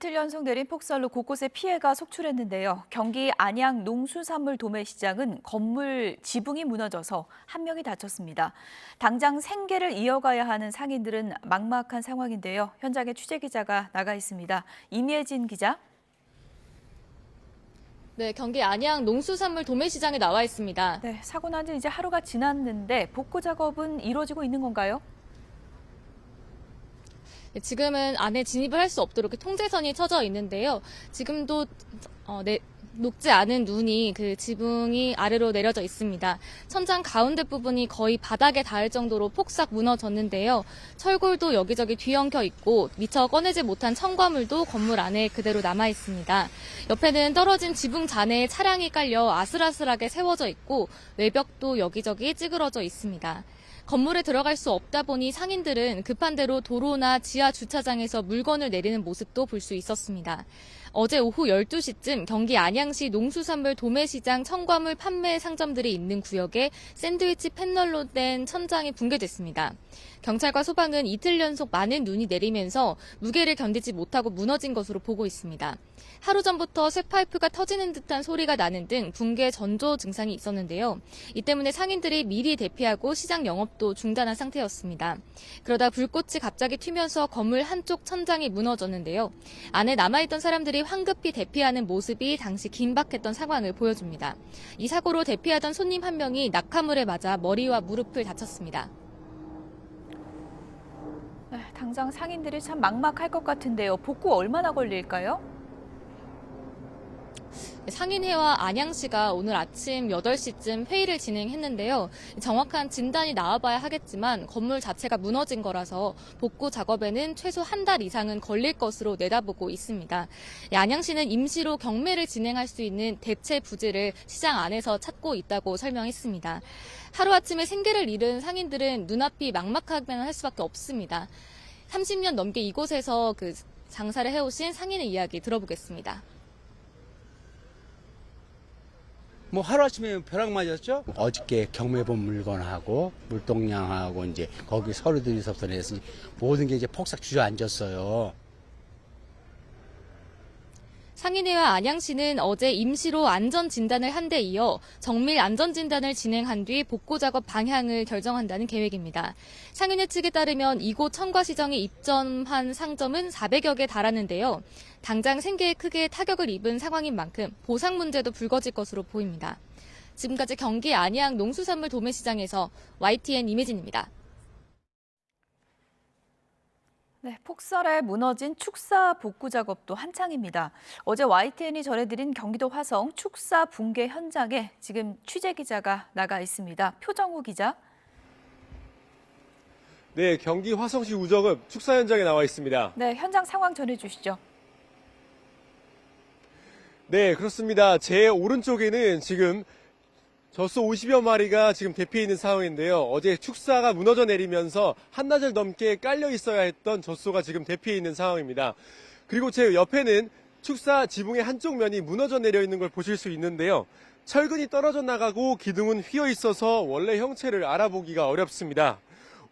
이틀 연속 내린 폭설로 곳곳에 피해가 속출했는데요. 경기 안양 농수산물 도매시장은 건물 지붕이 무너져서 한 명이 다쳤습니다. 당장 생계를 이어가야 하는 상인들은 막막한 상황인데요. 현장에 취재기자가 나가 있습니다. 임예진 기자. 네, 경기 안양 농수산물 도매시장에 나와 있습니다. 네, 사고 난 지 이제 하루가 지났는데 복구 작업은 이루어지고 있는 건가요? 지금은 안에 진입을 할 수 없도록 통제선이 쳐져 있는데요. 지금도 녹지 않은 눈이 그 지붕이 아래로 내려져 있습니다. 천장 가운데 부분이 거의 바닥에 닿을 정도로 폭삭 무너졌는데요. 철골도 여기저기 뒤엉켜 있고 미처 꺼내지 못한 첨과물도 건물 안에 그대로 남아 있습니다. 옆에는 떨어진 지붕 잔해에 차량이 깔려 아슬아슬하게 세워져 있고 외벽도 여기저기 찌그러져 있습니다. 건물에 들어갈 수 없다 보니 상인들은 급한 대로 도로나 지하 주차장에서 물건을 내리는 모습도 볼 수 있었습니다. 어제 오후 12시쯤 경기 안양시 농수산물 도매시장 첨과물 판매 상점들이 있는 구역에 샌드위치 패널로 된 천장이 붕괴됐습니다. 경찰과 소방은 이틀 연속 많은 눈이 내리면서 무게를 견디지 못하고 무너진 것으로 보고 있습니다. 하루 전부터 쇠파이프가 터지는 듯한 소리가 나는 등 붕괴 전조 증상이 있었는데요. 이 때문에 상인들이 미리 대피하고 시장 영업도 중단한 상태였습니다. 그러다 불꽃이 갑자기 튀면서 건물 한쪽 천장이 무너졌는데요. 안에 남아있던 사람들이 황급히 대피하는 모습이 당시 긴박했던 상황을 보여줍니다. 이 사고로 대피하던 손님 한 명이 낙하물에 맞아 머리와 무릎을 다쳤습니다. 네, 당장 상인들이 참 막막할 것 같은데요. 복구 얼마나 걸릴까요? 상인회와 안양시가 오늘 아침 8시쯤 회의를 진행했는데요. 정확한 진단이 나와봐야 하겠지만 건물 자체가 무너진 거라서 복구 작업에는 최소 한 달 이상은 걸릴 것으로 내다보고 있습니다. 안양시는 임시로 경매를 진행할 수 있는 대체 부지를 시장 안에서 찾고 있다고 설명했습니다. 하루아침에 생계를 잃은 상인들은 눈앞이 막막하게만 할 수밖에 없습니다. 30년 넘게 이곳에서 장사를 해오신 상인의 이야기 들어보겠습니다. 뭐 하루아침에 벼락 맞았죠? 어저께 경매 본 물건하고 물동량하고 이제 거기 서류들이서부터 내서 모든 게 이제 폭삭 주저앉았어요. 상인회와 안양시는 어제 임시로 안전진단을 한 데 이어 정밀 안전진단을 진행한 뒤 복구 작업 방향을 결정한다는 계획입니다. 상인회 측에 따르면 이곳 청과시정에 입점한 상점은 400여 개 달하는데요. 당장 생계에 크게 타격을 입은 상황인 만큼 보상 문제도 불거질 것으로 보입니다. 지금까지 경기 안양 농수산물 도매시장에서 YTN 임혜진입니다. 네, 폭설에 무너진 축사 복구 작업도 한창입니다. 어제 YTN이 전해드린 경기도 화성 축사 붕괴 현장에 지금 취재 기자가 나가 있습니다. 표정우 기자. 네, 경기 화성시 우정읍 축사 현장에 나와 있습니다. 네, 현장 상황 전해주시죠. 네, 그렇습니다. 제 오른쪽에는 지금 젖소 50여 마리가 지금 대피해 있는 상황인데요. 어제 축사가 무너져 내리면서 한나절 넘게 깔려 있어야 했던 젖소가 지금 대피해 있는 상황입니다. 그리고 제 옆에는 축사 지붕의 한쪽 면이 무너져 내려 있는 걸 보실 수 있는데요. 철근이 떨어져 나가고 기둥은 휘어 있어서 원래 형체를 알아보기가 어렵습니다.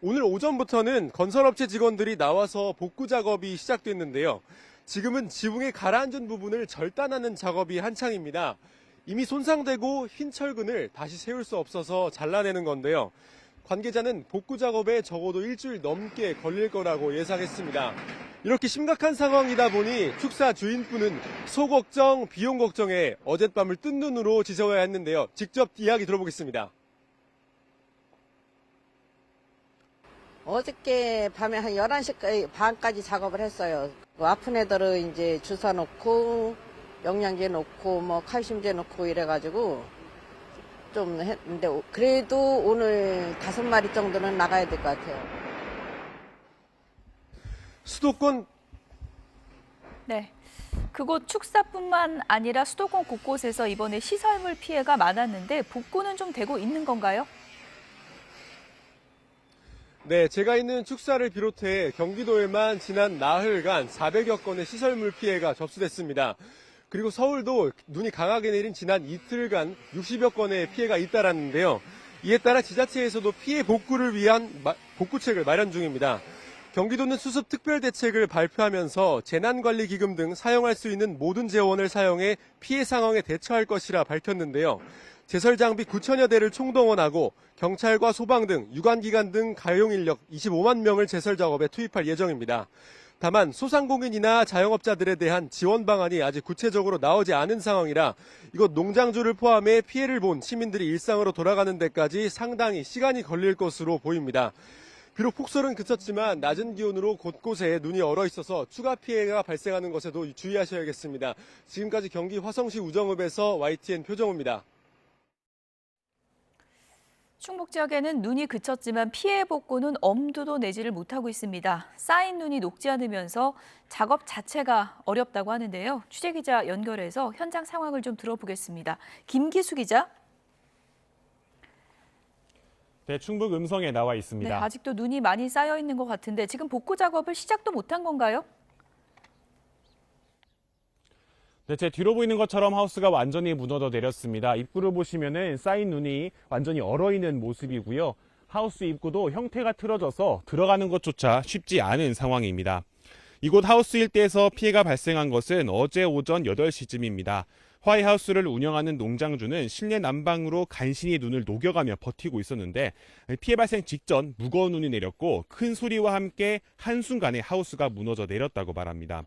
오늘 오전부터는 건설업체 직원들이 나와서 복구 작업이 시작됐는데요. 지금은 지붕에 가라앉은 부분을 절단하는 작업이 한창입니다. 이미 손상되고 흰 철근을 다시 세울 수 없어서 잘라내는 건데요. 관계자는 복구 작업에 적어도 일주일 넘게 걸릴 거라고 예상했습니다. 이렇게 심각한 상황이다 보니 축사 주인분은 소 걱정, 비용 걱정에 어젯밤을 뜬 눈으로 지새워야 했는데요. 직접 이야기 들어보겠습니다. 어저께 밤에 한 11시 반까지 작업을 했어요. 아픈 애들은 이제 주사 놓고 영양제 놓고 뭐 칼슘제 놓고 이래가지고 좀 했는데 그래도 오늘 5마리 정도는 나가야 될 것 같아요. 수도권 네, 그곳 축사뿐만 아니라 수도권 곳곳에서 이번에 시설물 피해가 많았는데 복구는 좀 되고 있는 건가요? 네, 제가 있는 축사를 비롯해 경기도에만 지난 나흘간 400여 건의 시설물 피해가 접수됐습니다. 그리고 서울도 눈이 강하게 내린 지난 이틀간 60여 건의 피해가 잇따랐는데요. 이에 따라 지자체에서도 피해 복구를 위한 복구책을 마련 중입니다. 경기도는 수습 특별대책을 발표하면서 재난관리기금 등 사용할 수 있는 모든 재원을 사용해 피해 상황에 대처할 것이라 밝혔는데요. 제설장비 9천여 대를 총동원하고 경찰과 소방 등 유관기관 등 가용 인력 25만 명을 제설 작업에 투입할 예정입니다. 다만 소상공인이나 자영업자들에 대한 지원 방안이 아직 구체적으로 나오지 않은 상황이라 이곳 농장주를 포함해 피해를 본 시민들이 일상으로 돌아가는 데까지 상당히 시간이 걸릴 것으로 보입니다. 비록 폭설은 그쳤지만 낮은 기온으로 곳곳에 눈이 얼어 있어서 추가 피해가 발생하는 것에도 주의하셔야겠습니다. 지금까지 경기 화성시 우정읍에서 YTN 표정호입니다. 충북 지역에는 눈이 그쳤지만 피해 복구는 엄두도 내지를 못하고 있습니다. 쌓인 눈이 녹지 않으면서 작업 자체가 어렵다고 하는데요. 취재기자 연결해서 현장 상황을 좀 들어보겠습니다. 김기수 기자. 네, 충북 음성에 나와 있습니다. 네, 아직도 눈이 많이 쌓여 있는 것 같은데 지금 복구 작업을 시작도 못한 건가요? 네, 제 뒤로 보이는 것처럼 하우스가 완전히 무너져 내렸습니다. 입구를 보시면은 쌓인 눈이 완전히 얼어 있는 모습이고요. 하우스 입구도 형태가 틀어져서 들어가는 것조차 쉽지 않은 상황입니다. 이곳 하우스 일대에서 피해가 발생한 것은 어제 오전 8시쯤입니다. 화이하우스를 운영하는 농장주는 실내 난방으로 간신히 눈을 녹여가며 버티고 있었는데 피해 발생 직전 무거운 눈이 내렸고 큰 소리와 함께 한순간에 하우스가 무너져 내렸다고 말합니다.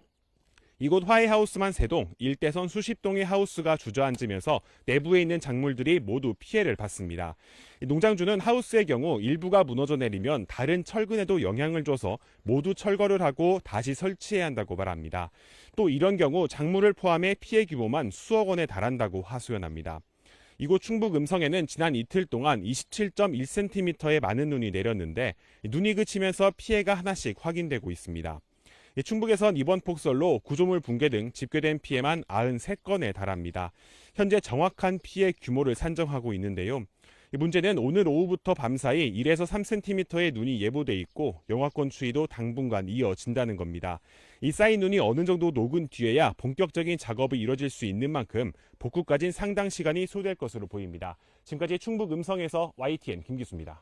이곳 화이하우스만 3동, 일대선 수십 동의 하우스가 주저앉으면서 내부에 있는 작물들이 모두 피해를 봤습니다. 농장주는 하우스의 경우 일부가 무너져 내리면 다른 철근에도 영향을 줘서 모두 철거를 하고 다시 설치해야 한다고 말합니다. 또 이런 경우 작물을 포함해 피해 규모만 수억 원에 달한다고 하소연합니다. 이곳 충북 음성에는 지난 이틀 동안 27.1cm의 많은 눈이 내렸는데 눈이 그치면서 피해가 하나씩 확인되고 있습니다. 충북에선 이번 폭설로 구조물 붕괴 등 집계된 피해만 93건에 달합니다. 현재 정확한 피해 규모를 산정하고 있는데요. 문제는 오늘 오후부터 밤사이 1에서 3cm의 눈이 예보돼 있고 영하권 추위도 당분간 이어진다는 겁니다. 이 쌓인 눈이 어느 정도 녹은 뒤에야 본격적인 작업이 이뤄질 수 있는 만큼 복구까지는 상당 시간이 소요될 것으로 보입니다. 지금까지 충북 음성에서 YTN 김기수입니다.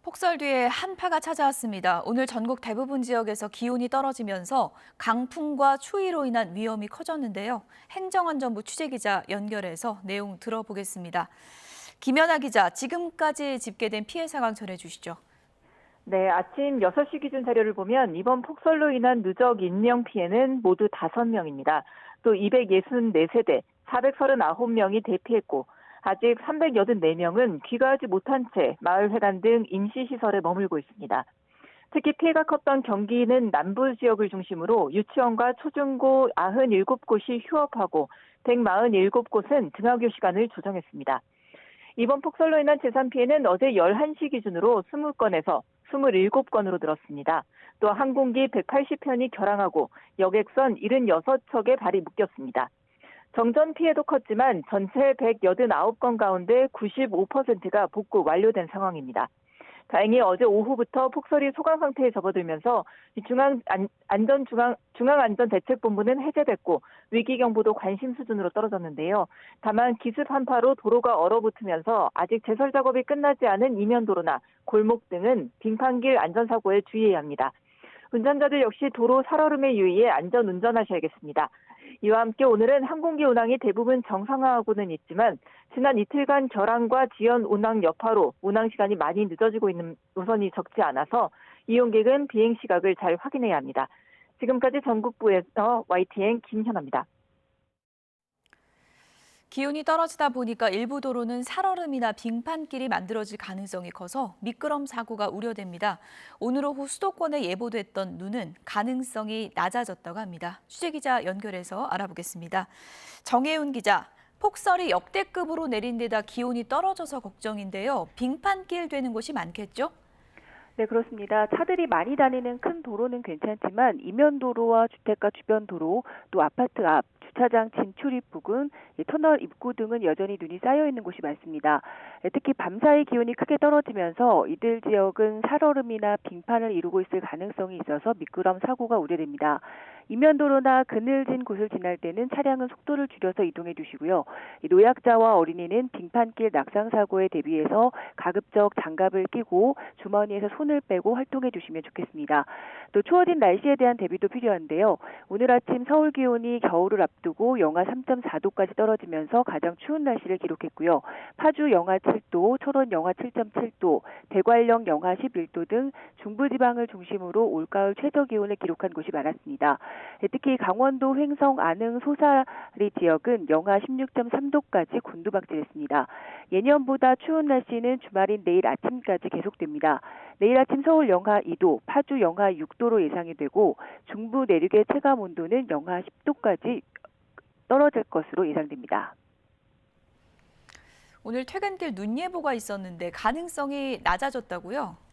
폭설 뒤에 한파가 찾아왔습니다. 오늘 전국 대부분 지역에서 기온이 떨어지면서 강풍과 추위로 인한 위험이 커졌는데요. 행정안전부 취재기자 연결해서 내용 들어보겠습니다. 김연아 기자, 지금까지 집계된 피해 상황 전해주시죠. 네, 아침 6시 기준 자료를 보면 이번 폭설로 인한 누적 인명 피해는 모두 5명입니다. 또 264세대, 439명이 대피했고 아직 384명은 귀가하지 못한 채 마을회관 등 임시시설에 머물고 있습니다. 특히 피해가 컸던 경기는 남부 지역을 중심으로 유치원과 초중고 97곳이 휴업하고 147곳은 등하교 시간을 조정했습니다. 이번 폭설로 인한 재산 피해는 어제 11시 기준으로 20건에서 27건으로 늘었습니다. 또 항공기 180편이 결항하고 여객선 76척의 발이 묶였습니다. 정전 피해도 컸지만 전체 189건 가운데 95%가 복구 완료된 상황입니다. 다행히 어제 오후부터 폭설이 소강 상태에 접어들면서 중앙안전대책본부는 해제됐고 위기경보도 관심 수준으로 떨어졌는데요. 다만 기습 한파로 도로가 얼어붙으면서 아직 제설 작업이 끝나지 않은 이면도로나 골목 등은 빙판길 안전사고에 주의해야 합니다. 운전자들 역시 도로 살얼음에 유의해 안전운전하셔야겠습니다. 이와 함께 오늘은 항공기 운항이 대부분 정상화하고는 있지만 지난 이틀간 결항과 지연 운항 여파로 운항 시간이 많이 늦어지고 있는 노선이 적지 않아서 이용객은 비행 시각을 잘 확인해야 합니다. 지금까지 전국부에서 YTN 김현아입니다. 기온이 떨어지다 보니까 일부 도로는 살얼음이나 빙판길이 만들어질 가능성이 커서 미끄럼 사고가 우려됩니다. 오늘 오후 수도권에 예보됐던 눈은 가능성이 낮아졌다고 합니다. 취재기자 연결해서 알아보겠습니다. 정혜운 기자, 폭설이 역대급으로 내린 데다 기온이 떨어져서 걱정인데요. 빙판길 되는 곳이 많겠죠? 네, 그렇습니다. 차들이 많이 다니는 큰 도로는 괜찮지만 이면도로와 주택가 주변 도로, 또 아파트 앞, 주차장 진출입 부근, 터널 입구 등은 여전히 눈이 쌓여 있는 곳이 많습니다. 특히 밤사이 기온이 크게 떨어지면서 이들 지역은 살얼음이나 빙판을 이루고 있을 가능성이 있어서 미끄럼 사고가 우려됩니다. 이면도로나 그늘진 곳을 지날 때는 차량은 속도를 줄여서 이동해 주시고요. 노약자와 어린이는 빙판길 낙상 사고에 대비해서 가급적 장갑을 끼고 주머니에서 손을 빼고 활동해 주시면 좋겠습니다. 또 추워진 날씨에 대한 대비도 필요한데요. 오늘 아침 서울 기온이 겨울을 앞두고 영하 3.4도까지 떨어지면서 가장 추운 날씨를 기록했고요. 파주 영하 7도, 철원 영하 7.7도, 대관령 영하 11도 등 중부지방을 중심으로 올가을 최저 기온을 기록한 곳이 많았습니다. 특히 강원도 횡성, 안흥, 소사리 지역은 영하 16.3도까지 곤두박질했습니다. 예년보다 추운 날씨는 주말인 내일 아침까지 계속됩니다. 내일 아침 서울 영하 2도, 파주 영하 6도로 예상이 되고 중부 내륙의 체감 온도는 영하 10도까지 떨어질 것으로 예상됩니다. 오늘 퇴근길 눈 예보가 있었는데 가능성이 낮아졌다고요?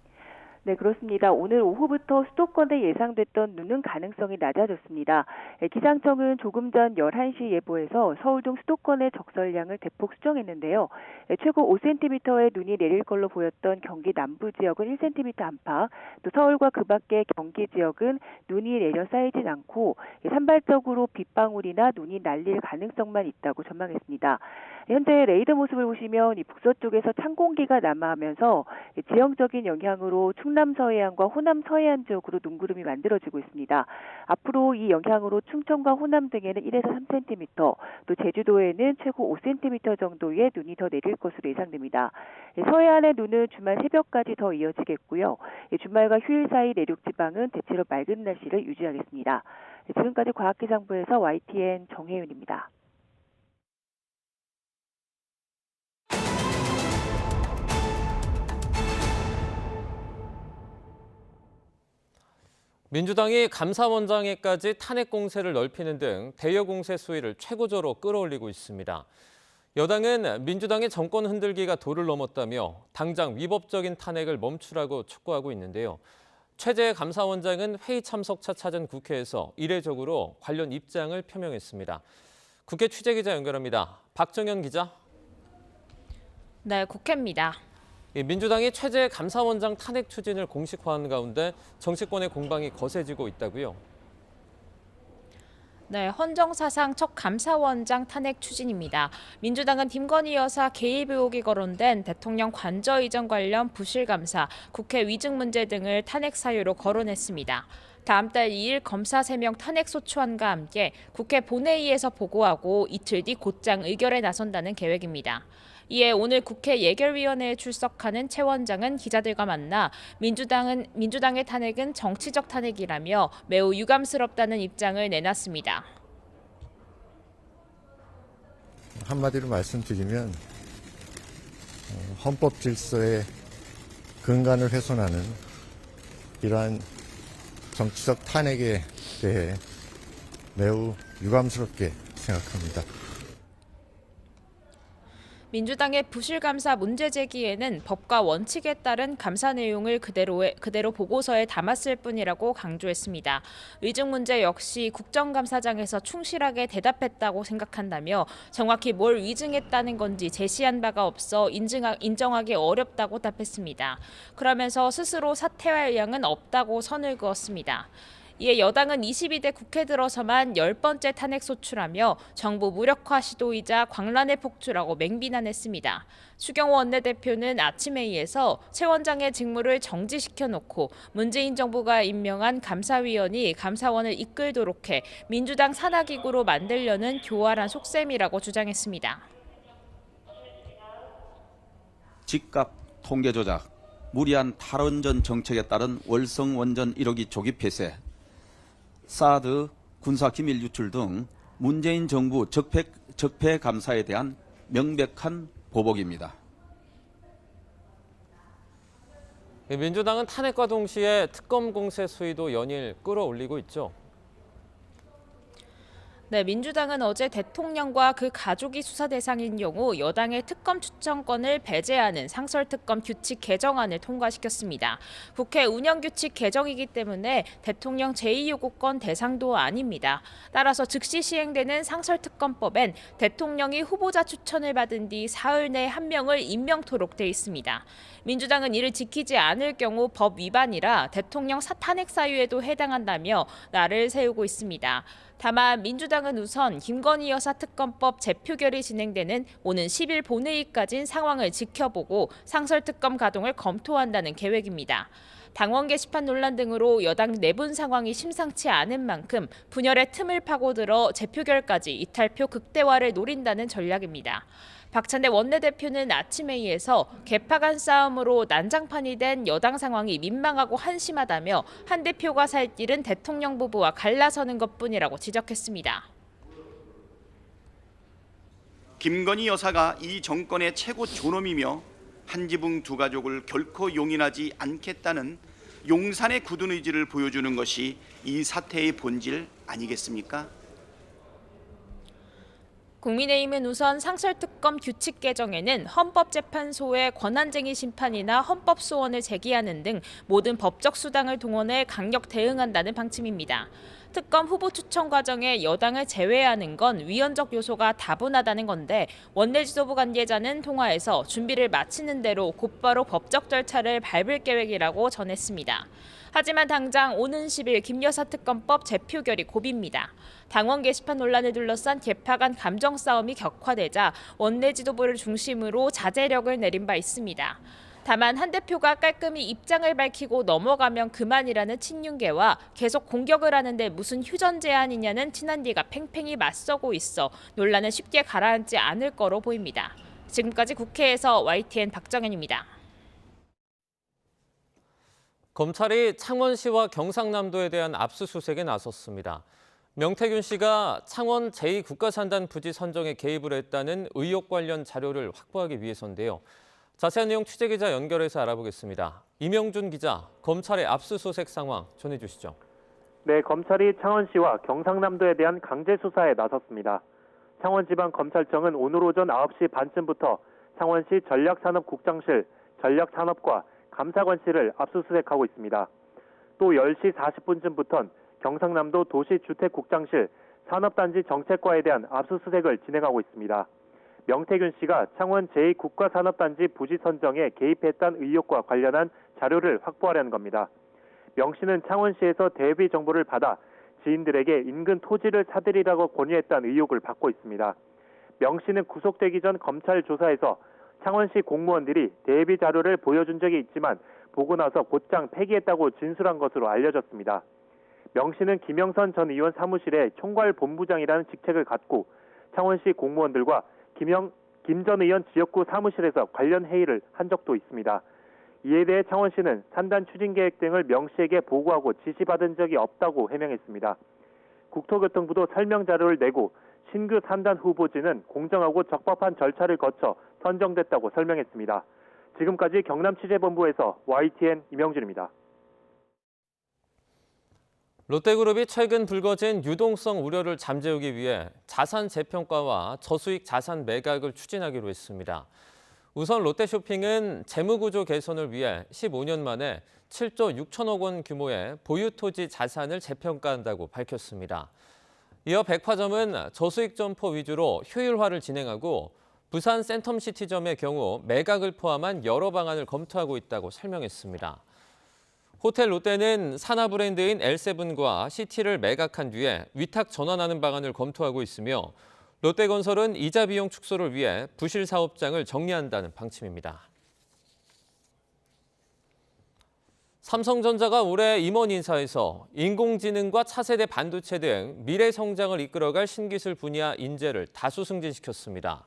네, 그렇습니다. 오늘 오후부터 수도권에 예상됐던 눈은 가능성이 낮아졌습니다. 기상청은 조금 전 11시 예보에서 서울 등 수도권의 적설량을 대폭 수정했는데요. 최고 5cm의 눈이 내릴 걸로 보였던 경기 남부 지역은 1cm 안팎, 또 서울과 그 밖의 경기 지역은 눈이 내려 쌓이진 않고 산발적으로 빗방울이나 눈이 날릴 가능성만 있다고 전망했습니다. 현재 레이더 모습을 보시면 이 북서쪽에서 찬 공기가 남하하면서 지형적인 영향으로 충남 서해안과 호남 서해안 지역으로 눈구름이 만들어지고 있습니다. 앞으로 이 영향으로 충청과 호남 등에는 1에서 3cm, 또 제주도에는 최고 5cm 정도의 눈이 더 내릴 것으로 예상됩니다. 서해안의 눈은 주말 새벽까지 더 이어지겠고요. 주말과 휴일 사이 내륙 지방은 대체로 맑은 날씨를 유지하겠습니다. 지금까지 과학기상부에서 YTN 정혜윤입니다. 민주당이 감사원장에까지 탄핵 공세를 넓히는 등 대여 공세 수위를 최고조로 끌어올리고 있습니다. 여당은 민주당의 정권 흔들기가 도를 넘었다며 당장 위법적인 탄핵을 멈추라고 촉구하고 있는데요. 최재 감사원장은 회의 참석차 찾은 국회에서 이례적으로 관련 입장을 표명했습니다. 국회 취재기자 연결합니다. 박정현 기자. 네, 국회입니다. 민주당이 최재 감사원장 탄핵 추진을 공식화하는 가운데 정치권의 공방이 거세지고 있다고요? 네, 헌정사상 첫 감사원장 탄핵 추진입니다. 민주당은 김건희 여사 개입 의혹이 거론된 대통령 관저 이전 관련 부실감사, 국회 위증 문제 등을 탄핵 사유로 거론했습니다. 다음 달 2일 검사 3명 탄핵 소추안과 함께 국회 본회의에서 보고하고 이틀 뒤 곧장 의결에 나선다는 계획입니다. 이에 오늘 국회 예결위원회에 출석하는 최 원장은 기자들과 만나 민주당의 탄핵은 정치적 탄핵이라며 매우 유감스럽다는 입장을 내놨습니다. 한마디로 말씀드리면 헌법 질서의 근간을 훼손하는 이러한 정치적 탄핵에 대해 매우 유감스럽게 생각합니다. 민주당의 부실감사 문제 제기에는 법과 원칙에 따른 감사 내용을 그대로 보고서에 담았을 뿐이라고 강조했습니다. 위증 문제 역시 국정감사장에서 충실하게 대답했다고 생각한다며 정확히 뭘 위증했다는 건지 제시한 바가 없어 인정하기 어렵다고 답했습니다. 그러면서 스스로 사퇴할 의향은 없다고 선을 그었습니다. 이에 여당은 22대 국회 들어서만 10번째 탄핵 소추라며 정부 무력화 시도이자 광란의 폭주라고 맹비난했습니다. 추경호 원내대표는 아침 회의에서 최 원장의 직무를 정지시켜놓고 문재인 정부가 임명한 감사위원이 감사원을 이끌도록 해 민주당 산하기구로 만들려는 교활한 속셈이라고 주장했습니다. 집값 통계 조작, 무리한 탈원전 정책에 따른 월성원전 1호기 조기 폐쇄, 사드 군사기밀 유출 등 문재인 정부 적폐 감사에 대한 명백한 보복입니다. 민주당은 탄핵과 동시에 특검 공세 수위도 연일 끌어올리고 있죠. 네, 민주당은 어제 대통령과 그 가족이 수사 대상인 경우 여당의 특검 추천권을 배제하는 상설특검 규칙 개정안을 통과시켰습니다. 국회 운영규칙 개정이기 때문에 대통령 제2요구권 대상도 아닙니다. 따라서 즉시 시행되는 상설특검법엔 대통령이 후보자 추천을 받은 뒤 사흘 내 한 명을 임명토록 돼 있습니다. 민주당은 이를 지키지 않을 경우 법 위반이라 대통령 탄핵 사유에도 해당한다며 날을 세우고 있습니다. 다만 민주당은 우선 김건희 여사 특검법 재표결이 진행되는 오는 10일 본회의까지는 상황을 지켜보고 상설특검 가동을 검토한다는 계획입니다. 당원 게시판 논란 등으로 여당 내분 상황이 심상치 않은 만큼 분열의 틈을 파고들어 재표결까지 이탈표 극대화를 노린다는 전략입니다. 박찬대 원내대표는 아침 회의에서 개파 간 싸움으로 난장판이 된 여당 상황이 민망하고 한심하다며 한 대표가 살 길은 대통령 부부와 갈라서는 것뿐이라고 지적했습니다. 김건희 여사가 이 정권의 최고 존엄이며 한지붕 두 가족을 결코 용인하지 않겠다는 용산의 굳은 의지를 보여주는 것이 이 사태의 본질 아니겠습니까? 국민의힘은 우선 상설특검 규칙 개정에는 헌법재판소의 권한쟁의 심판이나 헌법소원을 제기하는 등 모든 법적 수단을 동원해 강력 대응한다는 방침입니다. 특검 후보 추천 과정에 여당을 제외하는 건 위헌적 요소가 다분하다는 건데 원내 지도부 관계자는 통화에서 준비를 마치는 대로 곧바로 법적 절차를 밟을 계획이라고 전했습니다. 하지만 당장 오는 10일 김 여사 특검법 재표결이 고비입니다. 당원 게시판 논란을 둘러싼 개파 간 감정 싸움이 격화되자 원내 지도부를 중심으로 자제력을 내린 바 있습니다. 다만 한 대표가 깔끔히 입장을 밝히고 넘어가면 그만이라는 친윤계와 계속 공격을 하는데 무슨 휴전 제안이냐는 친한디가 팽팽히 맞서고 있어 논란은 쉽게 가라앉지 않을 거로 보입니다. 지금까지 국회에서 YTN 박정현입니다. 검찰이 창원시와 경상남도에 대한 압수수색에 나섰습니다. 명태균 씨가 창원 제2국가산단 부지 선정에 개입을 했다는 의혹 관련 자료를 확보하기 위해서인데요. 자세한 내용 취재기자 연결해서 알아보겠습니다. 이명준 기자, 검찰의 압수수색 상황 전해주시죠. 네, 검찰이 창원시와 경상남도에 대한 강제 수사에 나섰습니다. 창원지방검찰청은 오늘 오전 9시 반쯤부터 창원시 전략산업국장실, 전략산업과 감사관실을 압수수색하고 있습니다. 또 10시 40분쯤부터는 경상남도 도시주택국장실, 산업단지 정책과에 대한 압수수색을 진행하고 있습니다. 명태균 씨가 창원 제2국가산업단지 부지 선정에 개입했다는 의혹과 관련한 자료를 확보하려는 겁니다. 명 씨는 창원시에서 대비 정보를 받아 지인들에게 인근 토지를 사들이라고 권유했다는 의혹을 받고 있습니다. 명 씨는 구속되기 전 검찰 조사에서 창원시 공무원들이 대비 자료를 보여준 적이 있지만 보고 나서 곧장 폐기했다고 진술한 것으로 알려졌습니다. 명 씨는 김영선 전 의원 사무실에 총괄본부장이라는 직책을 갖고 창원시 공무원들과 김 전 의원 지역구 사무실에서 관련 회의를 한 적도 있습니다. 이에 대해 창원시는 산단 추진 계획 등을 명 씨에게 보고하고 지시받은 적이 없다고 해명했습니다. 국토교통부도 설명 자료를 내고 신규 산단 후보지는 공정하고 적법한 절차를 거쳐 선정됐다고 설명했습니다. 지금까지 경남취재본부에서 YTN 이명준입니다. 롯데그룹이 최근 불거진 유동성 우려를 잠재우기 위해 자산 재평가와 저수익 자산 매각을 추진하기로 했습니다. 우선 롯데쇼핑은 재무구조 개선을 위해 15년 만에 7조 6천억 원 규모의 보유 토지 자산을 재평가한다고 밝혔습니다. 이어 백화점은 저수익 점포 위주로 효율화를 진행하고 부산 센텀시티점의 경우 매각을 포함한 여러 방안을 검토하고 있다고 설명했습니다. 호텔 롯데는 산하 브랜드인 L7과 시티를 매각한 뒤에 위탁 전환하는 방안을 검토하고 있으며 롯데건설은 이자 비용 축소를 위해 부실 사업장을 정리한다는 방침입니다. 삼성전자가 올해 임원 인사에서 인공지능과 차세대 반도체 등 미래 성장을 이끌어갈 신기술 분야 인재를 다수 승진시켰습니다.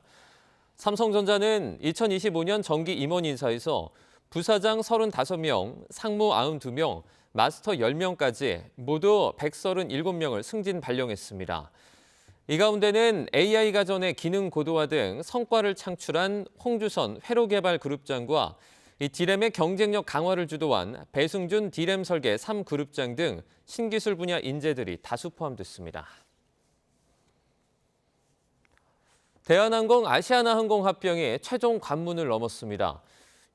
삼성전자는 2025년 정기 임원 인사에서 부사장 35명, 상무 92명, 마스터 10명까지 모두 137명을 승진 발령했습니다. 이 가운데는 AI가 전의 기능 고도화 등 성과를 창출한 홍주선 회로개발 그룹장과 이 D램의 경쟁력 강화를 주도한 배승준 D램 설계 3그룹장 등 신기술 분야 인재들이 다수 포함됐습니다. 대한항공 아시아나항공 합병이 최종 관문을 넘었습니다.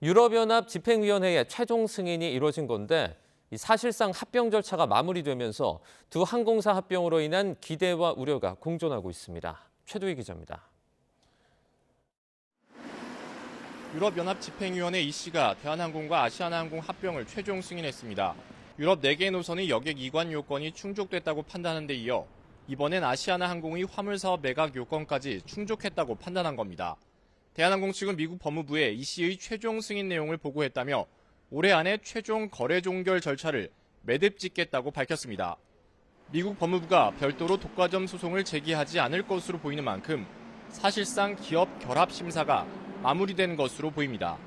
유럽연합 집행위원회의 최종 승인이 이루어진 건데 사실상 합병 절차가 마무리되면서 두 항공사 합병으로 인한 기대와 우려가 공존하고 있습니다. 최두희 기자입니다. 유럽연합 집행위원회 EC가 대한항공과 아시아나항공 합병을 최종 승인했습니다. 유럽 4개 노선의 여객 이관 요건이 충족됐다고 판단한 데 이어 이번엔 아시아나항공의 화물사업 매각 요건까지 충족했다고 판단한 겁니다. 대한항공 측은 미국 법무부에 EC의 최종 승인 내용을 보고했다며 올해 안에 최종 거래 종결 절차를 매듭 짓겠다고 밝혔습니다. 미국 법무부가 별도로 독과점 소송을 제기하지 않을 것으로 보이는 만큼 사실상 기업 결합 심사가 마무리된 것으로 보입니다.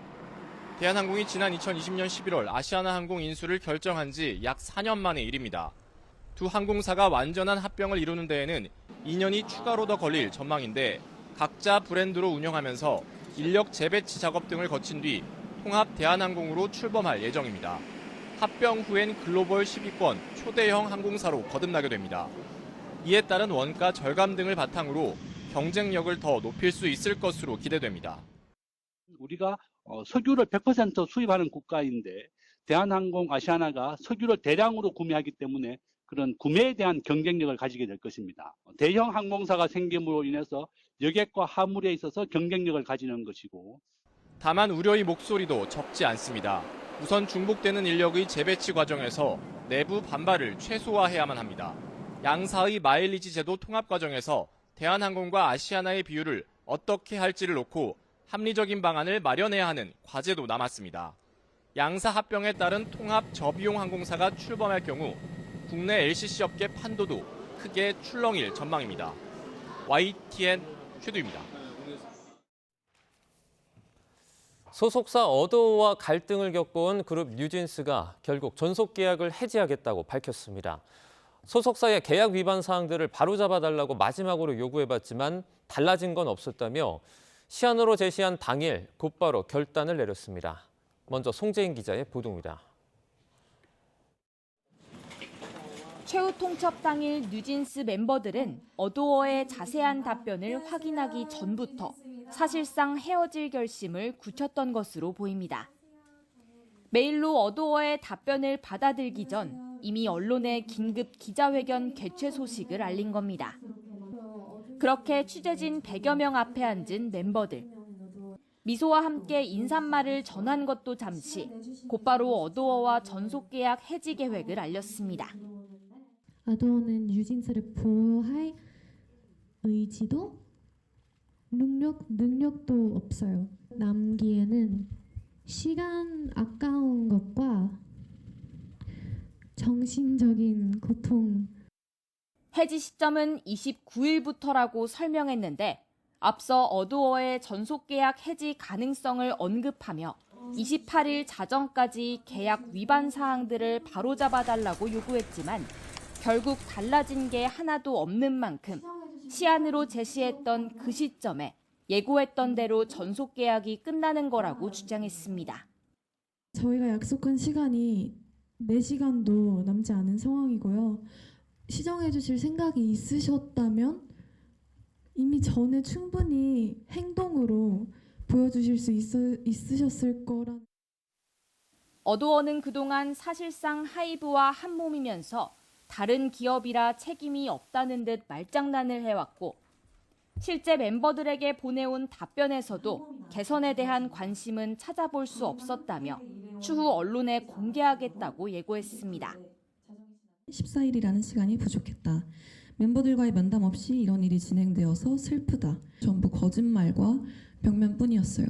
대한항공이 지난 2020년 11월 아시아나항공 인수를 결정한 지 약 4년 만의 일입니다. 두 항공사가 완전한 합병을 이루는 데에는 2년이 추가로 더 걸릴 전망인데 각자 브랜드로 운영하면서 인력 재배치 작업 등을 거친 뒤 통합 대한항공으로 출범할 예정입니다. 합병 후엔 글로벌 10위권 초대형 항공사로 거듭나게 됩니다. 이에 따른 원가 절감 등을 바탕으로 경쟁력을 더 높일 수 있을 것으로 기대됩니다. 우리가 석유를 100% 수입하는 국가인데 대한항공, 아시아나가 석유를 대량으로 구매하기 때문에 그런 구매에 대한 경쟁력을 가지게 될 것입니다. 대형 항공사가 생김으로 인해서 여객과 화물에 있어서 경쟁력을 가지는 것이고. 다만 우려의 목소리도 적지 않습니다. 우선 중복되는 인력의 재배치 과정에서 내부 반발을 최소화해야만 합니다. 양사의 마일리지 제도 통합 과정에서 대한항공과 아시아나의 비율을 어떻게 할지를 놓고 합리적인 방안을 마련해야 하는 과제도 남았습니다. 양사 합병에 따른 통합 저비용 항공사가 출범할 경우 국내 LCC 업계 판도도 크게 출렁일 전망입니다. YTN 최두입니다. 소속사 어도어와 갈등을 겪어온 그룹 뉴진스가 결국 전속 계약을 해지하겠다고 밝혔습니다. 소속사의 계약 위반 사항들을 바로잡아달라고 마지막으로 요구해봤지만 달라진 건 없었다며 시한으로 제시한 당일 곧바로 결단을 내렸습니다. 먼저 송재인 기자의 보도입니다. 최후 통첩 당일 뉴진스 멤버들은 어도어의 자세한 답변을 확인하기 전부터 사실상 헤어질 결심을 굳혔던 것으로 보입니다. 메일로 어도어의 답변을 받아들기 전 이미 언론에 긴급 기자회견 개최 소식을 알린 겁니다. 그렇게 취재진 100여 명 앞에 앉은 멤버들. 미소와 함께 인사말을 전한 것도 잠시 곧바로 어도어와 전속계약 해지 계획을 알렸습니다. 어도어는 뉴진스를 보호할 의지도 능력도 없어요. 남기에는 시간 아까운 것과 정신적인 고통. 해지 시점은 29일부터라고 설명했는데 앞서 어도어의 전속계약 해지 가능성을 언급하며 28일 자정까지 계약 위반 사항들을 바로잡아달라고 요구했지만 결국 달라진 게 하나도 없는 만큼 시한으로 제시했던 그 시점에 예고했던 대로 전속계약이 끝나는 거라고 주장했습니다. 저희가 약속한 시간이 4시간도 남지 않은 상황이고요. 시정해 주실 생각이 있으셨다면 이미 전에 충분히 행동으로 보여주실 수 있으셨을 거란. 어도어는 그동안 사실상 하이브와 한 몸이면서 다른 기업이라 책임이 없다는 듯 말장난을 해왔고 실제 멤버들에게 보내온 답변에서도 개선에 대한 관심은 찾아볼 수 없었다며 추후 언론에 공개하겠다고 예고했습니다. 14일이라는 시간이 부족했다. 멤버들과의 면담 없이 이런 일이 진행되어서 슬프다. 전부 거짓말과 벽면뿐이었어요.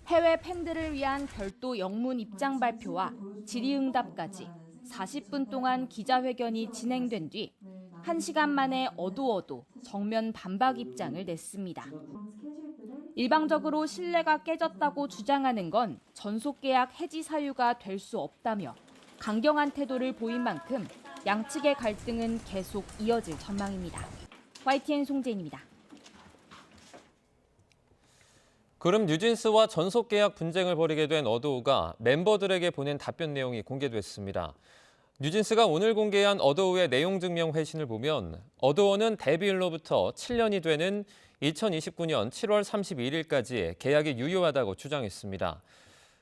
해외 팬들을 위한 별도 영문 입장 발표와 질의응답까지 40분 동안 기자회견이 진행된 뒤 1시간 만에 어도어도 정면 반박 입장을 냈습니다. 일방적으로 신뢰가 깨졌다고 주장하는 건 전속계약 해지 사유가 될 수 없다며 강경한 태도를 보인 만큼 양측의 갈등은 계속 이어질 전망입니다. YTN 송재인입니다. 그룹 뉴진스와 전속계약 분쟁을 벌이게 된 어도어가 멤버들에게 보낸 답변 내용이 공개됐습니다. 뉴진스가 오늘 공개한 어도어의 내용 증명 회신을 보면 어도어는 데뷔일로부터 7년이 되는 2029년 7월 31일까지 계약이 유효하다고 주장했습니다.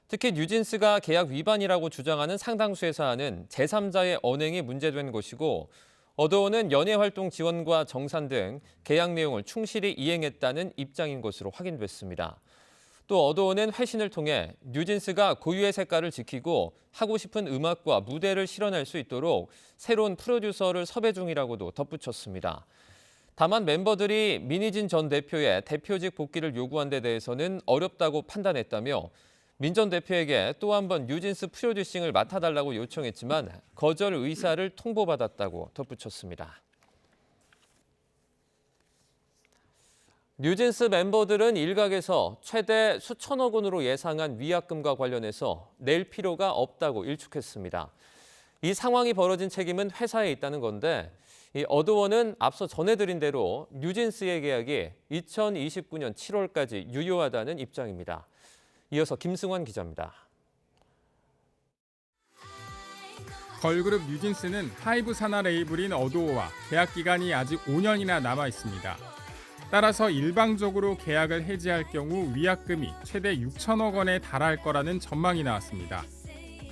특히 뉴진스가 계약 위반이라고 주장하는 상당수의 사안은 제3자의 언행이 문제된 것이고 어도어는 연예활동 지원과 정산 등 계약 내용을 충실히 이행했다는 입장인 것으로 확인됐습니다. 또 어도어는 회신을 통해 뉴진스가 고유의 색깔을 지키고 하고 싶은 음악과 무대를 실현할 수 있도록 새로운 프로듀서를 섭외 중이라고도 덧붙였습니다. 다만 멤버들이 민희진 전 대표의 대표직 복귀를 요구한 데 대해서는 어렵다고 판단했다며 민 전 대표에게 또 한 번 뉴진스 프로듀싱을 맡아달라고 요청했지만 거절 의사를 통보받았다고 덧붙였습니다. 뉴진스 멤버들은 일각에서 최대 수천억 원으로 예상한 위약금과 관련해서 낼 필요가 없다고 일축했습니다. 이 상황이 벌어진 책임은 회사에 있다는 건데 이 어도어는 앞서 전해드린 대로 뉴진스의 계약이 2029년 7월까지 유효하다는 입장입니다. 이어서 김승환 기자입니다. 걸그룹 뉴진스는 하이브 산하 레이블인 어도어와 계약 기간이 아직 5년이나 남아 있습니다. 따라서 일방적으로 계약을 해지할 경우 위약금이 최대 6천억 원에 달할 거라는 전망이 나왔습니다.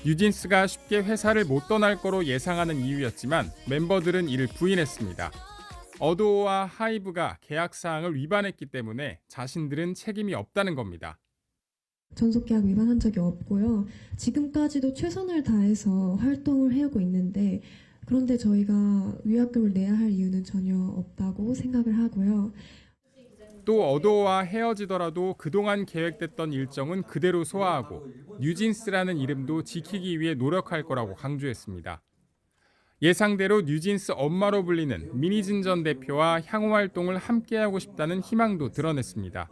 뉴진스가 쉽게 회사를 못 떠날 거로 예상하는 이유였지만 멤버들은 이를 부인했습니다. 어도어와 하이브가 계약 사항을 위반했기 때문에 자신들은 책임이 없다는 겁니다. 전속계약 위반한 적이 없고요. 지금까지도 최선을 다해서 활동을 해오고 있는데 그런데 저희가 위약금을 내야 할 이유는 전혀 없다고 생각을 하고요. 또 어도어와 헤어지더라도 그동안 계획됐던 일정은 그대로 소화하고 뉴진스라는 이름도 지키기 위해 노력할 거라고 강조했습니다. 예상대로 뉴진스 엄마로 불리는 민희진 전 대표와 향후 활동을 함께하고 싶다는 희망도 드러냈습니다.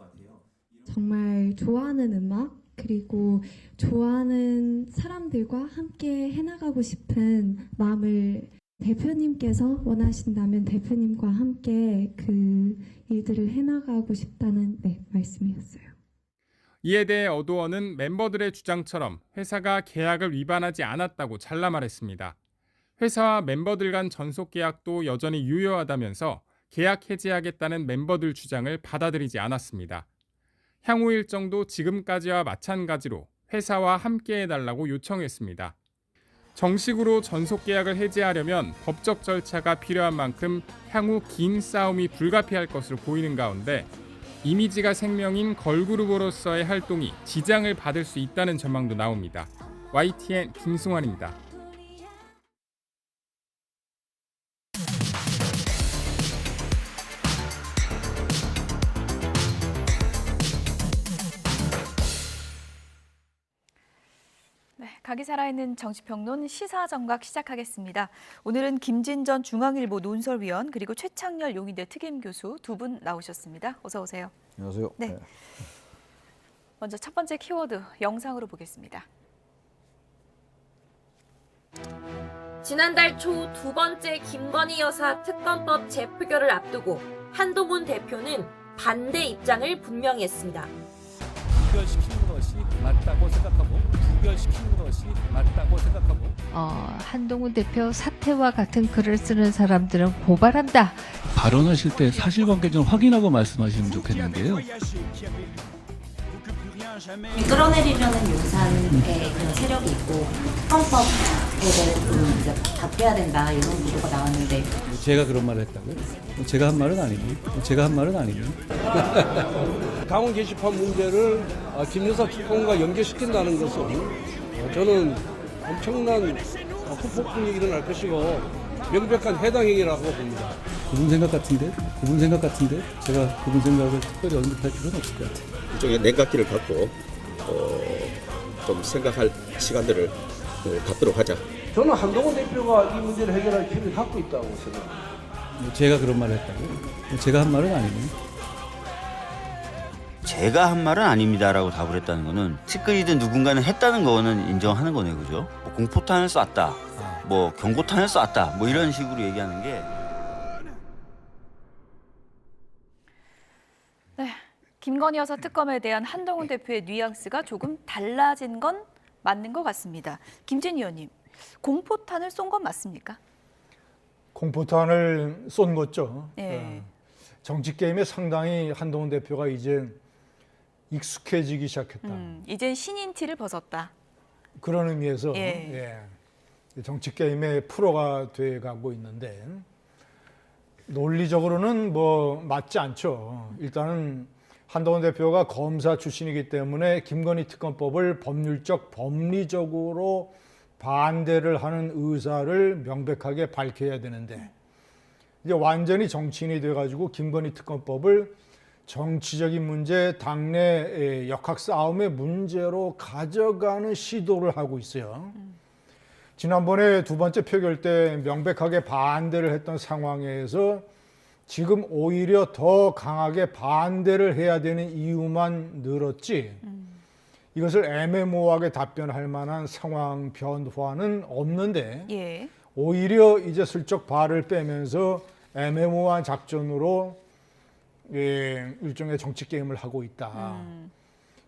정말 좋아하는 음악 그리고 좋아하는 사람들과 함께 해나가고 싶은 마음을 대표님께서 원하신다면 대표님과 함께 그 일들을 해나가고 싶다는 말씀이었어요. 이에 대해 어도어는 멤버들의 주장처럼 회사가 계약을 위반하지 않았다고 잘라 말했습니다. 회사와 멤버들 간 전속 계약도 여전히 유효하다면서 계약 해지하겠다는 멤버들 주장을 받아들이지 않았습니다. 향후 일정도 지금까지와 마찬가지로 회사와 함께 해달라고 요청했습니다. 정식으로 전속 계약을 해지하려면 법적 절차가 필요한 만큼 향후 긴 싸움이 불가피할 것으로 보이는 가운데 이미지가 생명인 걸그룹으로서의 활동이 지장을 받을 수 있다는 전망도 나옵니다. YTN 김승환입니다. 네, 각이 살아있는 정치평론 시사정각 시작하겠습니다. 오늘은 김진전 중앙일보 논설위원 그리고 최창렬 용인대 특임교수 두 분 나오셨습니다. 어서 오세요. 안녕하세요. 네. 먼저 첫 번째 키워드 영상으로 보겠습니다. 지난달 초 두 번째 김건희 여사 특검법 재표결을 앞두고 한동훈 대표는 반대 입장을 분명히 했습니다. 부결시키는 것이 맞다고 생각하고 부결시키는 것이 맞다고 생각하고 한동훈 대표 사퇴와 같은 글을 쓰는 사람들은 고발한다. 발언하실 때 사실관계 좀 확인하고 말씀하시면 좋겠는데요. 끌어내리려는 용산의 그런 세력이 있고 특검법에 대해서 이제 답해야 된다 이런 보도가 나왔는데 제가 그런 말을 했다고요? 제가 한 말은 아니고 제가 한 말은 아니고 강원 게시판 문제를 김 여사 특검과 연계시킨다는 것은 저는 엄청난 후폭풍이 일어날 것이고 명백한 해당 행위라고 봅니다. 그분 생각 같은데 제가 그분 생각을 특별히 언급할 필요는 없을 것 같아요. 일종의 냉각기를 갖고 좀 생각할 시간들을 갖도록 하자. 저는 한동훈 대표가 이 문제를 해결할 힘을 갖고 있다고 생각합니다. 제가 그런 말을 했다고요? 제가 한 말은 아니고요. 제가 한 말은 아닙니다라고 답을 했다는 거는 티끌이든 누군가는 했다는 거는 인정하는 거네요, 그죠? 뭐 공포탄을 쐈다, 뭐 경고탄을 쐈다, 뭐 이런 식으로 얘기하는 게. 네, 김건희 여사 특검에 대한 한동훈 대표의 뉘앙스가 조금 달라진 건 맞는 것 같습니다. 김진 의원님. 공포탄을 쏜 건 맞습니까? 공포탄을 쏜 거죠. 네. 정치 게임에 상당히 한동훈 대표가 이제 익숙해지기 시작했다. 이제 신인 티를 벗었다. 그런 의미에서 예. 정치 게임의 프로가 돼가고 있는데 논리적으로는 뭐 맞지 않죠. 일단은 한동훈 대표가 검사 출신이기 때문에 김건희 특검법을 법리적으로 반대를 하는 의사를 명백하게 밝혀야 되는데 이제 완전히 정치인이 돼가지고 김건희 특검법을 정치적인 문제, 당내 역학 싸움의 문제로 가져가는 시도를 하고 있어요. 지난번에 두 번째 표결 때 명백하게 반대를 했던 상황에서 지금 오히려 더 강하게 반대를 해야 되는 이유만 늘었지 이것을 애매모호하게 답변할 만한 상황 변화는 없는데 예. 오히려 이제 슬쩍 발을 빼면서 애매모호한 작전으로 일종의 정치 게임을 하고 있다.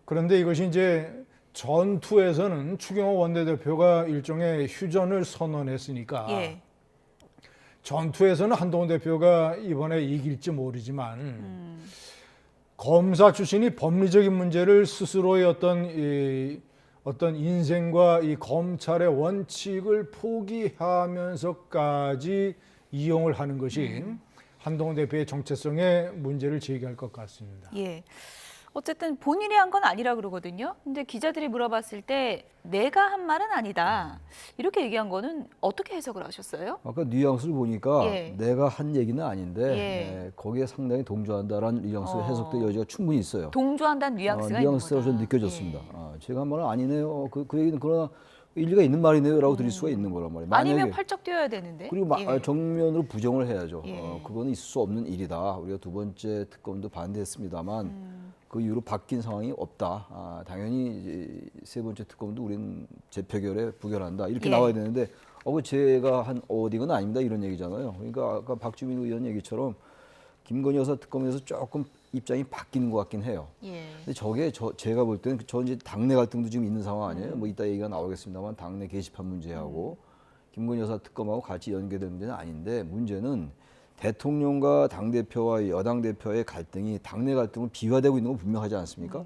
그런데 이것이 이제 전투에서는 추경호 원내대표가 일종의 휴전을 선언했으니까 예. 전투에서는 한동훈 대표가 이번에 이길지 모르지만 검사 출신이 법리적인 문제를 스스로의 어떤 인생과 이 검찰의 원칙을 포기하면서까지 이용을 하는 것이 한동훈 대표의 정체성에 문제를 제기할 것 같습니다. 예. 어쨌든 본인이 한 건 아니라 그러거든요. 근데 기자들이 물어봤을 때 내가 한 말은 아니다. 이렇게 얘기한 거는 어떻게 해석을 하셨어요? 아까 뉘앙스를 보니까 예. 내가 한 얘기는 아닌데 예. 거기에 상당히 동조한다라는 뉘앙스 해석될 여지가 충분히 있어요. 동조한다는 뉘앙스가 있는 뉘앙스가 거다. 좀 느껴졌습니다. 제가 한 말은 아니네요. 그 얘기는 그러나 일리가 있는 말이네요라고 드릴 수가 있는 거란 말이에요. 아니면 팔쩍 뛰어야 되는데. 그리고 예. 정면으로 부정을 해야죠. 예. 그거는 있을 수 없는 일이다. 우리가 두 번째 특검도 반대했습니다만 그 이후로 바뀐 상황이 없다. 당연히 이제 세 번째 특검도 우리는 재표결에 부결한다. 이렇게 예. 나와야 되는데 제가 한 어딩은 아닙니다. 이런 얘기잖아요. 그러니까 아까 박주민 의원 얘기처럼 김건희 여사 특검에서 조금 입장이 바뀌는 것 같긴 해요. 예. 근데 저게 제가 볼 때는 저 이제 당내 갈등도 지금 있는 상황 아니에요. 뭐 이따 얘기가 나오겠습니다만 당내 게시판 문제하고 김건희 여사 특검하고 같이 연계된 문제는 아닌데 문제는 대통령과 당대표와 여당 대표의 갈등이 당내 갈등으로 비화되고 있는 건 분명하지 않습니까?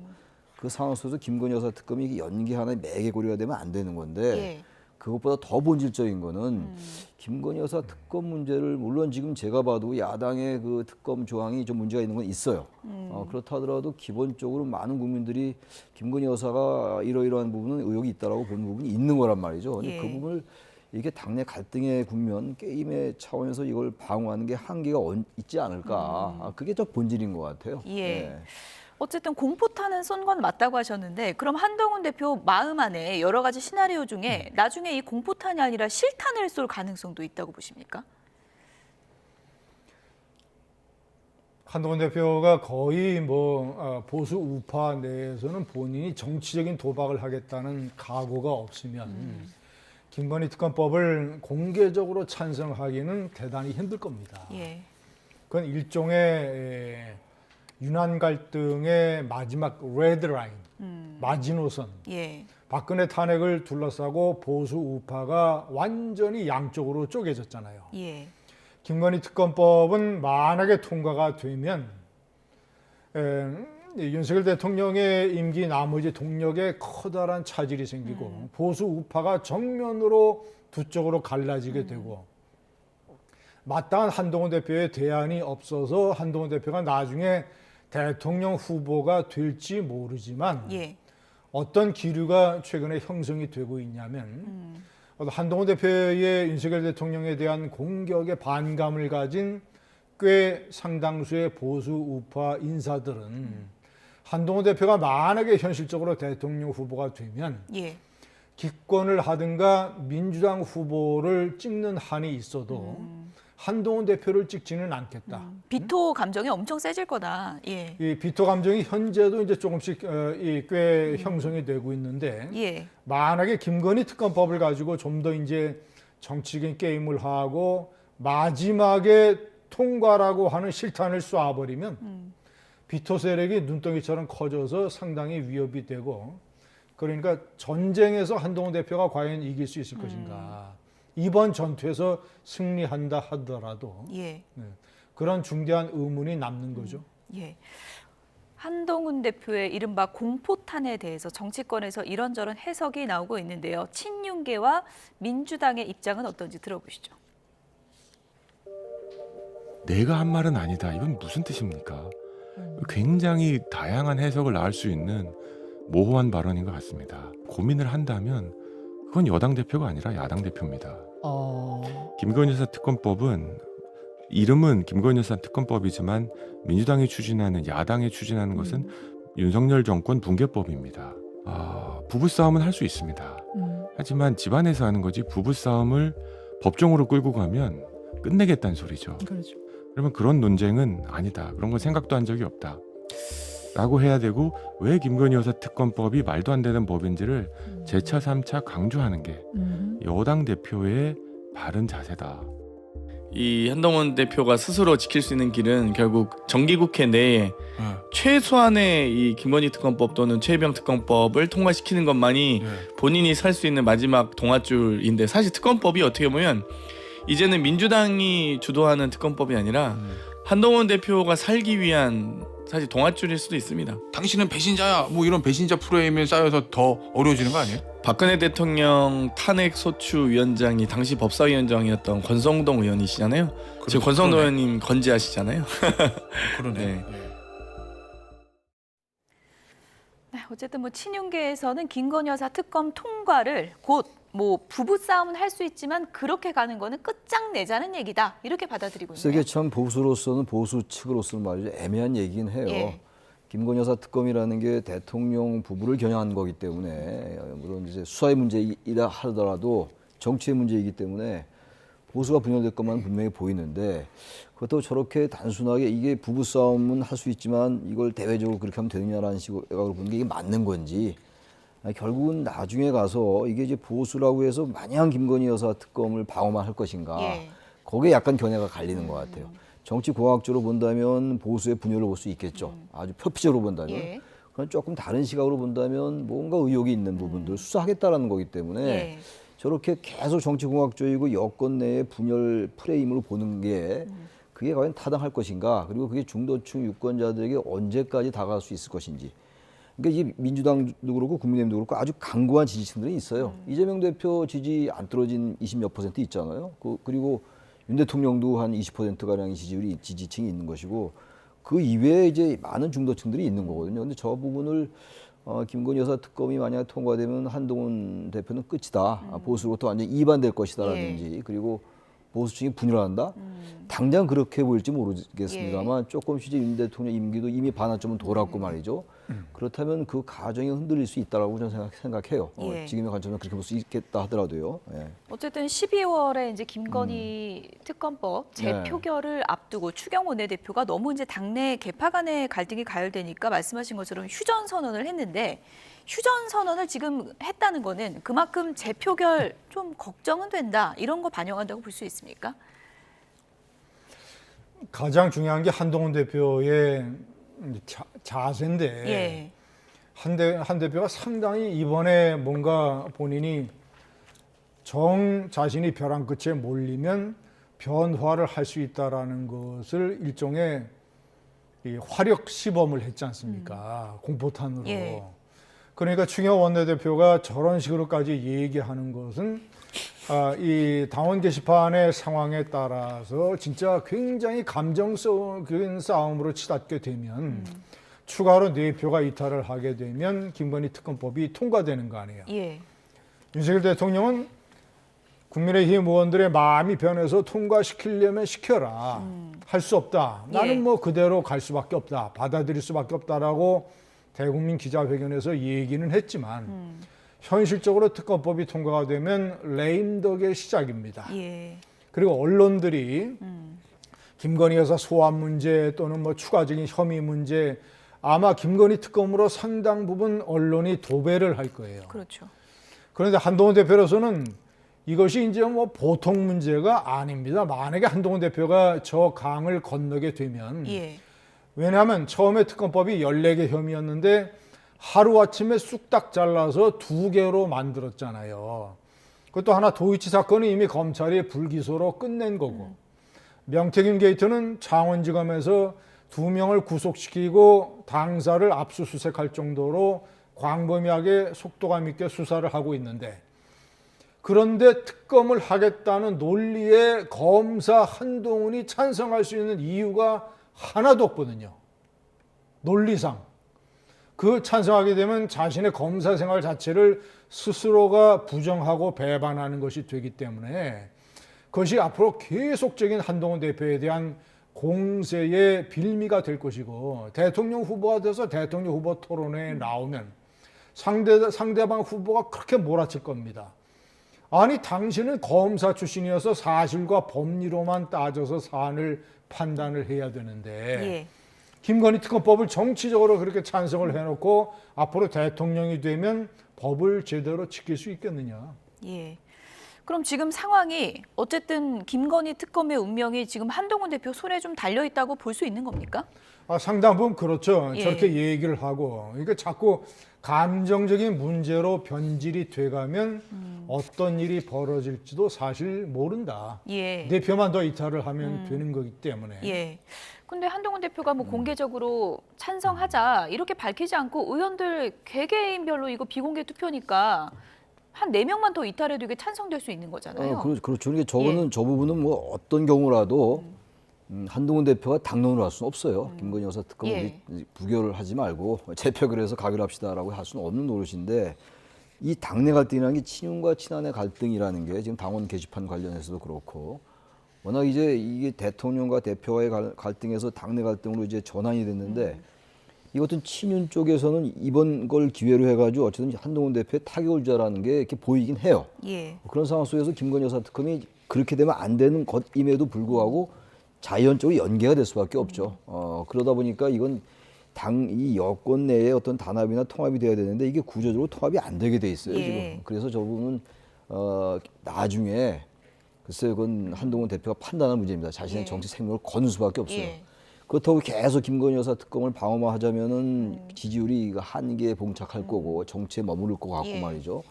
그 상황 속에서 김건희 여사 특검이 연기 하나의 매개고리가 되면 안 되는 건데 예. 그것보다 더 본질적인 거는 김건희 여사 특검 문제를 물론 지금 제가 봐도 야당의 그 특검 조항이 좀 문제가 있는 건 있어요. 그렇다 하더라도 기본적으로 많은 국민들이 김건희 여사가 이러이러한 부분은 의혹이 있다라고 보는 부분이 있는 거란 말이죠. 근데 예. 그 부분을 이게 당내 갈등의 국면 게임의 차원에서 이걸 방어하는 게 한계가 있지 않을까. 그게 더 본질인 것 같아요. 예. 네. 어쨌든 공포탄은 쏜 건 맞다고 하셨는데 그럼 한동훈 대표 마음 안에 여러 가지 시나리오 중에 나중에 이 공포탄이 아니라 실탄을 쏠 가능성도 있다고 보십니까? 한동훈 대표가 거의 보수 우파 내에서는 본인이 정치적인 도박을 하겠다는 각오가 없으면 김건희 특검법을 공개적으로 찬성하기는 대단히 힘들 겁니다. 예. 그건 일종의 윤한 갈등의 마지막 레드라인, 마지노선. 예. 박근혜 탄핵을 둘러싸고 보수 우파가 완전히 양쪽으로 쪼개졌잖아요. 예. 김건희 특검법은 만약에 통과가 되면 윤석열 대통령의 임기 나머지 동력에 커다란 차질이 생기고 보수 우파가 정면으로 두 쪽으로 갈라지게 되고 마땅한 한동훈 대표의 대안이 없어서 한동훈 대표가 나중에 대통령 후보가 될지 모르지만 예. 어떤 기류가 최근에 형성이 되고 있냐면 한동훈 대표의 윤석열 대통령에 대한 공격에 반감을 가진 꽤 상당수의 보수 우파 인사들은 한동훈 대표가 만약에 현실적으로 대통령 후보가 되면 예. 기권을 하든가 민주당 후보를 찍는 한이 있어도 한동훈 대표를 찍지는 않겠다. 비토 감정이 엄청 세질 거다. 예. 이 비토 감정이 현재도 이제 조금씩 꽤 형성이 되고 있는데 예. 만약에 김건희 특검법을 가지고 좀 더 이제 정치적인 게임을 하고 마지막에 통과라고 하는 실탄을 쏴버리면 비토 세력이 눈덩이처럼 커져서 상당히 위협이 되고 그러니까 전쟁에서 한동훈 대표가 과연 이길 수 있을 것인가. 이번 전투에서 승리한다 하더라도 예. 그런 중대한 의문이 남는 거죠. 예. 한동훈 대표의 이른바 공포탄에 대해서 정치권에서 이런저런 해석이 나오고 있는데요. 친윤계와 민주당의 입장은 어떤지 들어보시죠. 내가 한 말은 아니다. 이건 무슨 뜻입니까? 굉장히 다양한 해석을 낳을 수 있는 모호한 발언인 것 같습니다. 고민을 한다면 그건 여당 대표가 아니라 야당 대표입니다. 김건희 여사 특검법은 이름은 김건희 여사 특검법이지만 민주당이 추진하는 야당이 추진하는 것은 윤석열 정권 붕괴법입니다. 부부싸움은 할 수 있습니다. 하지만 집안에서 하는 거지 부부싸움을 법정으로 끌고 가면 끝내겠다는 소리죠. 그렇죠. 그러면 그런 논쟁은 아니다. 그런 건 생각도 한 적이 없다. 라고 해야 되고 왜 김건희 여사 특검법이 말도 안 되는 법인지를 재차 3차 강조하는 게 여당 대표의 바른 자세다. 이 한동훈 대표가 스스로 지킬 수 있는 길은 결국 정기국회 내에 최소한의 이 김건희 특검법 또는 최혜병 특검법을 통과시키는 것만이 본인이 살 수 있는 마지막 동아줄인데, 사실 특검법이 어떻게 보면 이제는 민주당이 주도하는 특검법이 아니라 한동훈 대표가 살기 위한 사실 동아줄일 수도 있습니다. 당신은 배신자야, 뭐 이런 배신자 프레임에 쌓여서 더 어려워지는 거 아니에요? 박근혜 대통령 탄핵소추위원장이 당시 법사위원장이었던 권성동 의원이시잖아요. 지금 권성동 의원님 건재하시잖아요. 그러네. 네, 어쨌든 뭐 친윤계에서는 김건희 여사 특검 통과를 곧 뭐 부부싸움은 할 수 있지만 그렇게 가는 거는 끝장내자는 얘기다. 이렇게 받아들이고 있네요. 세계 참 보수로서는 보수 측으로서는 말이죠. 애매한 얘기긴 해요. 예. 김건희 여사 특검이라는 게 대통령 부부를 겨냥한 거기 때문에 물론 이제 수사의 문제이다 하더라도 정치의 문제이기 때문에 보수가 분열될 것만 분명히 보이는데 그것도 저렇게 단순하게 이게 부부싸움은 할 수 있지만 이걸 대외적으로 그렇게 하면 되느냐라는 식으로 보는 게 이게 맞는 건지 결국은 나중에 가서 이게 이제 보수라고 해서 마냥 김건희 여사 특검을 방어만 할 것인가 거기에 약간 견해가 갈리는 것 같아요. 정치공학적으로 본다면 보수의 분열을 볼 수 있겠죠. 아주 표피적으로 본다면. 그건 조금 다른 시각으로 본다면 뭔가 의혹이 있는 부분들을 수사하겠다라는 거기 때문에 저렇게 계속 정치공학적이고 여권 내의 분열 프레임으로 보는 게 그게 과연 타당할 것인가, 그리고 그게 중도층 유권자들에게 언제까지 다가갈 수 있을 것인지. 그러니까 이게 민주당도 그렇고 국민의힘도 그렇고 아주 강고한 지지층들이 있어요. 이재명 대표 지지 안 떨어진 20몇 % 있잖아요. 그리고 윤 대통령도 한 20%가량의 지지층이 있는 것이고 그 이외에 이제 많은 중도층들이 있는 거거든요. 근데 저 부분을 김건희 여사 특검이 만약 통과되면 한동훈 대표는 끝이다. 보수로부터 완전히 이반될 것이다라든지 그리고 보수층이 분열한다. 당장 그렇게 보일지 모르겠습니다만 조금씩 이제 윤 대통령 임기도 이미 반환점은 돌았고 말이죠. 그렇다면 그 가정이 흔들릴 수 있다라고 저는 생각해요. 지금의 관점은 그렇게 볼 수 있겠다 하더라도요. 어쨌든 12월에 이제 김건희 특검법 재표결을 앞두고 추경 원내대표가 너무 이제 당내 개파 간의 갈등이 가열되니까 말씀하신 것처럼 휴전 선언을 했는데, 휴전 선언을 지금 했다는 거는 그만큼 재표결 좀 걱정은 된다, 이런 거 반영한다고 볼 수 있습니까? 가장 중요한 게 한동훈 대표의 자세인데 한 대표가 상당히 이번에 뭔가 본인이 자신이 벼랑 끝에 몰리면 변화를 할 수 있다라는 것을 일종의 화력 시범을 했지 않습니까? 공포탄으로. 그러니까 추경 원내대표가 저런 식으로까지 얘기하는 것은 이 당원 게시판의 상황에 따라서 진짜 굉장히 감정적인 싸움으로 치닫게 되면 추가로 4표가 이탈을 하게 되면 김건희 특검법이 통과되는 거 아니에요. 윤석열 대통령은 국민의힘 의원들의 마음이 변해서 통과시키려면 시켜라. 할 수 없다. 나는 뭐 그대로 갈 수밖에 없다. 받아들일 수밖에 없다라고 대국민 기자회견에서 얘기는 했지만 현실적으로 특검법이 통과가 되면 레임덕의 시작입니다. 그리고 언론들이 김건희 여사 소환 문제 또는 뭐 추가적인 혐의 문제, 아마 김건희 특검으로 상당 부분 언론이 도배를 할 거예요. 그렇죠. 그런데 한동훈 대표로서는 이것이 이제 뭐 보통 문제가 아닙니다. 만약에 한동훈 대표가 저 강을 건너게 되면 왜냐하면 처음에 특검법이 14개 혐의였는데 하루아침에 쑥딱 잘라서 2개로 만들었잖아요. 그것도 하나 도이치 사건은 이미 검찰이 불기소로 끝낸 거고 명태균 게이트는 창원지검에서 2명을 구속시키고 당사를 압수수색할 정도로 광범위하게 속도감 있게 수사를 하고 있는데 그런데 특검을 하겠다는 논리에 검사 한동훈이 찬성할 수 있는 이유가 하나도 없거든요. 논리상. 그 찬성하게 되면 자신의 검사 생활 자체를 스스로가 부정하고 배반하는 것이 되기 때문에 그것이 앞으로 계속적인 한동훈 대표에 대한 공세의 빌미가 될 것이고 대통령 후보가 돼서 대통령 후보 토론회에 나오면 상대방 후보가 그렇게 몰아칠 겁니다. 아니 당신은 검사 출신이어서 사실과 법리로만 따져서 사안을 판단을 해야 되는데 예. 김건희 특검법을 정치적으로 그렇게 찬성을 해놓고 앞으로 대통령이 되면 법을 제대로 지킬 수 있겠느냐. 예. 그럼 지금 상황이 어쨌든 김건희 특검의 운명이 지금 한동훈 대표 손에 좀 달려있다고 볼 수 있는 겁니까? 상당 부분 그렇죠. 예. 저렇게 얘기를 하고 그러니까 자꾸 감정적인 문제로 변질이 돼가면 어떤 일이 벌어질지도 사실 모른다. 예. 대표만 더 이탈을 하면 되는 거기 때문에. 예. 근데 한동훈 대표가 뭐 공개적으로 찬성하자 이렇게 밝히지 않고 의원들 개개인별로 이거 비공개 투표니까 한 4명만 더 이탈해도 이게 찬성될 수 있는 거잖아요. 그렇죠. 그러니까 저거는 저 부분은 뭐 어떤 경우라도 한동훈 대표가 당론을 할 수는 없어요. 김건희 여사 특검 우리 부결을 하지 말고 재표결해서 가결합시다라고 할 수는 없는 노릇인데 이 당내 갈등이라는 게 친윤과 친한의 갈등이라는 게 지금 당원 게시판 관련해서도 그렇고 워낙 이제 이게 대통령과 대표와의 갈등에서 당내 갈등으로 이제 전환이 됐는데 이것은 친윤 쪽에서는 이번 걸 기회로 해가지고 어쨌든 한동훈 대표의 타격을 주자라는 게 이렇게 보이긴 해요. 예. 그런 상황 속에서 김건희 여사 특검이 그렇게 되면 안 되는 것임에도 불구하고 자연적으로 연계가 될 수밖에 없죠. 그러다 보니까 이건 이 여권 내에 어떤 단합이나 통합이 돼야 되는데 이게 구조적으로 통합이 안 되게 돼 있어요. 예. 지금. 그래서 저 부분은 나중에 글쎄요, 그건 한동훈 대표가 판단하는 문제입니다. 자신의 정치 생명을 거는 수밖에 없어요. 그렇다고 계속 김건희 여사 특검을 방어만 하자면은 지지율이 한계에 봉착할 거고 정치에 머무를 것 같고 말이죠.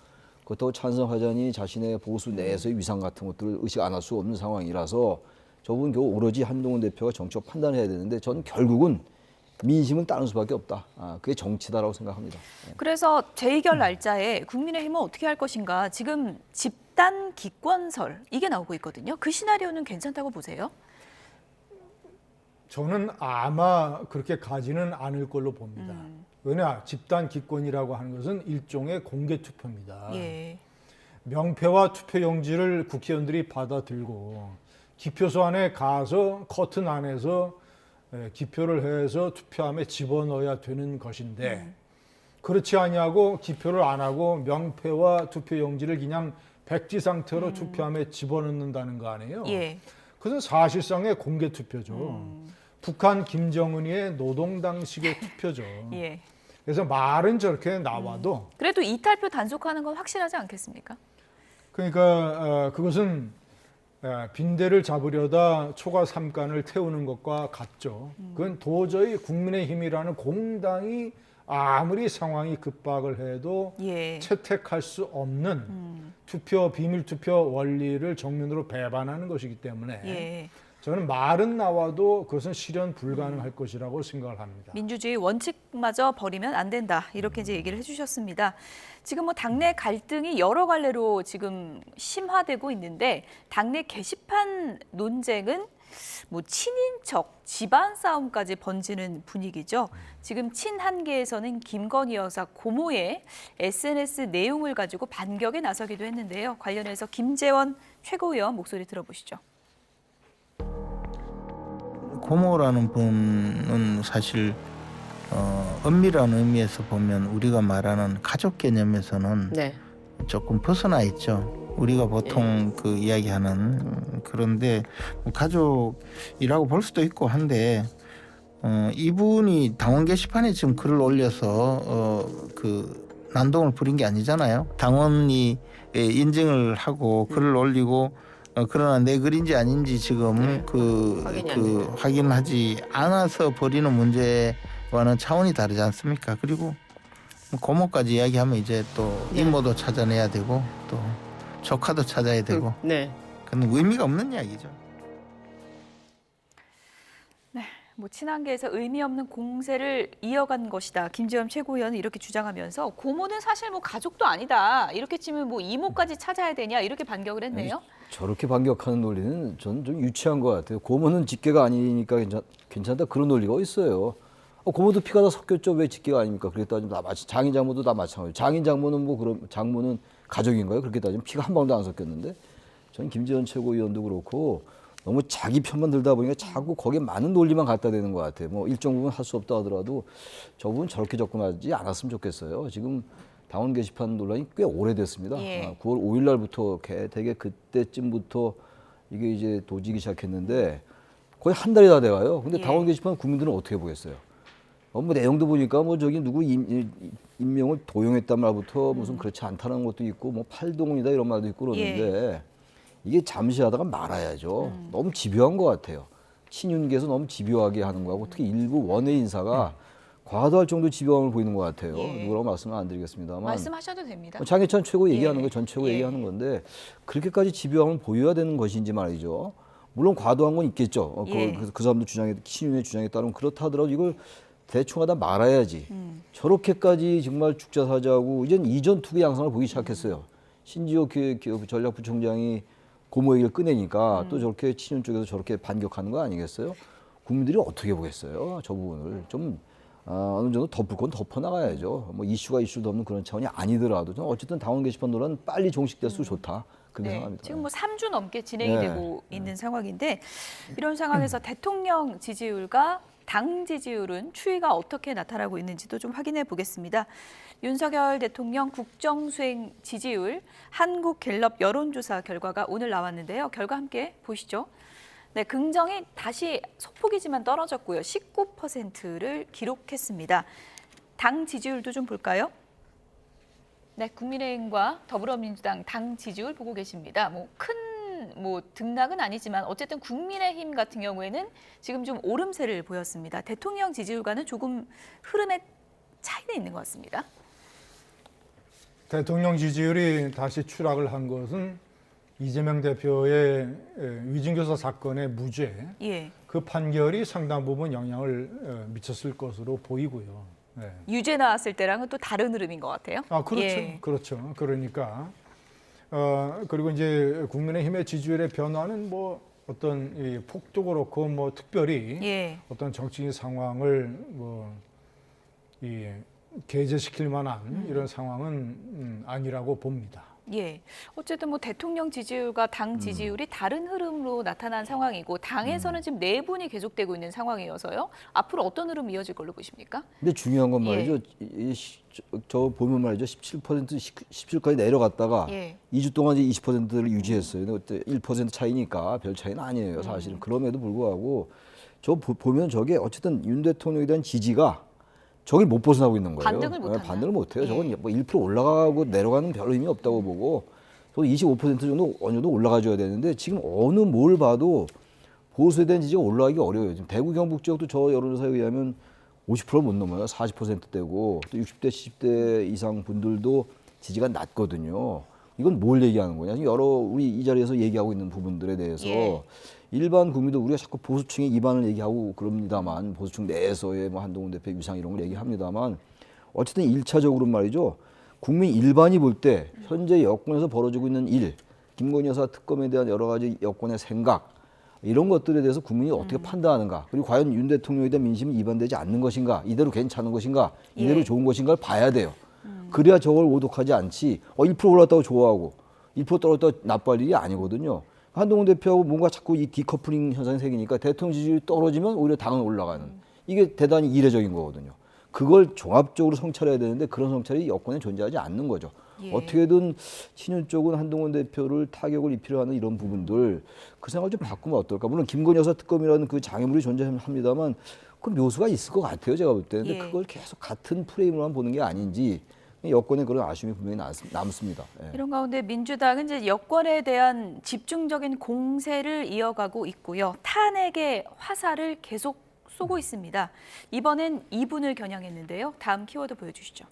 그렇다고 찬성하자니 자신의 보수 내에서의 위상 같은 것들을 의식 안 할 수 없는 상황이라서 저 부분 결국 오로지 한동훈 대표가 정치적 판단을 해야 되는데 저는 결국은 민심은 따를 수밖에 없다. 그게 정치다라고 생각합니다. 그래서 재의결 날짜에 국민의힘은 어떻게 할 것인가 지금 집단 기권설 이게 나오고 있거든요. 그 시나리오는 괜찮다고 보세요? 저는 아마 그렇게 가지는 않을 걸로 봅니다. 왜냐 집단 기권이라고 하는 것은 일종의 공개 투표입니다. 예. 명패와 투표용지를 국회의원들이 받아들고 기표소 안에 가서 커튼 안에서 기표를 해서 투표함에 집어넣어야 되는 것인데 그렇지 아니하고 기표를 안 하고 명패와 투표용지를 그냥 백지 상태로 투표함에 집어넣는다는 거 아니에요? 예. 그것은 사실상의 공개 투표죠. 북한 김정은이의 노동당식의 투표죠. 예. 그래서 말은 저렇게 나와도 그래도 이탈표 단속하는 건 확실하지 않겠습니까? 그러니까 그것은 빈대를 잡으려다 초과 삼간을 태우는 것과 같죠. 그건 도저히 국민의힘이라는 공당이 아무리 상황이 급박을 해도 채택할 수 없는 비밀 투표 원리를 정면으로 배반하는 것이기 때문에 저는 말은 나와도 그것은 실현 불가능할 것이라고 생각을 합니다. 민주주의 원칙마저 버리면 안 된다. 이렇게 이제 얘기를 해주셨습니다. 지금 뭐 당내 갈등이 여러 갈래로 지금 심화되고 있는데 당내 게시판 논쟁은 뭐 친인척, 집안 싸움까지 번지는 분위기죠. 지금 친한계에서는 김건희 여사 고모의 SNS 내용을 가지고 반격에 나서기도 했는데요. 관련해서 김재원 최고위원 목소리 들어보시죠. 고모라는 분은 사실 엄밀한 의미에서 보면 우리가 말하는 가족 개념에서는 조금 벗어나 있죠. 우리가 보통 그 이야기하는 그런데 가족이라고 볼 수도 있고 한데 이분이 당원 게시판에 지금 글을 올려서 그 난동을 부린 게 아니잖아요. 당원이 인증을 하고 글을 올리고 그러나 내 글인지 아닌지 지금 확인하지 않아서 벌이는 문제와는 차원이 다르지 않습니까? 그리고 고모까지 이야기하면 이제 또 이모도 찾아내야 되고 또 조카도 찾아야 되고 그건 의미가 없는 이야기죠. 뭐 친한계에서 의미 없는 공세를 이어간 것이다. 김재원 최고위원은 이렇게 주장하면서 고모는 사실 뭐 가족도 아니다. 이렇게 치면 뭐 이모까지 찾아야 되냐 이렇게 반격을 했네요. 아니, 저렇게 반격하는 논리는 저는 좀 유치한 것 같아요. 고모는 직계가 아니니까 괜찮다 그런 논리가 있어요. 고모도 피가 다 섞였죠. 왜 직계가 아닙니까? 그렇게 따지면 다 마치 장인 장모도 다 마찬가지예요. 장인 장모는 뭐 그럼 장모는 가족인가요? 그렇게 따지면 피가 한 방울도 안 섞였는데 저는 김재원 최고위원도 그렇고 너무 자기 편만 들다 보니까 자꾸 거기에 많은 논리만 갖다 대는 것 같아요. 뭐 일정 부분 할 수 없다 하더라도 저 부분 저렇게 접근하지 않았으면 좋겠어요. 지금 당원 게시판 논란이 꽤 오래됐습니다. 9월 5일 날부터 되게 그때쯤부터 이게 이제 도지기 시작했는데 거의 한 달이 다 돼가요. 근데 당원 게시판 국민들은 어떻게 보겠어요? 뭐 내용도 보니까 뭐 저기 누구 임명을 도용했단 말부터 무슨 그렇지 않다는 것도 있고 뭐 팔동원이다 이런 말도 있고 그러는데 이게 잠시 하다가 말아야죠. 너무 집요한 것 같아요. 친윤계에서 너무 집요하게 하는 거하고 특히 일부 원외 인사가 과도할 정도 집요함을 보이는 것 같아요. 누구라고 말씀은 안 드리겠습니다만. 말씀하셔도 됩니다. 장해찬 최고 얘기하는 거 전 최고 얘기하는 건데 그렇게까지 집요함을 보여야 되는 것인지 말이죠. 물론 과도한 건 있겠죠. 그 사람도 친윤의 주장에 따르면 그렇다 하더라도 이걸 대충 하다 말아야지. 저렇게까지 정말 죽자사자하고 이전 투기 양상을 보기 시작했어요. 심지어 전략부총장이 고모 얘기를 꺼내니까 또 저렇게 친윤 쪽에서 저렇게 반격하는 거 아니겠어요? 국민들이 어떻게 보겠어요? 저 부분을 좀 어느 정도 덮을 건 덮어나가야죠. 뭐 이슈가 이슈 덮는 그런 차원이 아니더라도 어쨌든 당원 게시판 논란 빨리 종식됐으면 좋다. 그렇게 생각합니다. 지금 뭐 3주 넘게 진행이 되고 있는 상황인데 이런 상황에서 대통령 지지율과 당 지지율은 추이가 어떻게 나타나고 있는지도 좀 확인해 보겠습니다. 윤석열 대통령 국정수행 지지율 한국갤럽 여론조사 결과가 오늘 나왔는데요. 결과 함께 보시죠. 네, 긍정이 다시 소폭이지만 떨어졌고요. 19%를 기록했습니다. 당 지지율도 좀 볼까요? 네, 국민의힘과 더불어민주당 당 지지율 보고 계십니다. 큰 등락은 아니지만 어쨌든 국민의힘 같은 경우에는 지금 좀 오름세를 보였습니다. 대통령 지지율과는 조금 흐름의 차이는 있는 것 같습니다. 대통령 지지율이 다시 추락을 한 것은 이재명 대표의 위증교사 사건의 무죄, 그 판결이 상당 부분 영향을 미쳤을 것으로 보이고요. 유죄 나왔을 때랑은 또 다른 흐름인 것 같아요. 그렇죠. 그렇죠. 그러니까 그리고 이제 국민의힘의 지지율의 변화는 뭐 어떤 폭도 그렇고 뭐 특별히 어떤 정치적 상황을 개재시킬 만한 이런 상황은 아니라고 봅니다. 어쨌든 뭐 대통령 지지율과 당 지지율이 다른 흐름으로 나타난 상황이고 당에서는 지금 내분이 계속되고 있는 상황이어서요. 앞으로 어떤 흐름이 이어질 걸로 보십니까? 근데 중요한 건 말이죠. 저 보면 말이죠. 17까지 내려갔다가 2주 동안 이제 20%를 유지했어요. 근데 그때 1% 차이니까 별 차이는 아니에요. 사실은. 그럼에도 불구하고 저 보면 저게 어쨌든 윤 대통령에 대한 지지가 저기 못 벗어나고 있는 거예요. 반등을 못 해요. 저건 뭐 1% 올라가고 내려가는 별 의미 없다고 보고 저 25% 정도 어느 정도 올라가줘야 되는데 지금 어느 뭘 봐도 보수에 대한 지지가 올라가기 어려워요. 지금 대구 경북 지역도 저 여론조사에 의하면 50% 못 넘어요. 40%대고 또 60대 70대 이상 분들도 지지가 낮거든요. 이건 뭘 얘기하는 거냐? 우리 이 자리에서 얘기하고 있는 부분들에 대해서 일반 국민도 우리가 자꾸 보수층의 이반을 얘기하고 그럽니다만 보수층 내에서의 뭐 한동훈 대표 위상 이런 걸 얘기합니다만 어쨌든 1차적으로 말이죠. 국민 일반이 볼 때 현재 여권에서 벌어지고 있는 일, 김건희 여사 특검에 대한 여러 가지 여권의 생각 이런 것들에 대해서 국민이 어떻게 판단하는가 그리고 과연 윤 대통령에 대한 민심이 이반되지 않는 것인가 이대로 괜찮은 것인가 이대로 좋은 것인가를 봐야 돼요. 그래야 저걸 오독하지 않지 1% 올랐다고 좋아하고 1% 떨어졌다고 나빠할 일이 아니거든요. 한동훈 대표하고 뭔가 자꾸 이 디커플링 현상이 생기니까 대통령 지지율이 떨어지면 오히려 당은 올라가는 이게 대단히 이례적인 거거든요. 그걸 종합적으로 성찰해야 되는데 그런 성찰이 여권에 존재하지 않는 거죠. 어떻게든 친윤 쪽은 한동훈 대표를 타격을 입히려 하는 이런 부분들 그 생각을 좀 바꾸면 어떨까. 물론 김건희 여사 특검이라는 그 장애물이 존재합니다만 그 묘수가 있을 것 같아요. 제가 볼 때. 근데 그걸 계속 같은 프레임으로만 보는 게 아닌지 여권에 그런 아쉬움이 분명히 남습니다. 이런 가운데 민주당은 이제 여권에 대한 집중적인 공세를 이어가고 있고요. 탄핵의 화살을 계속 쏘고 있습니다. 이번엔 2분을 겨냥했는데요. 다음 키워드 보여주시죠.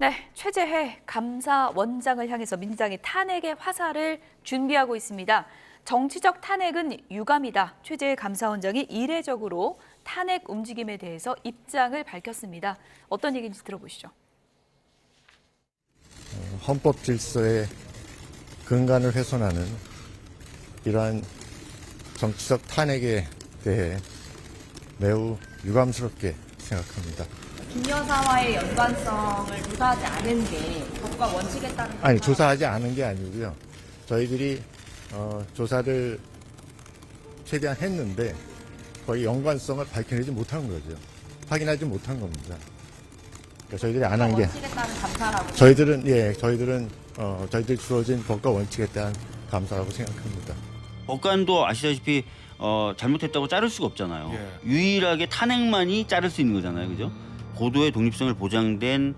네, 최재해 감사원장을 향해서 민주당이 탄핵의 화살을 준비하고 있습니다. 정치적 탄핵은 유감이다. 최재해 감사원장이 이례적으로 탄핵 움직임에 대해서 입장을 밝혔습니다. 어떤 얘기인지 들어보시죠. 헌법 질서의 근간을 훼손하는 이러한 정치적 탄핵에 대해 매우 유감스럽게 생각합니다. 김 여사와의 연관성을 조사하지 않은 게 법과 원칙에 따른 아니, 조사하지 않은 게 아니고요. 저희들이 조사를 최대한 했는데 거의 연관성을 밝혀내지 못한 거죠. 확인하지 못한 겁니다. 그러니까 저희들이 안 한 게 원칙에 따른 감사라고. 저희들 주어진 법과 원칙에 대한 감사라고 생각합니다. 법관도 아시다시피 잘못했다고 자를 수가 없잖아요. 유일하게 탄핵만이 자를 수 있는 거잖아요, 그죠? 고도의 독립성을 보장된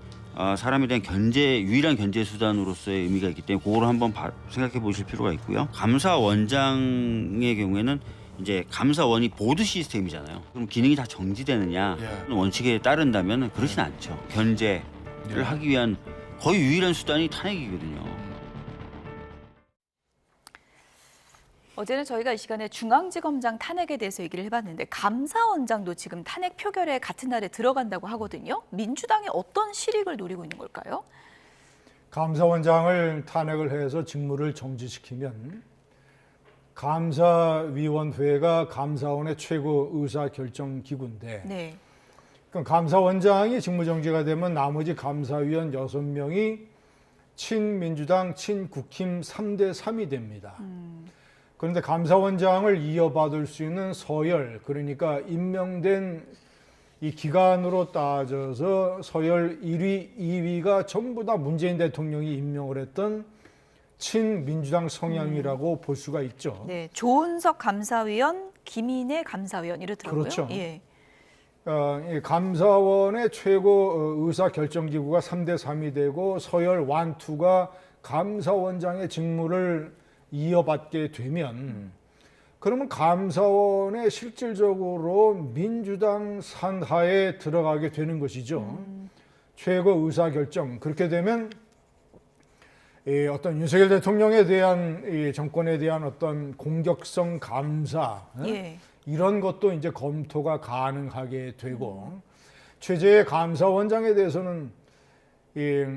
사람에 대한 유일한 견제 수단으로서의 의미가 있기 때문에 그거를 한번 생각해 보실 필요가 있고요. 감사원장의 경우에는 이제 감사원이 보드 시스템이잖아요. 그럼 기능이 다 정지되느냐? 원칙에 따른다면 그렇진 않죠. 견제를 하기 위한 거의 유일한 수단이 탄핵이거든요. 어제는 저희가 이 시간에 중앙지검장 탄핵에 대해서 얘기를 해봤는데 감사원장도 지금 탄핵 표결에 같은 날에 들어간다고 하거든요. 민주당이 어떤 실익을 노리고 있는 걸까요? 감사원장을 탄핵을 해서 직무를 정지시키면 감사위원회가 감사원의 최고 의사결정기구인데 네. 그럼 감사원장이 직무정지가 되면 나머지 감사위원 6명이 친민주당, 친국힘 3대 3이 됩니다. 그런데 감사원장을 이어받을 수 있는 서열, 그러니까 임명된 이 기간으로 따져서 서열 1위, 2위가 전부 다 문재인 대통령이 임명을 했던 친민주당 성향이라고 볼 수가 있죠. 네, 조은석 감사위원, 김인혜 감사위원 이렇더라고요. 그렇죠. 예. 감사원의 최고 의사결정기구가 3대 3이 되고 서열 1, 2가 감사원장의 직무를 이어받게 되면 그러면 감사원에 실질적으로 민주당 산하에 들어가게 되는 것이죠. 최고 의사결정. 그렇게 되면 어떤 윤석열 대통령에 대한 정권에 대한 어떤 공격성 감사 이런 것도 이제 검토가 가능하게 되고 최재해 감사원장에 대해서는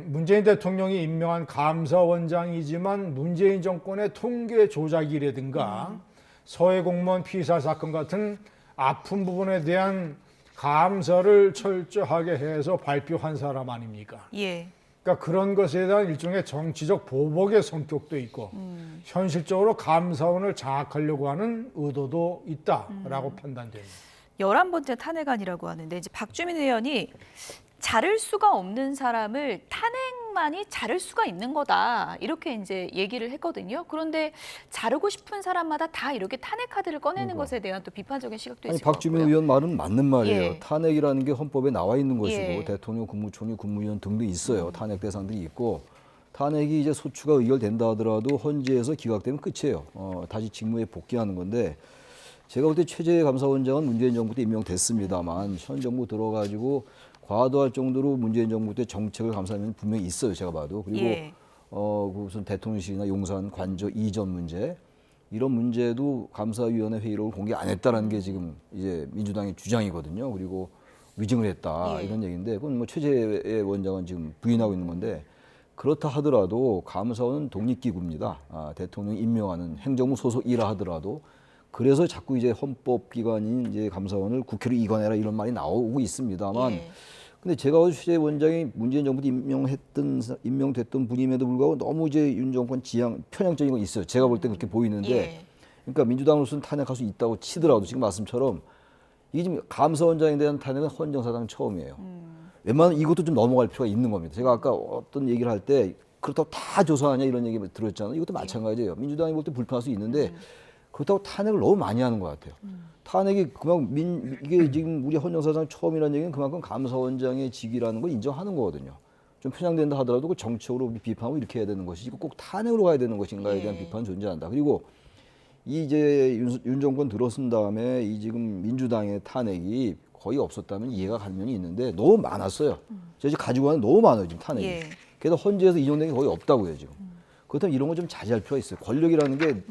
문재인 대통령이 임명한 감사원장이지만 문재인 정권의 통계 조작이라든가 서해 공무원 피살 사건 같은 아픈 부분에 대한 감사를 철저하게 해서 발표한 사람 아닙니까? 예. 그러니까 그런 것에 대한 일종의 정치적 보복의 성격도 있고 현실적으로 감사원을 장악하려고 하는 의도도 있다라고 판단됩니다. 11번째 탄핵안이라고 하는데 이제 박주민 의원이 자를 수가 없는 사람을 탄핵만이 자를 수가 있는 거다 이렇게 이제 얘기를 했거든요. 그런데 자르고 싶은 사람마다 다 이렇게 탄핵 카드를 꺼내는 것에 대한 또 비판적인 시각도 있을 것 같고요. 박주민 의원 말은 맞는 말이에요. 예. 탄핵이라는 게 헌법에 나와 있는 것이고 예. 대통령, 국무총리, 국무위원 등등 있어요. 탄핵 대상들이 있고 탄핵이 이제 소추가 의결된다 하더라도 헌재에서 기각되면 끝이에요. 다시 직무에 복귀하는 건데 제가 볼 때 최재해 감사원장은 문재인 정부 때 임명됐습니다만 현 정부 들어가지고 과도할 정도로 문재인 정부 때 정책을 감사하면 분명히 있어요. 제가 봐도. 그리고 무슨 대통령실이나 용산 관저 이전 문제 이런 문제도 감사위원회 회의록을 공개 안 했다라는 게 지금 이제 민주당의 주장이거든요. 그리고 위증을 했다 이런 얘기인데 그건 뭐 최재해 원장은 지금 부인하고 있는 건데 그렇다 하더라도 감사원은 독립기구입니다. 대통령이 임명하는 행정부 소속이라 하더라도 그래서 자꾸 이제 헌법기관인 이제 감사원을 국회로 이관해라 이런 말이 나오고 있습니다만 근데 제가 어제 최재해 원장이 문재인 정부 때 임명됐던 분임에도 불구하고 너무 이제 윤 정권 지향 편향적인 건 있어요. 제가 볼 때 그렇게 보이는데 그러니까 민주당으로서는 탄핵할 수 있다고 치더라도 지금 말씀처럼 이게 지금 감사원장에 대한 탄핵은 헌정사상 처음이에요. 웬만하면 이것도 좀 넘어갈 필요가 있는 겁니다. 제가 아까 어떤 얘기를 할 때 그렇다고 다 조사하냐 이런 얘기 들었잖아요. 이것도 마찬가지예요. 민주당이 볼 때 불편할 수 있는데 그렇다고 탄핵을 너무 많이 하는 것 같아요. 탄핵이 그만큼 이게 지금 우리 헌정사상 처음이라는 얘기는 그만큼 감사원장의 직위라는 걸 인정하는 거거든요. 좀 편향된다 하더라도 그 정치적으로 비판하고 이렇게 해야 되는 것이지 꼭 탄핵으로 가야 되는 것인가에 대한 비판은 존재한다. 그리고 이 이제 윤 정권 들어선 다음에 이 지금 민주당의 탄핵이 거의 없었다면 이해가 가는 면이 있는데 너무 많았어요. 제가 지금 가지고 가는 너무 많아요 지금 탄핵이. 예. 그래서 헌재에서 인용된 게 거의 없다고요 지금. 그렇다면 이런 거 좀 자제할 필요가 있어요. 권력이라는 게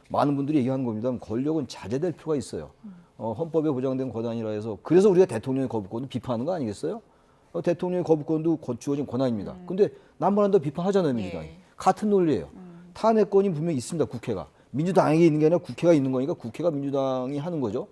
많은 분들이 얘기하는 겁니다. 권력은 자제될 필요가 있어요. 헌법에 보장된 권한이라 해서 그래서 우리가 대통령의 거부권을 비판하는 거 아니겠어요? 대통령의 거부권도 주어진 권한입니다. 근데 남발한다 비판하잖아요 민주당이. 예. 같은 논리예요. 탄핵권이 분명히 있습니다 국회가. 민주당에게 있는 게 아니라 국회가 있는 거니까 국회가 민주당이 하는 거죠.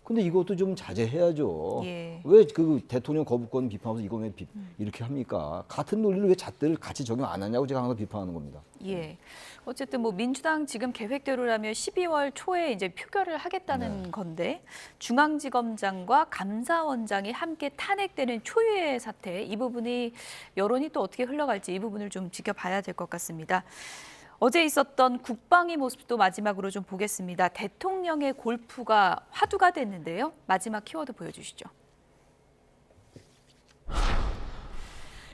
근데 이것도 좀 자제해야죠. 예. 왜 그 대통령 거부권 비판하면서 이거 왜 이렇게 합니까? 같은 논리를 왜 잣대를 같이 적용 안 하냐고 제가 항상 비판하는 겁니다. 예. 어쨌든 뭐 민주당 지금 계획대로라면 12월 초에 이제 표결을 하겠다는 건데 중앙지검장과 감사원장이 함께 탄핵되는 초유의 사태 이 부분이 여론이 또 어떻게 흘러갈지 이 부분을 좀 지켜봐야 될 것 같습니다. 어제 있었던 국방위 모습도 마지막으로 좀 보겠습니다. 대통령의 골프가 화두가 됐는데요. 마지막 키워드 보여주시죠.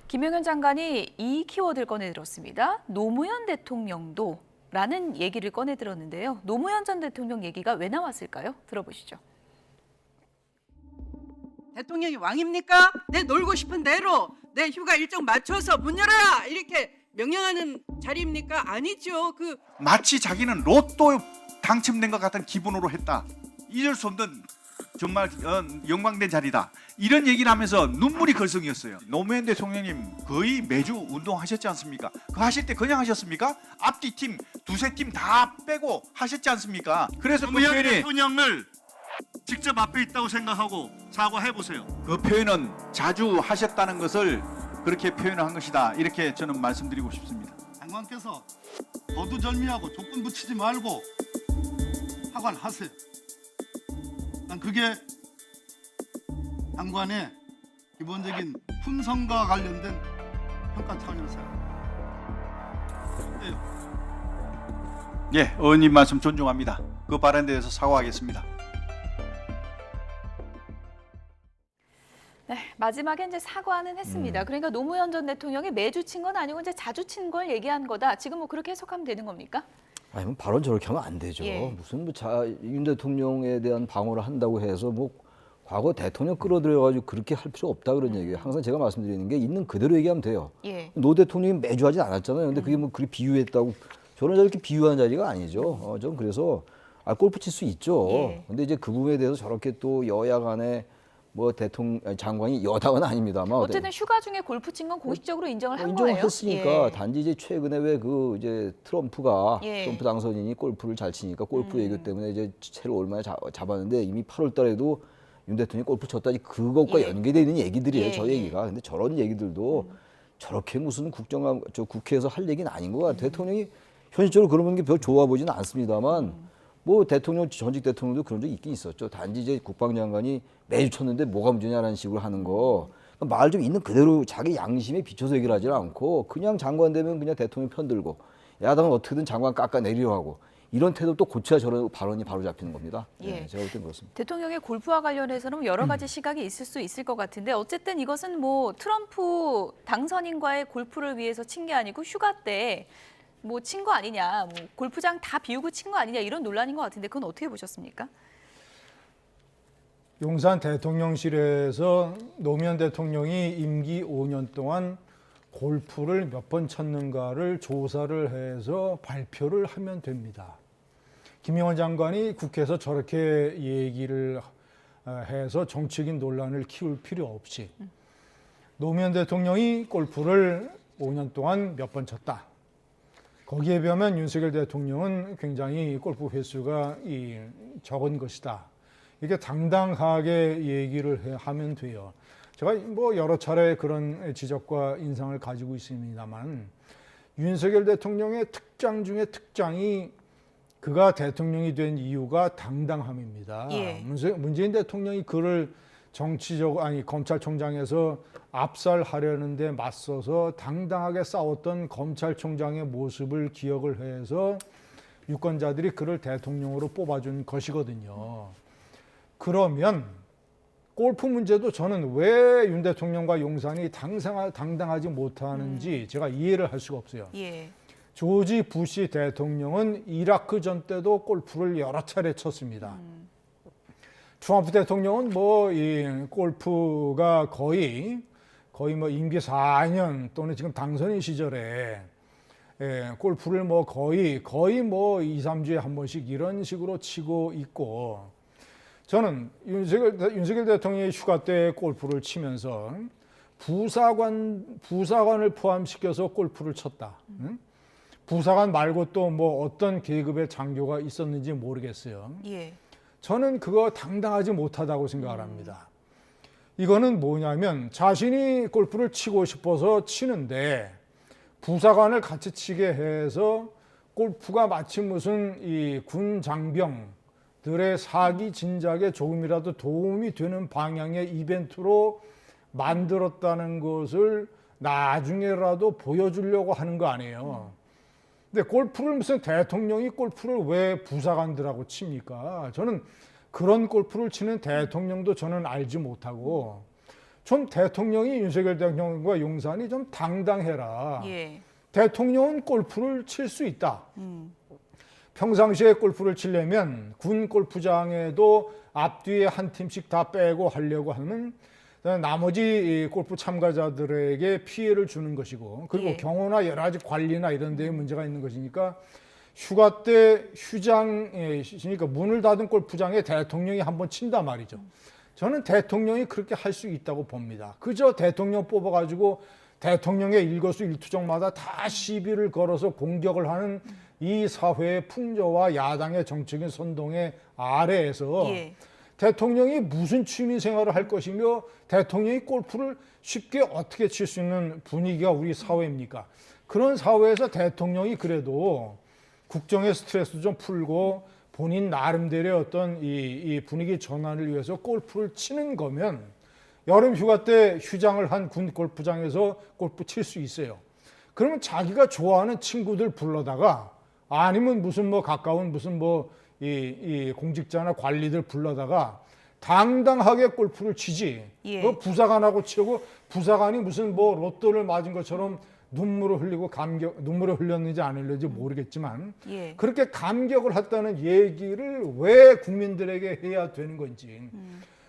김용현 장관이 이 키워드를 꺼내들었습니다. 노무현 대통령도 라는 얘기를 꺼내들었는데요. 노무현 전 대통령 얘기가 왜 나왔을까요? 들어보시죠. 대통령이 왕입니까? 내 놀고 싶은 대로 내 휴가 일정 맞춰서 문 열어라 이렇게 명령하는 자리입니까? 아니죠. 마치 자기는 로또 당첨된 것 같은 기분으로 했다. 잊을 수 없는 정말 영광된 자리다. 이런 얘기를 하면서 눈물이 걸성이었어요. 노무현 대통령님 거의 매주 운동하셨지 않습니까? 그거 하실 때 그냥 하셨습니까? 앞뒤 팀, 두세 팀 다 빼고 하셨지 않습니까? 그래서 노무현 대통령을 직접 앞에 있다고 생각하고 사과해보세요. 그 표현은 자주 하셨다는 것을 그렇게 표현을 한 것이다. 이렇게 저는 말씀드리고 싶습니다. 장관께서 거두절미하고 조건 붙이지 말고 하관하세요. 난 그게 장관의 기본적인 품성과 관련된 평가 차원이라고 생각해요. 예, 의원님 말씀 존중합니다. 그 발언에 대해서 사과하겠습니다. 네, 마지막에 이제 사과는 했습니다. 그러니까 노무현 전 대통령이 매주 친 건 아니고 이제 자주 친 걸 얘기한 거다. 지금 뭐 그렇게 해석하면 되는 겁니까? 아니 뭐 발언 저렇게 하면 안 되죠. 예. 무슨 뭐 윤 대통령에 대한 방어를 한다고 해서 뭐 과거 대통령 끌어들여가지고 그렇게 할 필요 없다 그런 얘기예요. 항상 제가 말씀드리는 게 있는 그대로 얘기하면 돼요. 예. 노 대통령이 매주 하진 않았잖아요. 근데 그게 뭐 그렇게 비유했다고 저는 저렇게 비유한 자리가 아니죠. 전 그래서 골프 칠 수 있죠. 예. 근데 이제 그 부분에 대해서 저렇게 또 여야 간에 뭐 대통령 장관이 여당은 아닙니다만 어쨌든 휴가 중에 골프 친 건 공식적으로 인정을 한 인정을 거예요. 했으니까 예. 단지 이제 최근에 왜 그 이제 트럼프가 예. 트럼프 당선인이 골프를 잘 치니까 골프 외교 때문에 이제 채를 얼마나 잡았는데 이미 8월 달에도 윤 대통령이 골프 쳤다니 그것과 예. 연계되어 있는 얘기들이에요. 예. 저 얘기가. 근데 저런 얘기들도 저렇게 무슨 국회에서 할 얘기는 아닌 것 같아요. 대통령이 현실적으로 그런 게 별 좋아 보지는 않습니다만 뭐 대통령 전직 대통령도 그런 적이 있긴 있었죠. 단지 이제 국방장관이 매주 쳤는데 뭐가 문제냐라는 식으로 하는 거. 말 좀 있는 그대로 자기 양심에 비춰서 얘기를 하지 않고 그냥 장관 되면 그냥 대통령 편들고 야당은 어떻게든 장관 깎아내리려 하고 이런 태도 또 고쳐야 저런 발언이 바로 잡히는 겁니다. 예. 제가 볼 땐 그렇습니다. 대통령의 골프와 관련해서는 여러 가지 시각이 있을 수 있을 것 같은데 어쨌든 이것은 뭐 트럼프 당선인과의 골프를 위해서 친 게 아니고 휴가 때 뭐 친 거 아니냐, 뭐 골프장 다 비우고 친 거 아니냐 이런 논란인 것 같은데 그건 어떻게 보셨습니까? 용산 대통령실에서 노무현 대통령이 임기 5년 동안 골프를 몇 번 쳤는가를 조사를 해서 발표를 하면 됩니다. 김영환 장관이 국회에서 저렇게 얘기를 해서 정치적인 논란을 키울 필요 없이 노무현 대통령이 골프를 5년 동안 몇 번 쳤다. 거기에 비하면 윤석열 대통령은 굉장히 골프 횟수가 적은 것이다. 이렇게 당당하게 얘기를 하면 돼요. 제가 뭐 여러 차례 그런 지적과 인상을 가지고 있습니다만 윤석열 대통령의 특장 중에 특장이 그가 대통령이 된 이유가 당당함입니다. 예. 문재인 대통령이 그를 검찰총장에서 압살하려는데 맞서서 당당하게 싸웠던 검찰총장의 모습을 기억을 해서 유권자들이 그를 대통령으로 뽑아준 것이거든요. 그러면 골프 문제도 저는 왜 윤 대통령과 용산이 당당하지 못하는지 제가 이해를 할 수가 없어요. 예. 조지 부시 대통령은 이라크 전 때도 골프를 여러 차례 쳤습니다. 트럼프 대통령은 뭐 이 골프가 거의 뭐 임기 4년 또는 지금 당선인 시절에 골프를 뭐 거의 뭐 2, 3주에 한 번씩 이런 식으로 치고 있고, 저는 윤석열 대통령이 휴가 때 골프를 치면서 부사관을 포함시켜서 골프를 쳤다. 부사관 말고 또 뭐 어떤 계급의 장교가 있었는지 모르겠어요. 예. 저는 그거 당당하지 못하다고 생각을 합니다. 이거는 뭐냐면 자신이 골프를 치고 싶어서 치는데 부사관을 같이 치게 해서 골프가 마치 무슨 이 군 장병들의 사기 진작에 조금이라도 도움이 되는 방향의 이벤트로 만들었다는 것을 나중에라도 보여주려고 하는 거 아니에요. 근데 골프를 무슨 대통령이 골프를 왜 부사관들하고 칩니까? 저는 그런 골프를 치는 대통령도 저는 알지 못하고, 좀 대통령이 윤석열 대통령과 용산이 좀 당당해라. 예. 대통령은 골프를 칠 수 있다. 평상시에 골프를 치려면 군 골프장에도 앞뒤에 한 팀씩 다 빼고 하려고 하면 나머지 골프 참가자들에게 피해를 주는 것이고, 그리고 예. 경호나 여러 가지 관리나 이런 데에 문제가 있는 것이니까, 휴가 때 휴장에 쉬니까 문을 닫은 골프장에 대통령이 한번 친단 말이죠. 저는 대통령이 그렇게 할 수 있다고 봅니다. 그저 대통령 뽑아가지고 대통령의 일거수일투족마다 다 시비를 걸어서 공격을 하는 이 사회의 풍조와 야당의 정책인 선동의 아래에서 예. 대통령이 무슨 취미 생활을 할 것이며 대통령이 골프를 쉽게 어떻게 칠 수 있는 분위기가 우리 사회입니까? 그런 사회에서 대통령이 그래도 국정의 스트레스도 좀 풀고 본인 나름대로의 어떤 이 분위기 전환을 위해서 골프를 치는 거면 여름 휴가 때 휴장을 한 군 골프장에서 골프 칠 수 있어요. 그러면 자기가 좋아하는 친구들 불러다가, 아니면 무슨 뭐 가까운 무슨 뭐 이 공직자나 관리들 불러다가 당당하게 골프를 치지. 예. 그 부사관하고 치고 부사관이 무슨 뭐 로또를 맞은 것처럼 눈물을 흘리고 눈물을 흘렸는지 안 흘렸는지 모르겠지만 예. 그렇게 감격을 했다는 얘기를 왜 국민들에게 해야 되는 건지.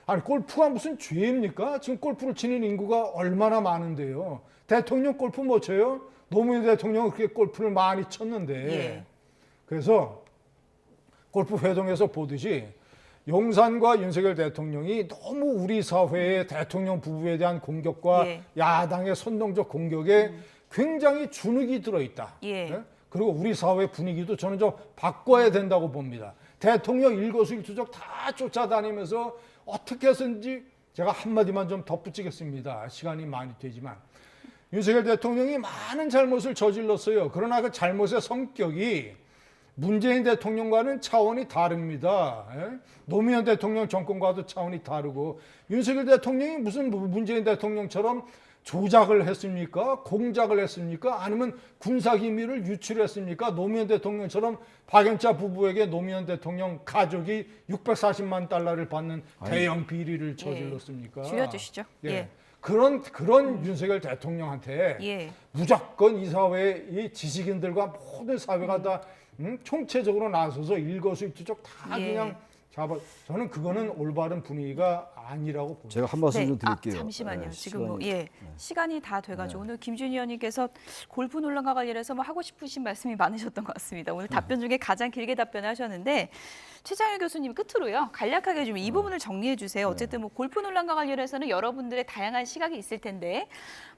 아니 골프가 무슨 죄입니까? 지금 골프를 치는 인구가 얼마나 많은데요. 대통령 골프 못 쳐요? 노무현 대통령은 그렇게 골프를 많이 쳤는데. 예. 그래서 골프 회동에서 보듯이 용산과 윤석열 대통령이 너무 우리 사회의 대통령 부부에 대한 공격과 예. 야당의 선동적 공격에 굉장히 주눅이 들어있다. 예. 그리고 우리 사회 분위기도 저는 좀 바꿔야 된다고 봅니다. 대통령 일거수일투족 다 쫓아다니면서 어떻게 해서든지, 제가 한마디만 좀 덧붙이겠습니다. 시간이 많이 되지만 윤석열 대통령이 많은 잘못을 저질렀어요. 그러나 그 잘못의 성격이 문재인 대통령과는 차원이 다릅니다. 노무현 대통령 정권과도 차원이 다르고, 윤석열 대통령이 무슨 문재인 대통령처럼 조작을 했습니까? 공작을 했습니까? 아니면 군사기밀을 유출했습니까? 노무현 대통령처럼 박연차 부부에게 노무현 대통령 가족이 640만 달러를 받는 대형 비리를 저질렀습니까? 줄여주시죠. 예. 예. 그런 윤석열 대통령한테 예. 무조건 이 사회의 이 지식인들과 모든 사회가 다 총체적으로 나서서 일거수일투족 다 예. 그냥 저는 그거는 올바른 분위기가 아니라고 봅니다. 제가 한 말씀 좀 드릴게요. 잠시만요. 네, 지금 뭐 시간이- 시간이 다 돼가지고 오늘 김준희 의원님께서 골프 논란과 관련해서 뭐 하고 싶으신 말씀이 많으셨던 것 같습니다. 오늘 답변 중에 가장 길게 답변하셨는데, 최장일 교수님 끝으로요 간략하게 좀 이 부분을 정리해 주세요. 어쨌든 뭐 골프 논란과 관련해서는 여러분들의 다양한 시각이 있을 텐데,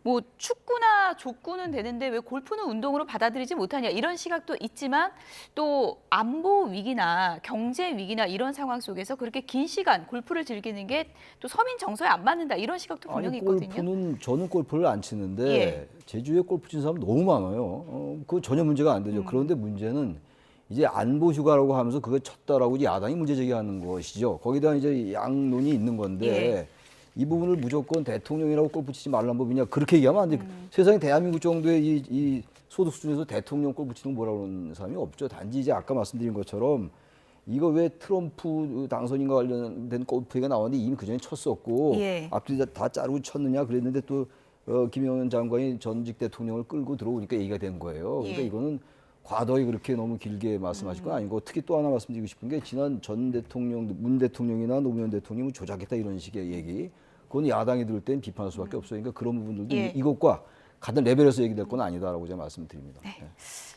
뭐 축구나 족구는 되는데 왜 골프는 운동으로 받아들이지 못하냐, 이런 시각도 있지만 또 안보 위기나 경제 위기나 이런 상황 속에서 그렇게 긴 시간 골프를 즐기는 게 또 서민 정서에 안 맞는다, 이런 시각도 분명히 있거든요. 골프는 저는 골프를 안 치는데 예. 제주에 골프 치는 사람 너무 많아요. 그거 전혀 문제가 안 되죠. 그런데 문제는 이제 안보 휴가라고 하면서 그걸 쳤다라고 이제 야당이 문제 제기하는 것이죠. 거기다 이제 양론이 있는 건데 예. 이 부분을 무조건 대통령이라고 골프 치지 말란 법이냐, 그렇게 얘기하면 안 돼. 세상에 대한민국 정도의 이 소득 수준에서 대통령 골프 치는 거 뭐라고 그러는 사람이 없죠. 단지 이제 아까 말씀드린 것처럼 이거 왜 트럼프 당선인과 관련된 골프 얘기가 나왔는데 이미 그전에 쳤었고 예. 앞뒤 다 자르고 쳤느냐 그랬는데 또 김영현 장관이 전직 대통령을 끌고 들어오니까 얘기가 된 거예요. 그러니까 예. 이거는 과도히 그렇게 너무 길게 말씀하실 건 아니고 특히 또 하나 말씀드리고 싶은 게 지난 전 대통령, 문 대통령이나 노무현 대통령은 조작했다 이런 식의 얘기 그건 야당이 들을 땐 비판할 수밖에 없어요. 그러니까 그런 부분들도 예. 이것과 같은 레벨에서 얘기될 건 아니다라고 제가 말씀드립니다. 네.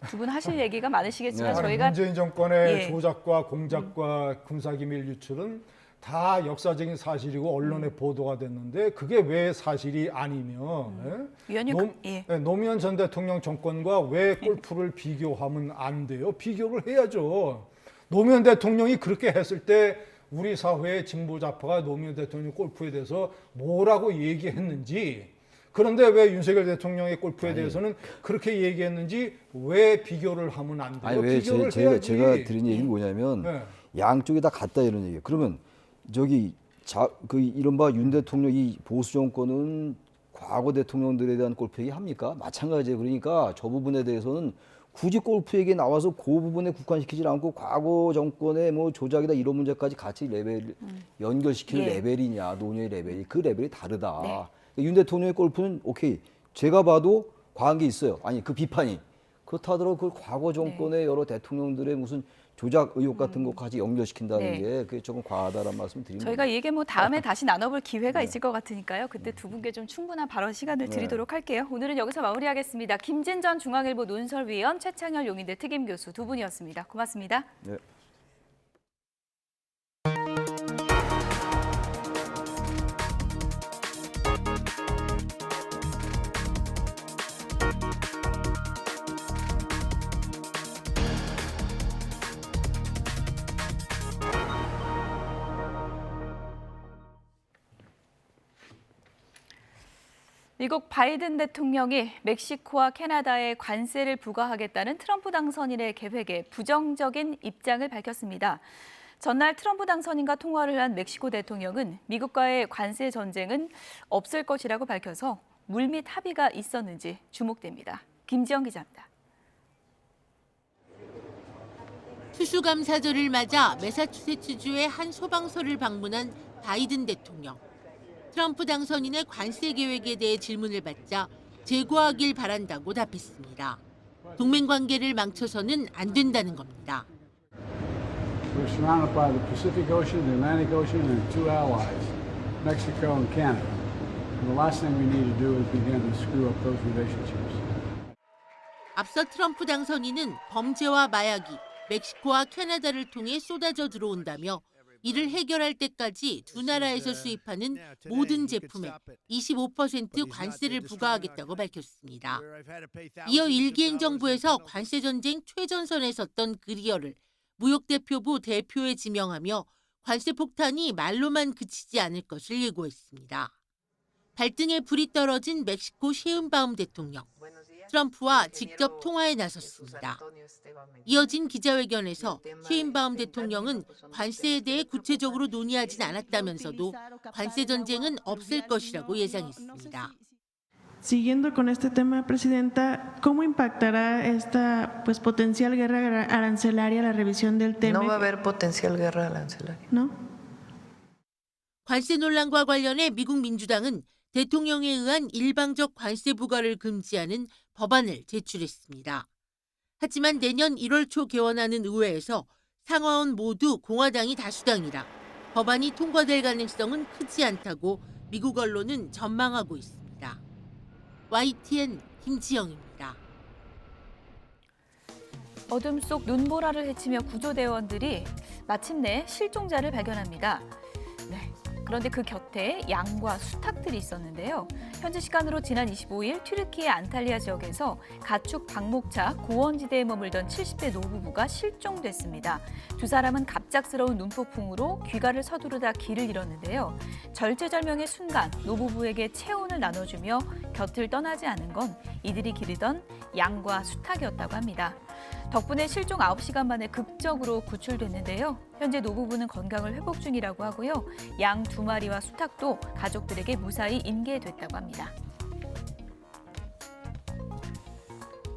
두 분 하실 얘기가 많으시겠지만 네. 저희가 문재인 정권의 예. 조작과 공작과 군사기밀 유출은 다 역사적인 사실이고 언론에 보도가 됐는데 그게 왜 사실이 아니면 위원님, 예. 노무현 전 대통령 정권과 왜 골프를 비교하면 안 돼요? 비교를 해야죠. 노무현 대통령이 그렇게 했을 때 우리 사회의 진보좌파가 노무현 대통령 골프에 대해서 뭐라고 얘기했는지 그런데 왜 윤석열 대통령의 골프에 대해서는 그렇게 얘기했는지 왜 비교를 하면 안 돼요? 아니 왜 비교를 제가 드린 얘기는 뭐냐면 양쪽이 다 같다 이런 얘기예요. 그러면 저기 그 이른바 윤 대통령 이 보수 정권은 과거 대통령들에 대한 골프 얘기 합니까? 마찬가지예요. 그러니까 저 부분에 대해서는 굳이 골프 얘기 나와서 그 부분에 국한시키지 않고 과거 정권의 뭐 조작이다 이런 문제까지 같이 레벨 연결시키는 예. 레벨이냐 노년의 레벨이 그 레벨이 다르다. 윤 대통령의 골프는 오케이 제가 봐도 과한 게 있어요. 아니 그 비판이 그렇다 하더라도 그 과거 정권의 여러 대통령들의 무슨 조작 의혹 같은 것까지 연결시킨다는 게 그게 조금 과하다라는 말씀 드립니다. 저희가 이 얘기 뭐 다음에 다시 나눠볼 기회가 있을 것 같으니까요. 그때 두 분께 좀 충분한 발언 시간을 드리도록 할게요. 오늘은 여기서 마무리하겠습니다. 김진전 중앙일보 논설위원, 최창열 용인대 특임교수 두 분이었습니다. 고맙습니다. 네. 미국 바이든 대통령이 멕시코와 캐나다에 관세를 부과하겠다는 트럼프 당선인의 계획에 부정적인 입장을 밝혔습니다. 전날 트럼프 당선인과 통화를 한 멕시코 대통령은 미국과의 관세 전쟁은 없을 것이라고 밝혀서 물밑 합의가 있었는지 주목됩니다. 김지영 기자입니다. 추수감사절을 맞아 매사추세츠주의 한 소방서를 방문한 바이든 대통령. 트럼프 당선인의 관세 계획에 대해 질문을 받자 제거하길 바란다고 답했습니다. 동맹 관계를 망쳐서는 안 된다는 겁니다. We're surrounded by the Pacific Ocean, the Atlantic Ocean, and two allies, Mexico and Canada. And the last thing we need to do is begin to screw up those relationships. 앞서 트럼프 당선인은 범죄와 마약이 멕시코와 캐나다를 통해 쏟아져 들어온다며 이를 해결할 때까지 두 나라에서 수입하는 모든 제품에 25% 관세를 부과하겠다고 밝혔습니다. 이어 일기행정부에서 관세 전쟁 최전선에 섰던 그리어를 무역대표부 대표에 지명하며 관세 폭탄이 말로만 그치지 않을 것을 예고했습니다. 발등에 불이 떨어진 멕시코 셰은바움 대통령. 트럼프와 직접 통화에 나섰습니다. 이어진 기자회견에서 셰인바움 대통령은 관세에 대해 구체적으로 논의하진 않았다면서도 관세 전쟁은 없을 것이라고 예상했습니다. Siguiendo con este tema, Presidenta, ¿cómo impactará esta potencial guerra arancelaria la revisión del tema? No va a haber potencial guerra arancelaria. ¿No? 관세 논란과 관련해 미국 민주당은 대통령에 의한 일방적 관세 부과를 금지하는 법안을 제출했습니다. 하지만 내년 1월 초 개원하는 의회에서 상하원 모두 공화당이 다수당이라 법안이 통과될 가능성은 크지 않다고 미국 언론은 전망하고 있습니다. YTN 김지영입니다. 어둠 속 눈보라를 헤치며 구조대원들이 마침내 실종자를 발견합니다. 네. 그런데 그 곁에 양과 수탉들이 있었는데요. 현지 시간으로 지난 25일 튀르키예 안탈리아 지역에서 가축 방목차 고원지대에 머물던 70대 노부부가 실종됐습니다. 두 사람은 갑작스러운 눈폭풍으로 귀가를 서두르다 길을 잃었는데요. 절체절명의 순간 노부부에게 체온을 나눠주며 곁을 떠나지 않은 건 이들이 기르던 양과 수탉이었다고 합니다. 덕분에 실종 9시간 만에 극적으로 구출됐는데요. 현재 노부부는 건강을 회복 중이라고 하고요. 양 2마리와 수탉도 가족들에게 무사히 인계됐다고 합니다.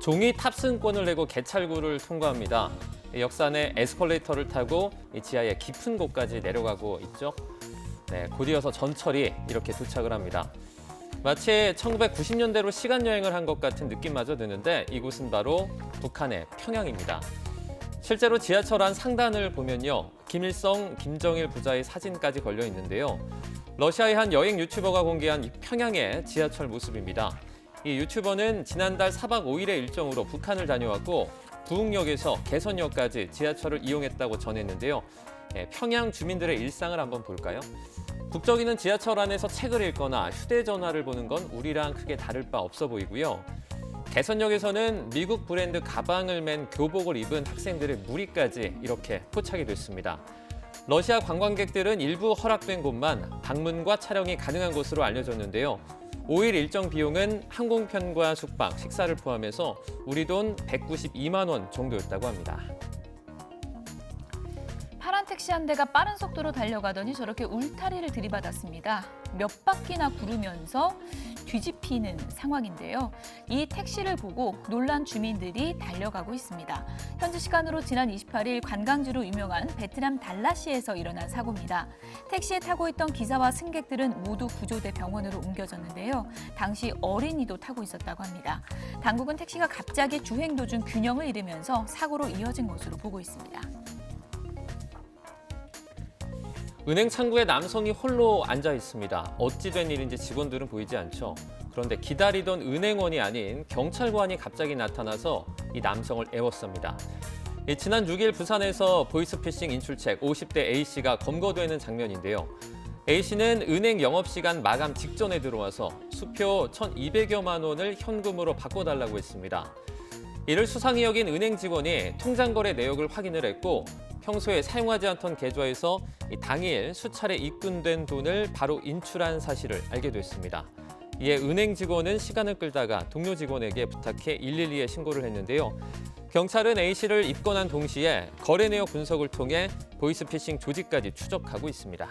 종이 탑승권을 내고 개찰구를 통과합니다. 역산의 에스컬레이터를 타고 지하의 깊은 곳까지 내려가고 있죠. 네, 곧이어서 전철이 이렇게 도착을 합니다. 마치 1990년대로 시간여행을 한 것 같은 느낌마저 드는데 이곳은 바로 북한의 평양입니다. 실제로 지하철 안 상단을 보면요. 김일성, 김정일 부자의 사진까지 걸려 있는데요. 러시아의 한 여행 유튜버가 공개한 이 평양의 지하철 모습입니다. 이 유튜버는 지난달 4박 5일의 일정으로 북한을 다녀왔고 부흥역에서 개선역까지 지하철을 이용했다고 전했는데요. 평양 주민들의 일상을 한번 볼까요? 북적이는 지하철 안에서 책을 읽거나 휴대전화를 보는 건 우리랑 크게 다를 바 없어 보이고요. 개선역에서는 미국 브랜드 가방을 맨 교복을 입은 학생들의 무리까지 이렇게 포착이 됐습니다. 러시아 관광객들은 일부 허락된 곳만 방문과 촬영이 가능한 곳으로 알려졌는데요. 5일 일정 비용은 항공편과 숙박, 식사를 포함해서 우리 돈 192만 원 정도였다고 합니다. 파란 택시 한 대가 빠른 속도로 달려가더니 저렇게 울타리를 들이받았습니다. 몇 바퀴나 구르면서 뒤집히는 상황인데요. 이 택시를 보고 놀란 주민들이 달려가고 있습니다. 현지 시간으로 지난 28일 관광지로 유명한 베트남 달라시에서 일어난 사고입니다. 택시에 타고 있던 기사와 승객들은 모두 구조돼 병원으로 옮겨졌는데요. 당시 어린이도 타고 있었다고 합니다. 당국은 택시가 갑자기 주행 도중 균형을 잃으면서 사고로 이어진 것으로 보고 있습니다. 은행 창구에 남성이 홀로 앉아 있습니다. 어찌 된 일인지 직원들은 보이지 않죠. 그런데 기다리던 은행원이 아닌 경찰관이 갑자기 나타나서 이 남성을 애웠습니다. 지난 6일 부산에서 보이스피싱 인출책 50대 A씨가 검거되는 장면인데요. A씨는 은행 영업시간 마감 직전에 들어와서 수표 1,200여만 원을 현금으로 바꿔달라고 했습니다. 이를 수상히 여긴 은행 직원이 통장 거래 내역을 확인을 했고 평소에 사용하지 않던 계좌에서 당일 수차례 입금된 돈을 바로 인출한 사실을 알게 됐습니다. 이에 은행 직원은 시간을 끌다가 동료 직원에게 부탁해 112에 신고를 했는데요. 경찰은 A씨를 입건한 동시에 거래 내역 분석을 통해 보이스피싱 조직까지 추적하고 있습니다.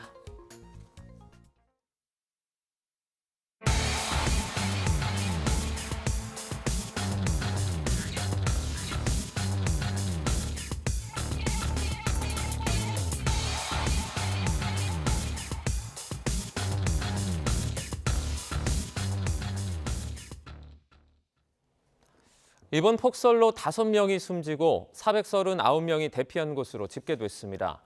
이번 폭설로 5명이 숨지고 439명이 대피한 곳으로 집계됐습니다.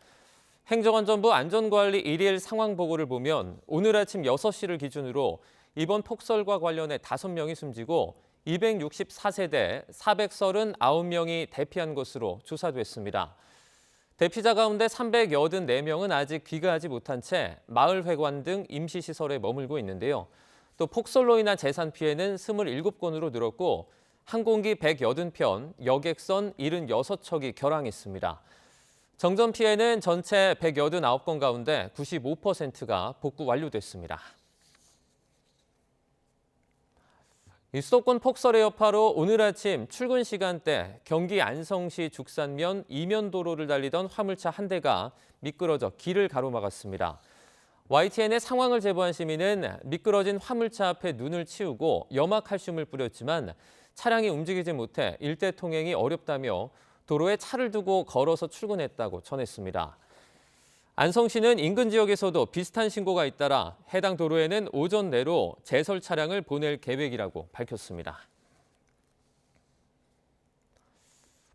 행정안전부 안전관리 1일 상황 보고를 보면 오늘 아침 6시를 기준으로 이번 폭설과 관련해 5명이 숨지고 264세대 439명이 대피한 것으로 조사됐습니다. 대피자 가운데 384명은 아직 귀가하지 못한 채 마을회관 등 임시시설에 머물고 있는데요. 또 폭설로 인한 재산 피해는 27건으로 늘었고 항공기 180편, 여객선 76척이 결항했습니다. 정전 피해는 전체 189건 가운데 95%가 복구 완료됐습니다. 수도권 폭설의 여파로 오늘 아침 출근 시간대 경기 안성시 죽산면 이면도로를 달리던 화물차 한 대가 미끄러져 길을 가로막았습니다. YTN의 상황을 제보한 시민은 미끄러진 화물차 앞에 눈을 치우고 염화칼슘을 뿌렸지만 차량이 움직이지 못해 일대 통행이 어렵다며 도로에 차를 두고 걸어서 출근했다고 전했습니다. 안성시는 인근 지역에서도 비슷한 신고가 잇따라 해당 도로에는 오전 내로 제설 차량을 보낼 계획이라고 밝혔습니다.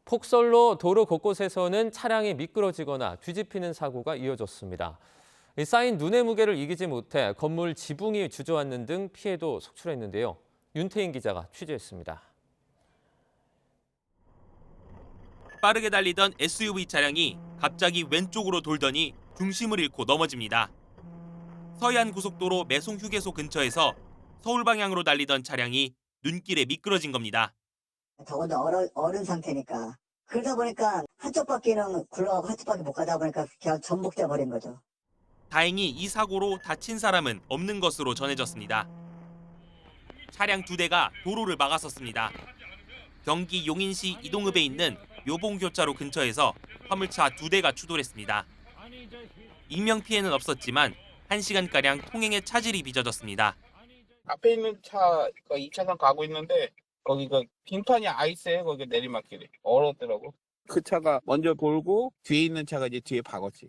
폭설로 도로 곳곳에서는 차량이 미끄러지거나 뒤집히는 사고가 이어졌습니다. 쌓인 눈의 무게를 이기지 못해 건물 지붕이 주저앉는 등 피해도 속출했는데요. 윤태인 기자가 취재했습니다. 빠르게 달리던 SUV 차량이 갑자기 왼쪽으로 돌더니 중심을 잃고 넘어집니다. 서해안 고속도로 매송 휴게소 근처에서 서울 방향으로 달리던 차량이 눈길에 미끄러진 겁니다. 더군다나 어른 상태니까 그러다 보니까 한쪽 바퀴는 굴러가고 한쪽 바퀴 못 가다 보니까 그냥 전복돼 버린 거죠. 다행히 이 사고로 다친 사람은 없는 것으로 전해졌습니다. 차량 2대가 도로를 막았었습니다. 경기 용인시 이동읍에 있는 묘봉교차로 근처에서 화물차 2대가 추돌했습니다. 인명피해는 없었지만 1시간가량 통행에 차질이 빚어졌습니다. 앞에 있는 차가 2차선 가고 있는데 거기가 빙판이 아이스에 거기 내리막길이 얼었더라고. 그 차가 먼저 돌고 뒤에 있는 차가 이제 뒤에 박았지.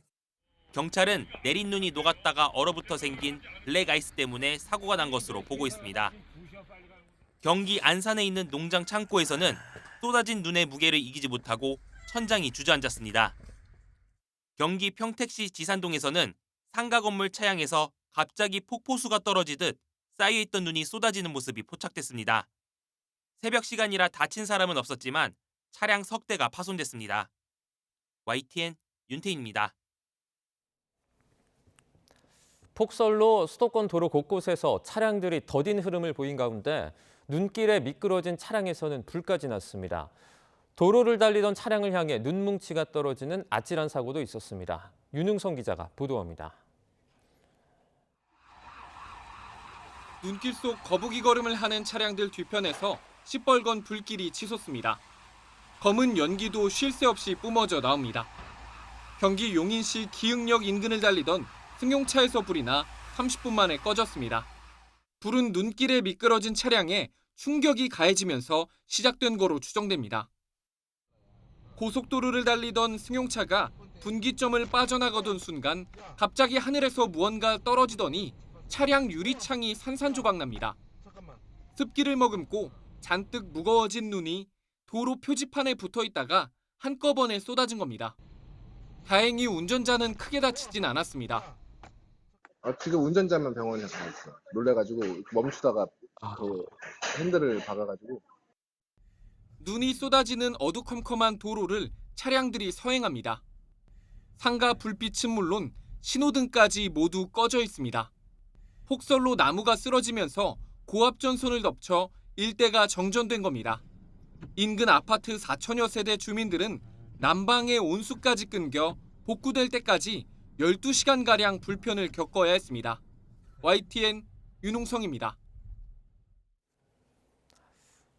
경찰은 내린 눈이 녹았다가 얼어붙어 생긴 블랙 아이스 때문에 사고가 난 것으로 보고 있습니다. 경기 안산에 있는 농장 창고에서는 쏟아진 눈의 무게를 이기지 못하고 천장이 주저앉았습니다. 경기 평택시 지산동에서는 상가 건물 차양에서 갑자기 폭포수가 떨어지듯 쌓여있던 눈이 쏟아지는 모습이 포착됐습니다. 새벽 시간이라 다친 사람은 없었지만 차량 석 대가 파손됐습니다. YTN 윤태인입니다. 폭설로 수도권 도로 곳곳에서 차량들이 더딘 흐름을 보인 가운데 눈길에 미끄러진 차량에서는 불까지 났습니다. 도로를 달리던 차량을 향해 눈뭉치가 떨어지는 아찔한 사고도 있었습니다. 윤흥성 기자가 보도합니다. 눈길 속 거북이 걸음을 하는 차량들 뒤편에서 시뻘건 불길이 치솟습니다. 검은 연기도 쉴 새 없이 뿜어져 나옵니다. 경기 용인시 기흥역 인근을 달리던 승용차에서 불이 나 30분 만에 꺼졌습니다. 불은 눈길에 미끄러진 차량에 충격이 가해지면서 시작된 거로 추정됩니다. 고속도로를 달리던 승용차가 분기점을 빠져나가던 순간 갑자기 하늘에서 무언가 떨어지더니 차량 유리창이 산산조각 납니다. 습기를 머금고 잔뜩 무거워진 눈이 도로 표지판에 붙어 있다가 한꺼번에 쏟아진 겁니다. 다행히 운전자는 크게 다치진 않았습니다. 지금 운전자만 병원에 가 있어. 놀래가지고 멈추다가 그 핸들을 박아가지고. 눈이 쏟아지는 어두컴컴한 도로를 차량들이 서행합니다. 상가 불빛은 물론 신호등까지 모두 꺼져 있습니다. 폭설로 나무가 쓰러지면서 고압전선을 덮쳐 일대가 정전된 겁니다. 인근 아파트 4천여 세대 주민들은 난방의 온수까지 끊겨 복구될 때까지 12시간가량 불편을 겪어야 했습니다. YTN 윤홍성입니다.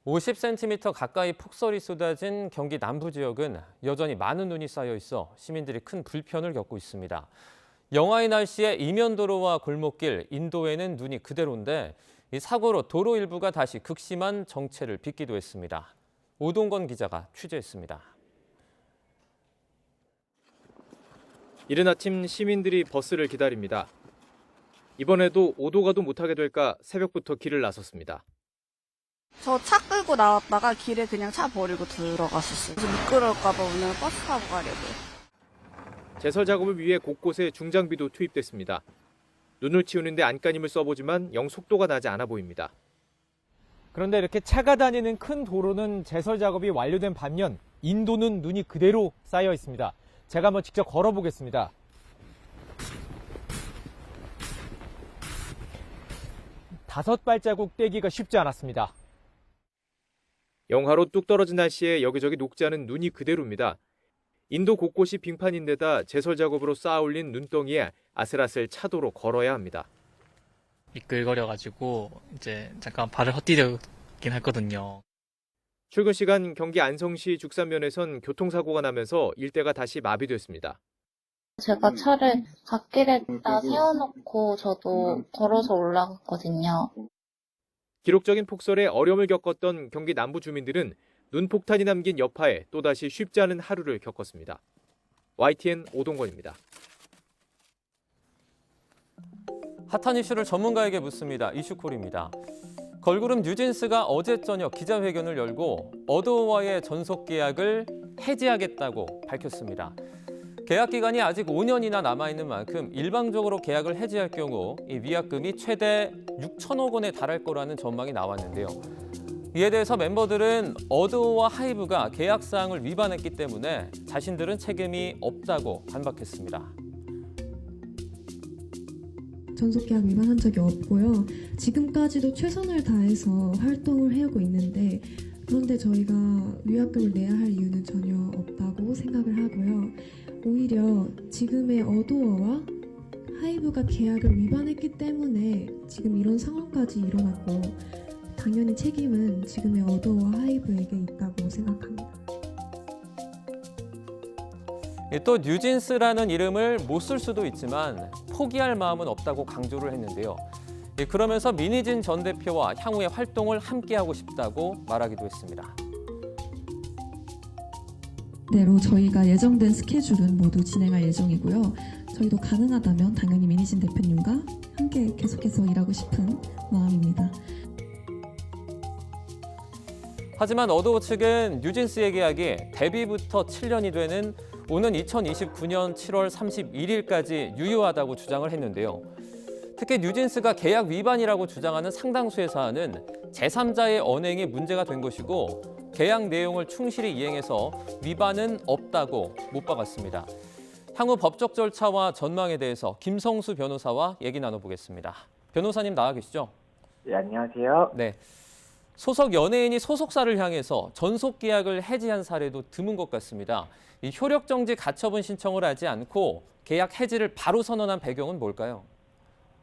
50cm 가까이 폭설이 쏟아진 경기 남부 지역은 여전히 많은 눈이 쌓여 있어 시민들이 큰 불편을 겪고 있습니다. 영하의 날씨에 이면도로와 골목길, 인도에는 눈이 그대로인데 이 사고로 도로 일부가 다시 극심한 정체를 빚기도 했습니다. 오동건 기자가 취재했습니다. 이른 아침 시민들이 버스를 기다립니다. 이번에도 오도 가도 못하게 될까 새벽부터 길을 나섰습니다. 저 차 끌고 나왔다가 길에 그냥 차 버리고 들어갔었어요. 미끄러울까 봐 오늘 버스 타고 가려고요. 제설 작업을 위해 곳곳에 중장비도 투입됐습니다. 눈을 치우는데 안간힘을 써보지만 영 속도가 나지 않아 보입니다. 그런데 이렇게 차가 다니는 큰 도로는 제설 작업이 완료된 반면 인도는 눈이 그대로 쌓여 있습니다. 제가 한번 직접 걸어보겠습니다. 다섯 발자국 떼기가 쉽지 않았습니다. 영하로 뚝 떨어진 날씨에 여기저기 녹지 않은 눈이 그대로입니다. 인도 곳곳이 빙판인데다 제설 작업으로 쌓아 올린 눈덩이에 아슬아슬 차도로 걸어야 합니다. 미끌거려가지고 이제 잠깐 발을 헛디뎌긴 했거든요. 출근 시간 경기 안성시 죽산면에선 교통사고가 나면서 일대가 다시 마비됐습니다. 제가 차를 갓길에다 세워놓고 저도 걸어서 올라갔거든요. 기록적인 폭설에 어려움을 겪었던 경기 남부 주민들은 눈폭탄이 남긴 여파에 또다시 쉽지 않은 하루를 겪었습니다. YTN 오동건입니다. 핫한 이슈를 전문가에게 묻습니다. 이슈콜입니다. 걸그룹 뉴진스가 어제 저녁 기자회견을 열고 어도어와의 전속 계약을 해지하겠다고 밝혔습니다. 계약 기간이 아직 5년이나 남아있는 만큼 일방적으로 계약을 해지할 경우 이 위약금이 최대 6천억 원에 달할 거라는 전망이 나왔는데요. 이에 대해서 멤버들은 어도어와 하이브가 계약 사항을 위반했기 때문에 자신들은 책임이 없다고 반박했습니다. 전속계약 위반한 적이 없고요. 지금까지도 최선을 다해서 활동을 해오고 있는데 그런데 저희가 위약금을 내야 할 이유는 전혀 없다고 생각을 하고요. 오히려 지금의 어도어와 하이브가 계약을 위반했기 때문에 지금 이런 상황까지 일어났고 당연히 책임은 지금의 어도어와 하이브에게 있다고 생각합니다. 또 뉴진스라는 이름을 못 쓸 수도 있지만 포기할 마음은 없다고 강조를 했는데요. 그러면서 민희진 전 대표와 향후의 활동을 함께하고 싶다고 말하기도 했습니다. 대로 저희가 예정된 스케줄은 모두 진행할 예정이고요. 저희도 가능하다면 당연히 민희진 대표님과 함께 계속해서 일하고 싶은 마음입니다. 하지만 어도우 측은 뉴진스의 계약이 데뷔부터 7년이 되는 오는 2029년 7월 31일까지 유효하다고 주장을 했는데요. 특히 뉴진스가 계약 위반이라고 주장하는 상당수의 사안은 제3자의 언행이 문제가 된 것이고 계약 내용을 충실히 이행해서 위반은 없다고 못 박았습니다. 향후 법적 절차와 전망에 대해서 김성수 변호사와 얘기 나눠보겠습니다. 변호사님 나와 계시죠? 네, 안녕하세요. 네. 소속 연예인이 소속사를 향해서 전속 계약을 해지한 사례도 드문 것 같습니다. 이 효력정지 가처분 신청을 하지 않고 계약 해지를 바로 선언한 배경은 뭘까요?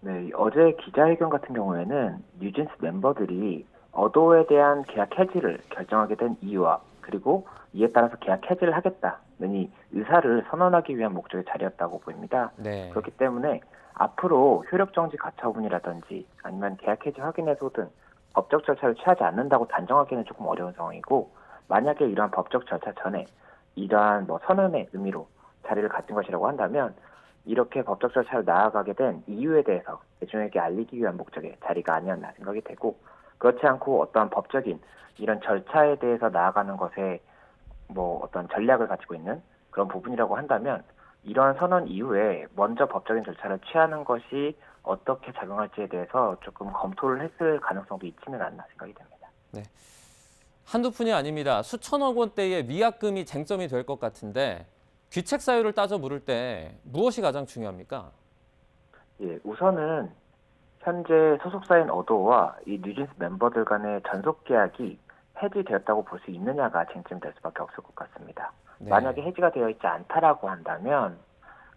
네, 어제 기자회견 같은 경우에는 뉴진스 멤버들이 어도에 대한 계약 해지를 결정하게 된 이유와 그리고 이에 따라서 계약 해지를 하겠다는 이 의사를 선언하기 위한 목적의 자리였다고 보입니다. 네. 그렇기 때문에 앞으로 효력정지 가처분이라든지 아니면 계약 해지 확인해소 등 법적 절차를 취하지 않는다고 단정하기는 조금 어려운 상황이고 만약에 이러한 법적 절차 전에 이러한 선언의 의미로 자리를 갖춘 것이라고 한다면 이렇게 법적 절차를 나아가게 된 이유에 대해서 대중에게 알리기 위한 목적의 자리가 아니었나 생각이 되고 그렇지 않고 어떠한 법적인 이런 절차에 대해서 나아가는 것에 어떤 전략을 가지고 있는 그런 부분이라고 한다면 이러한 선언 이후에 먼저 법적인 절차를 취하는 것이 어떻게 작용할지에 대해서 조금 검토를 했을 가능성도 있지는 않나 생각이 됩니다. 네. 한두 푼이 아닙니다. 수천억 원대의 위약금이 쟁점이 될 것 같은데 귀책 사유를 따져 물을 때 무엇이 가장 중요합니까? 예, 우선은 현재 소속사인 어도와 이 뉴진스 멤버들 간의 전속 계약이 해지되었다고 볼 수 있느냐가 쟁점이 될 수밖에 없을 것 같습니다. 네. 만약에 해지가 되어 있지 않다라고 한다면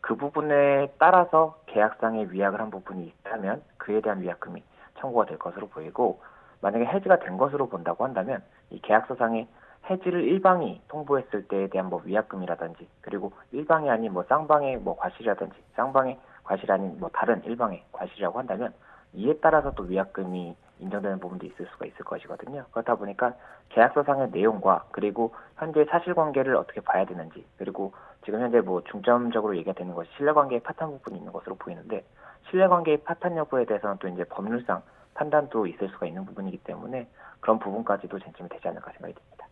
그 부분에 따라서 계약상의 위약을 한 부분이 있다면 그에 대한 위약금이 청구가 될 것으로 보이고 만약에 해지가 된 것으로 본다고 한다면 이 계약서상의 해지를 일방이 통보했을 때에 대한 위약금이라든지 그리고 일방이 아닌 쌍방의 과실이라든지 쌍방의 과실이 아닌 다른 일방의 과실이라고 한다면 이에 따라서 또 위약금이 인정되는 부분도 있을 수가 있을 것이거든요. 그렇다 보니까 계약서상의 내용과 그리고 현재 사실관계를 어떻게 봐야 되는지 그리고 지금 현재 중점적으로 얘기가 되는 것이 신뢰관계의 파탄 부분이 있는 것으로 보이는데 신뢰관계의 파탄 여부에 대해서는 또 이제 법률상 판단도 있을 수가 있는 부분이기 때문에 그런 부분까지도 쟁점이 되지 않을까 생각이 듭니다.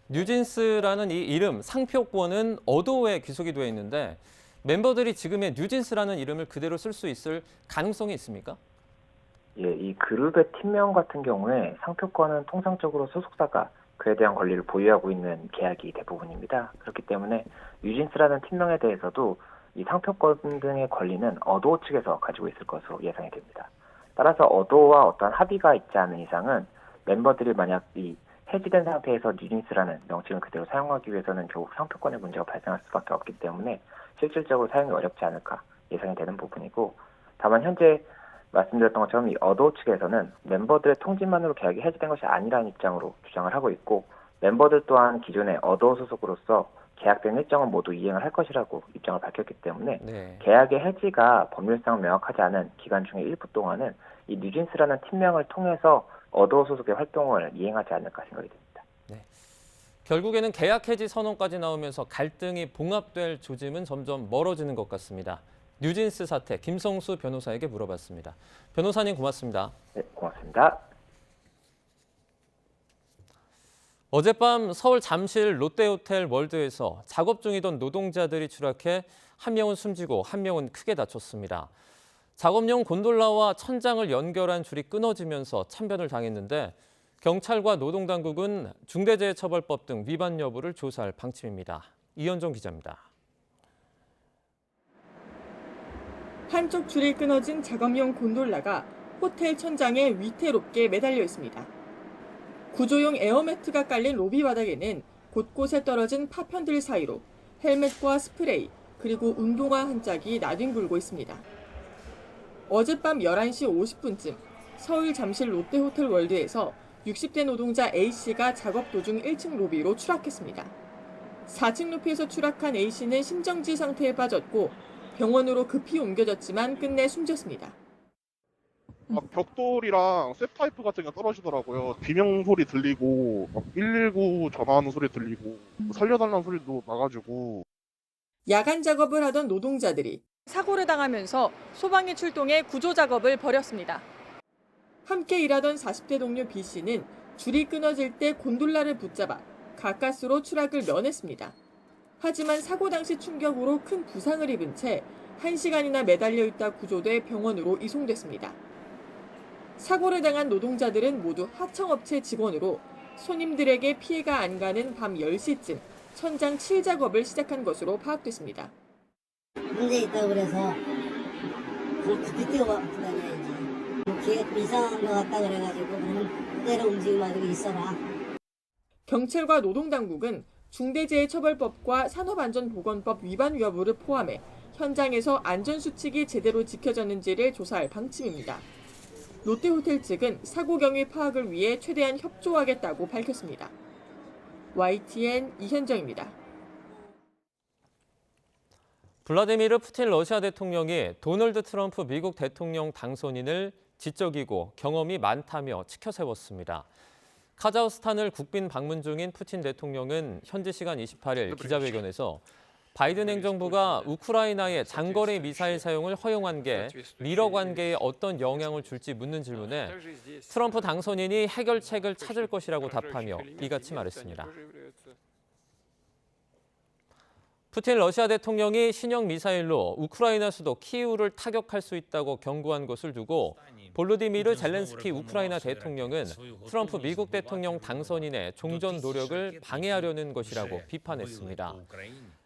뉴진스라는 이 이름, 상표권은 어도에 귀속이 되어 있는데 멤버들이 지금의 뉴진스라는 이름을 그대로 쓸 수 있을 가능성이 있습니까? 예, 이 그룹의 팀명 같은 경우에 상표권은 통상적으로 소속사가 그에 대한 권리를 보유하고 있는 계약이 대부분입니다. 그렇기 때문에 뉴진스라는 팀명에 대해서도 이 상표권 등의 권리는 어도 측에서 가지고 있을 것으로 예상이 됩니다. 따라서 어도와 어떠한 합의가 있지 않은 이상은 멤버들이 만약 이 해지된 상태에서 뉴진스라는 명칭을 그대로 사용하기 위해서는 결국 상표권의 문제가 발생할 수밖에 없기 때문에 실질적으로 사용이 어렵지 않을까 예상이 되는 부분이고 다만 현재 말씀드렸던 것처럼 이 어도 측에서는 멤버들의 통지만으로 계약이 해지된 것이 아니라는 입장으로 주장을 하고 있고 멤버들 또한 기존의 어도 소속으로서 계약된 일정은 모두 이행을 할 것이라고 입장을 밝혔기 때문에 계약의 해지가 법률상 명확하지 않은 기간 중에 일부 동안은 이 뉴진스라는 팀명을 통해서 어도 소속의 활동을 이행하지 않을까 생각이 듭니다. 네. 결국에는 계약 해지 선언까지 나오면서 갈등이 봉합될 조짐은 점점 멀어지는 것 같습니다. 뉴진스 사태 김성수 변호사에게 물어봤습니다. 변호사님 고맙습니다. 네, 고맙습니다. 어젯밤 서울 잠실 롯데호텔 월드에서 작업 중이던 노동자들이 추락해 한 명은 숨지고 한 명은 크게 다쳤습니다. 작업용 곤돌라와 천장을 연결한 줄이 끊어지면서 참변을 당했는데 경찰과 노동당국은 중대재해처벌법 등 위반 여부를 조사할 방침입니다. 이현정 기자입니다. 한쪽 줄이 끊어진 작업용 곤돌라가 호텔 천장에 위태롭게 매달려 있습니다. 구조용 에어매트가 깔린 로비 바닥에는 곳곳에 떨어진 파편들 사이로 헬멧과 스프레이, 그리고 운동화 한 짝이 나뒹굴고 있습니다. 어젯밤 11시 50분쯤 서울 잠실 롯데호텔 월드에서 60대 노동자 A씨가 작업 도중 1층 로비로 추락했습니다. 4층 높이에서 추락한 A씨는 심정지 상태에 빠졌고 병원으로 급히 옮겨졌지만 끝내 숨졌습니다. 벽돌이랑 쇠파이프 같은 게 떨어지더라고요. 비명 소리 들리고 119 전화하는 소리 들리고 살려달라는 소리도 나가지고. 야간 작업을 하던 노동자들이 사고를 당하면서 소방이 출동해 구조 작업을 벌였습니다. 함께 일하던 40대 동료 B 씨는 줄이 끊어질 때 곤돌라를 붙잡아 가까스로 추락을 면했습니다. 하지만 사고 당시 충격으로 큰 부상을 입은 채 1시간이나 매달려 있다 구조돼 병원으로 이송됐습니다. 사고를 당한 노동자들은 모두 하청업체 직원으로 손님들에게 피해가 안 가는 밤 10시쯤 천장 칠 작업을 시작한 것으로 파악됐습니다. 문제 있다고 그래서 그때 와서 다녀야지. 걔가 좀 이상한 것 같다 그래가지고 그대로 움직여가지고 있어라. 경찰과 노동당국은 중대재해처벌법과 산업안전보건법 위반 여부를 포함해 현장에서 안전수칙이 제대로 지켜졌는지를 조사할 방침입니다. 롯데호텔 측은 사고 경위 파악을 위해 최대한 협조하겠다고 밝혔습니다. YTN 이현정입니다. 블라디미르 푸틴 러시아 대통령이 도널드 트럼프 미국 대통령 당선인을 지적이고 경험이 많다며 치켜 세웠습니다. 카자흐스탄을 국빈 방문 중인 푸틴 대통령은 현지 시간 28일 기자회견에서 바이든 행정부가 우크라이나의 장거리 미사일 사용을 허용한 게 미러 관계에 어떤 영향을 줄지 묻는 질문에 트럼프 당선인이 해결책을 찾을 것이라고 답하며 이같이 말했습니다. 푸틴 러시아 대통령이 신형 미사일로 우크라이나 수도 키이우를 타격할 수 있다고 경고한 것을 두고 볼로디미르 젤렌스키 우크라이나 대통령은 트럼프 미국 대통령 당선인의 종전 노력을 방해하려는 것이라고 비판했습니다.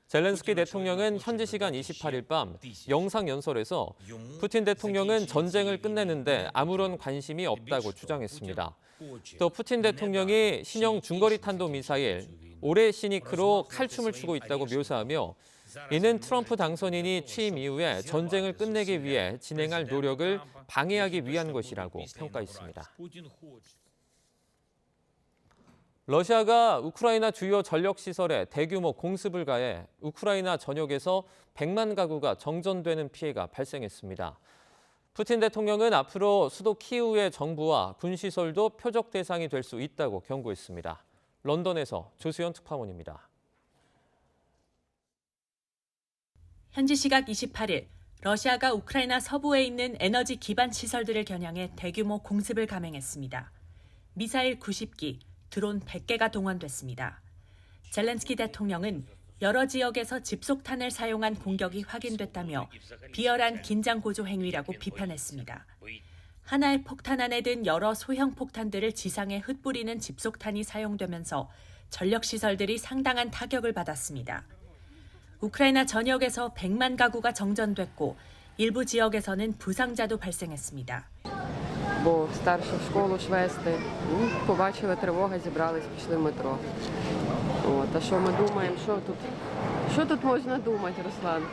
젤렌스키 대통령은 현지 시간 28일 밤 영상연설에서 푸틴 대통령은 전쟁을 끝내는데 아무런 관심이 없다고 주장했습니다. 또 푸틴 대통령이 신형 중거리 탄도 미사일 오레시니크로 칼춤을 추고 있다고 묘사하며 이는 트럼프 당선인이 취임 이후에 전쟁을 끝내기 위해 진행할 노력을 방해하기 위한 것이라고 평가했습니다. 러시아가 우크라이나 주요 전력시설에 대규모 공습을 가해 우크라이나 전역에서 100만 가구가 정전되는 피해가 발생했습니다. 푸틴 대통령은 앞으로 수도 키이우의 정부와 군시설도 표적 대상이 될 수 있다고 경고했습니다. 런던에서 조수연 특파원입니다. 현지 시각 28일, 러시아가 우크라이나 서부에 있는 에너지 기반 시설들을 겨냥해 대규모 공습을 감행했습니다. 미사일 90기, 드론 100개가 동원됐습니다. 젤렌스키 대통령은 여러 지역에서 집속탄을 사용한 공격이 확인됐다며 비열한 긴장 고조 행위라고 비판했습니다. 하나의 폭탄 안에 든 여러 소형 폭탄들을 지상에 흩뿌리는 집속탄이 사용되면서 전력시설들이 상당한 타격을 받았습니다. 우크라이나 전역에서 100만 가구가 정전됐고 일부 지역에서는 부상자도 발생했습니다. Бо старших в школу ж вести. Побачили тривога, зібрались, пішли в метро. А що ми думаємо, що тут можна думати, Руслан?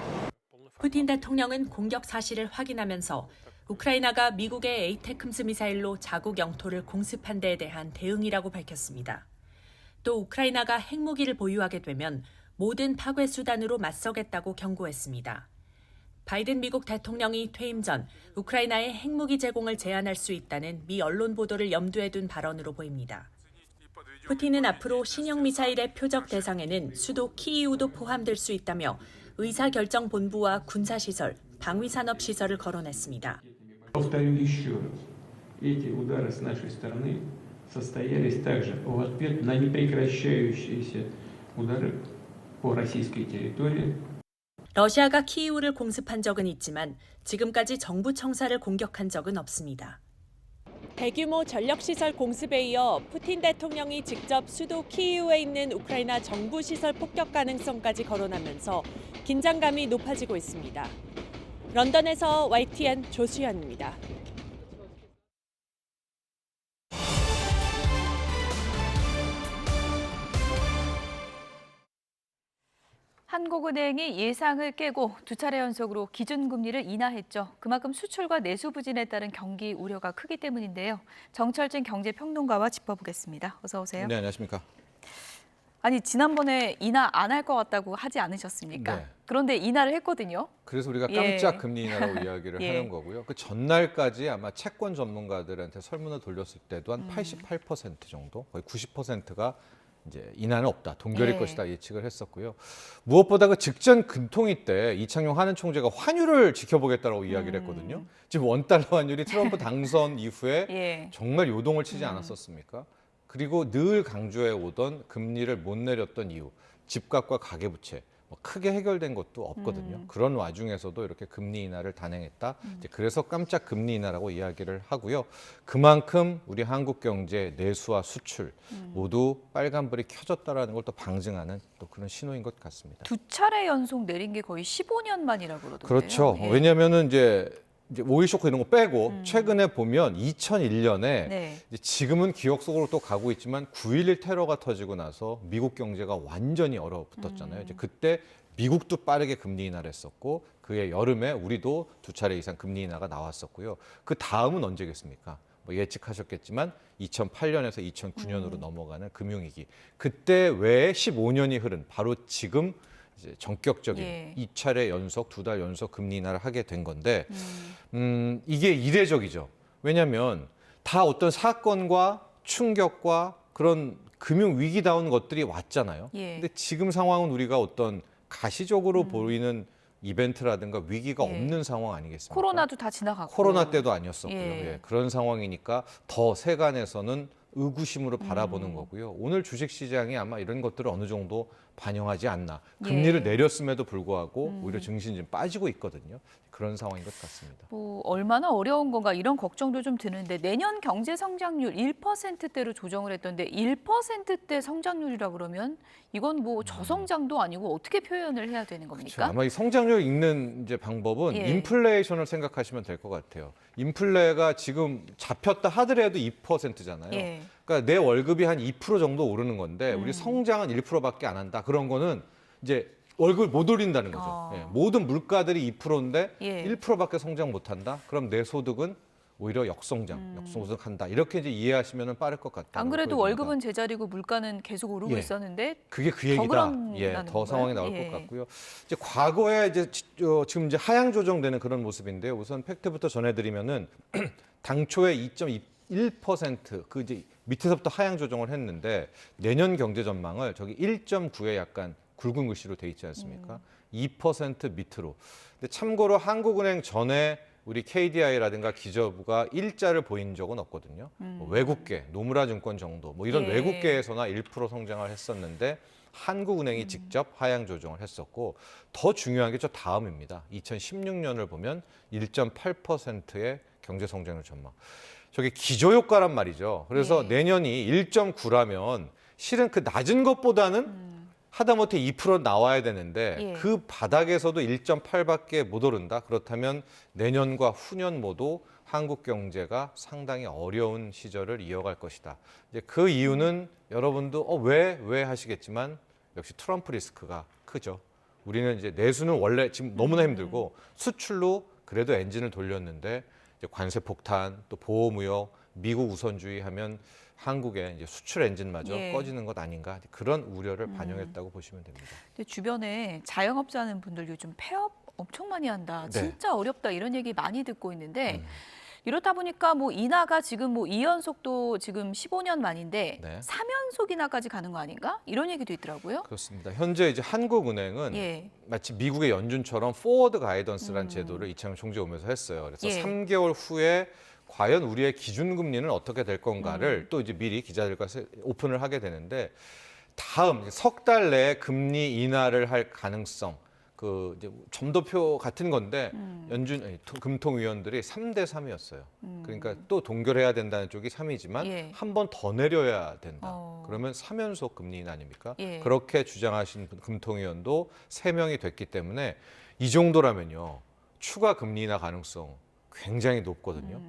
푸틴 대통령은 공격 사실을 확인하면서 우크라이나가 미국의 에이테크스 미사일로 자국 영토를 공습한 데에 대한 대응이라고 밝혔습니다. 또 우크라이나가 핵무기를 보유하게 되면 모든 파괴 수단으로 맞서겠다고 경고했습니다. 바이든 미국 대통령이 퇴임 전 우크라이나의 핵무기 제공을 제한할 수 있다는 미 언론 보도를 염두에 둔 발언으로 보입니다. 푸틴은 앞으로 신형 미사일의 표적 대상에는 수도 키이우도 포함될 수 있다며 의사결정본부와 군사시설, 방위산업시설을 거론했습니다. Повторю еще раз. Эти удары с нашей стороны состоялись также в ответ на непрекращающиеся удары по российской территории. 러시아가 키이우를 공습한 적은 있지만 지금까지 정부 청사를 공격한 적은 없습니다. 대규모 전력시설 공습에 이어 푸틴 대통령이 직접 수도 키이우에 있는 우크라이나 정부 시설 폭격 가능성까지 거론하면서 긴장감이 높아지고 있습니다. 런던에서 YTN 조수연입니다. 한국은행이 예상을 깨고 두 차례 연속으로 기준금리를 인하했죠. 그만큼 수출과 내수 부진에 따른 경기 우려가 크기 때문인데요. 정철진 경제평론가와 짚어보겠습니다. 어서 오세요. 네, 안녕하십니까. 아니, 지난번에 인하 안 할 것 같다고 하지 않으셨습니까? 네. 그런데 인하를 했거든요. 그래서 우리가 깜짝 금리 인하라고 이야기를 하는 거고요. 그 전날까지 아마 채권 전문가들한테 설문을 돌렸을 때도 한 88% 정도, 거의 90%가 이제 인하는 없다, 동결일 예. 것이다 예측을 했었고요. 무엇보다 그 직전 금통위 때 이창용 하는 총재가 환율을 지켜보겠다라고 이야기를 했거든요. 지금 원달러 환율이 트럼프 당선 이후에 예. 정말 요동을 치지 않았었습니까? 그리고 늘 강조해 오던 금리를 못 내렸던 이유, 집값과 가계부채 뭐 크게 해결된 것도 없거든요. 그런 와중에서도 이렇게 금리 인하를 단행했다. 이제 그래서 깜짝 금리 인하라고 이야기를 하고요. 그만큼 우리 한국 경제 내수와 수출 모두 빨간불이 켜졌다라는 걸 또 방증하는 또 그런 신호인 것 같습니다. 두 차례 연속 내린 게 거의 15년 만이라고 그러던데요. 그렇죠. 예. 왜냐하면은 이제 오일 쇼크 이런 거 빼고 최근에 보면 2001년에 네. 지금은 기억 속으로 또 가고 있지만 9.11 테러가 터지고 나서 미국 경제가 완전히 얼어붙었잖아요. 이제 그때 미국도 빠르게 금리 인하를 했었고 그해 여름에 우리도 두 차례 이상 금리 인하가 나왔었고요. 그 다음은 언제겠습니까? 뭐 예측하셨겠지만 2008년에서 2009년으로 넘어가는 금융위기. 그때 외에 15년이 흐른 바로 지금 이제 전격적인 예. 2차례 연속, 2달 연속 금리 인하를 하게 된 건데 이게 이례적이죠. 왜냐하면 다 어떤 사건과 충격과 그런 금융위기다운 것들이 왔잖아요. 예. 근데 지금 상황은 우리가 어떤 가시적으로 보이는 이벤트라든가 위기가 예. 없는 상황 아니겠습니까? 코로나도 다 지나갔고. 코로나 때도 아니었었고요. 예. 예, 그런 상황이니까 더 세간에서는 의구심으로 바라보는 거고요. 오늘 주식시장이 아마 이런 것들을 어느 정도 반영하지 않나. 금리를 예. 내렸음에도 불구하고 오히려 증시는 지금 빠지고 있거든요. 그런 상황인 것 같습니다. 뭐 얼마나 어려운 건가 이런 걱정도 좀 드는데 내년 경제 성장률 1%대로 조정을 했던데 1%대 성장률이라 그러면 이건 뭐 저성장도 아니고 어떻게 표현을 해야 되는 겁니까? 그렇죠. 아마 이 성장률 읽는 이제 방법은 예. 인플레이션을 생각하시면 될 것 같아요. 인플레가 지금 잡혔다 하더라도 2%잖아요. 예. 그러니까 내 월급이 한 2% 정도 오르는 건데 우리 성장은 1%밖에 안 한다. 그런 거는 이제 월급을 못 올린다는 거죠. 예, 모든 물가들이 2%인데 예. 1%밖에 성장 못 한다. 그럼 내 소득은 오히려 역소득한다. 이렇게 이제 이해하시면 빠를 것 같다. 안 그래도 월급은 제자리고 물가는 계속 오르고 예. 있었는데 그게 그 더 얘기다. 그런다는 예, 더 건가요? 상황이 나올 예. 것 같고요. 이제 과거에 이제 지금 이제 하향 조정되는 그런 모습인데요. 우선 팩트부터 전해드리면은 당초에 2.1% 그 이제 밑에서부터 하향 조정을 했는데 내년 경제 전망을 저기 1.9에 약간 굵은 글씨로 돼 있지 않습니까? 2% 밑으로. 근데 참고로 한국은행 전에 우리 KDI라든가 기저부가 일자를 보인 적은 없거든요. 뭐 외국계, 노무라증권 정도, 뭐 이런 예. 외국계에서나 1% 성장을 했었는데 한국은행이 직접 하향 조정을 했었고 더 중요한 게 저 다음입니다. 2016년을 보면 1.8%의 경제 성장률 전망. 저게 기저효과란 말이죠. 그래서 내년이 1.9라면 실은 그 낮은 것보다는 하다못해 2% 나와야 되는데 예. 그 바닥에서도 1.8밖에 못 오른다. 그렇다면 내년과 후년 모두 한국 경제가 상당히 어려운 시절을 이어갈 것이다. 이제 그 이유는 여러분도 왜 하시겠지만 역시 트럼프 리스크가 크죠. 우리는 이제 내수는 원래 지금 너무나 힘들고 수출로 그래도 엔진을 돌렸는데 이제 관세 폭탄, 또 보호무역, 미국 우선주의 하면 한국의 이제 수출 엔진마저 예. 꺼지는 것 아닌가 그런 우려를 반영했다고 보시면 됩니다. 근데 주변에 자영업자 하는 분들 요즘 폐업 엄청 많이 한다. 네. 진짜 어렵다 이런 얘기 많이 듣고 있는데 이렇다 보니까 뭐 인하가 지금 뭐 2연속도 지금 15년 만인데 네. 3연속 인하까지 가는 거 아닌가? 이런 얘기도 있더라고요. 그렇습니다. 현재 이제 한국은행은 예. 마치 미국의 연준처럼 포워드 가이던스라는 제도를 이창용 총재 오면서 했어요. 그래서 예. 3개월 후에 과연 우리의 기준금리는 어떻게 될 건가를 또 이제 미리 기자들과 오픈을 하게 되는데 다음 석 달 내에 금리 인하를 할 가능성 그 이제 점도표 같은 건데 금통위원들이 3대 3이었어요. 그러니까 또 동결해야 된다는 쪽이 3이지만 예. 한 번 더 내려야 된다. 그러면 3연속 금리 인하 아닙니까? 예. 그렇게 주장하신 금통위원도 3명이 됐기 때문에 이 정도라면요. 추가 금리 인하 가능성 굉장히 높거든요.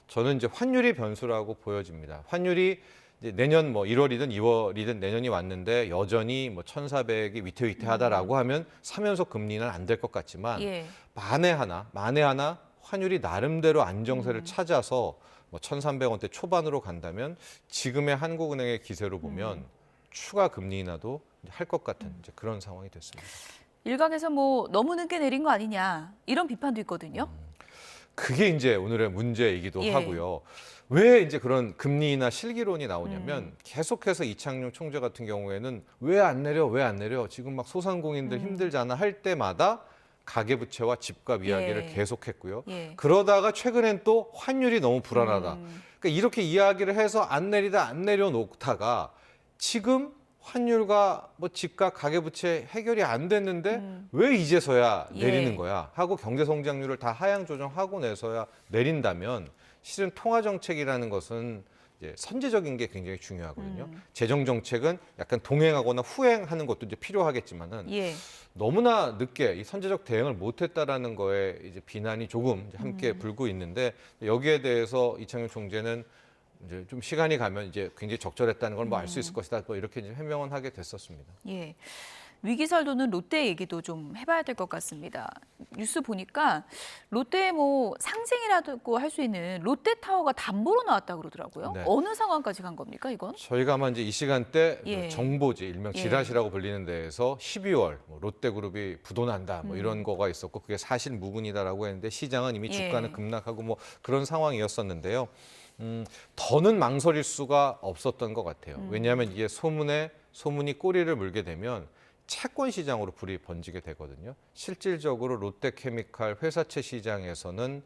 저는 이제 환율이 변수라고 보여집니다. 환율이 이제 내년 뭐 1월이든 2월이든 내년이 왔는데 여전히 뭐 1,400이 위태위태하다라고 하면 3연속 금리는 안 될 것 같지만 예. 만에 하나 환율이 나름대로 안정세를 찾아서 뭐 1,300원대 초반으로 간다면 지금의 한국은행의 기세로 보면 추가 금리 인하도 할 것 같은 이제 그런 상황이 됐습니다. 일각에서 뭐 너무 늦게 내린 거 아니냐 이런 비판도 있거든요. 그게 이제 오늘의 문제이기도 예. 하고요. 왜 이제 그런 금리나 실기론이 나오냐면 계속해서 이창용 총재 같은 경우에는 왜 안 내려 지금 막 소상공인들 힘들잖아 할 때마다 가계부채와 집값 이야기를 예. 계속했고요. 예. 그러다가 최근엔 또 환율이 너무 불안하다. 그러니까 이렇게 이야기를 해서 안 내려놓다가 지금 환율과 뭐 집값 가계부채 해결이 안 됐는데 왜 이제서야 내리는 예. 거야 하고 경제 성장률을 다 하향 조정하고 내서야 내린다면 실은 통화 정책이라는 것은 이제 선제적인 게 굉장히 중요하거든요. 재정 정책은 약간 동행하거나 후행하는 것도 이제 필요하겠지만은 예. 너무나 늦게 이 선제적 대응을 못했다라는 거에 이제 비난이 조금 이제 함께 불고 있는데 여기에 대해서 이창용 총재는 이제 좀 시간이 가면 이제 굉장히 적절했다는 걸 뭐 알 수 있을 것이다. 뭐 이렇게 이제 해명은 하게 됐었습니다. 예. 위기설도는 롯데 얘기도 좀 해봐야 될 것 같습니다. 뉴스 보니까 롯데의 뭐 상생이라고 할 수 있는 롯데타워가 담보로 나왔다고 그러더라고요. 네. 어느 상황까지 간 겁니까, 이건? 저희가 아마 이제 이 시간대 예. 정보지 일명 예. 지라시라고 불리는 데에서 12월 뭐 롯데그룹이 부도난다 뭐 이런 거가 있었고 그게 사실 무근이다라고 했는데 시장은 이미 예. 주가는 급락하고 뭐 그런 상황이었었는데요. 더는 망설일 수가 없었던 것 같아요. 왜냐하면 이게 소문이 꼬리를 물게 되면 채권 시장으로 불이 번지게 되거든요. 실질적으로 롯데케미칼 회사채 시장에서는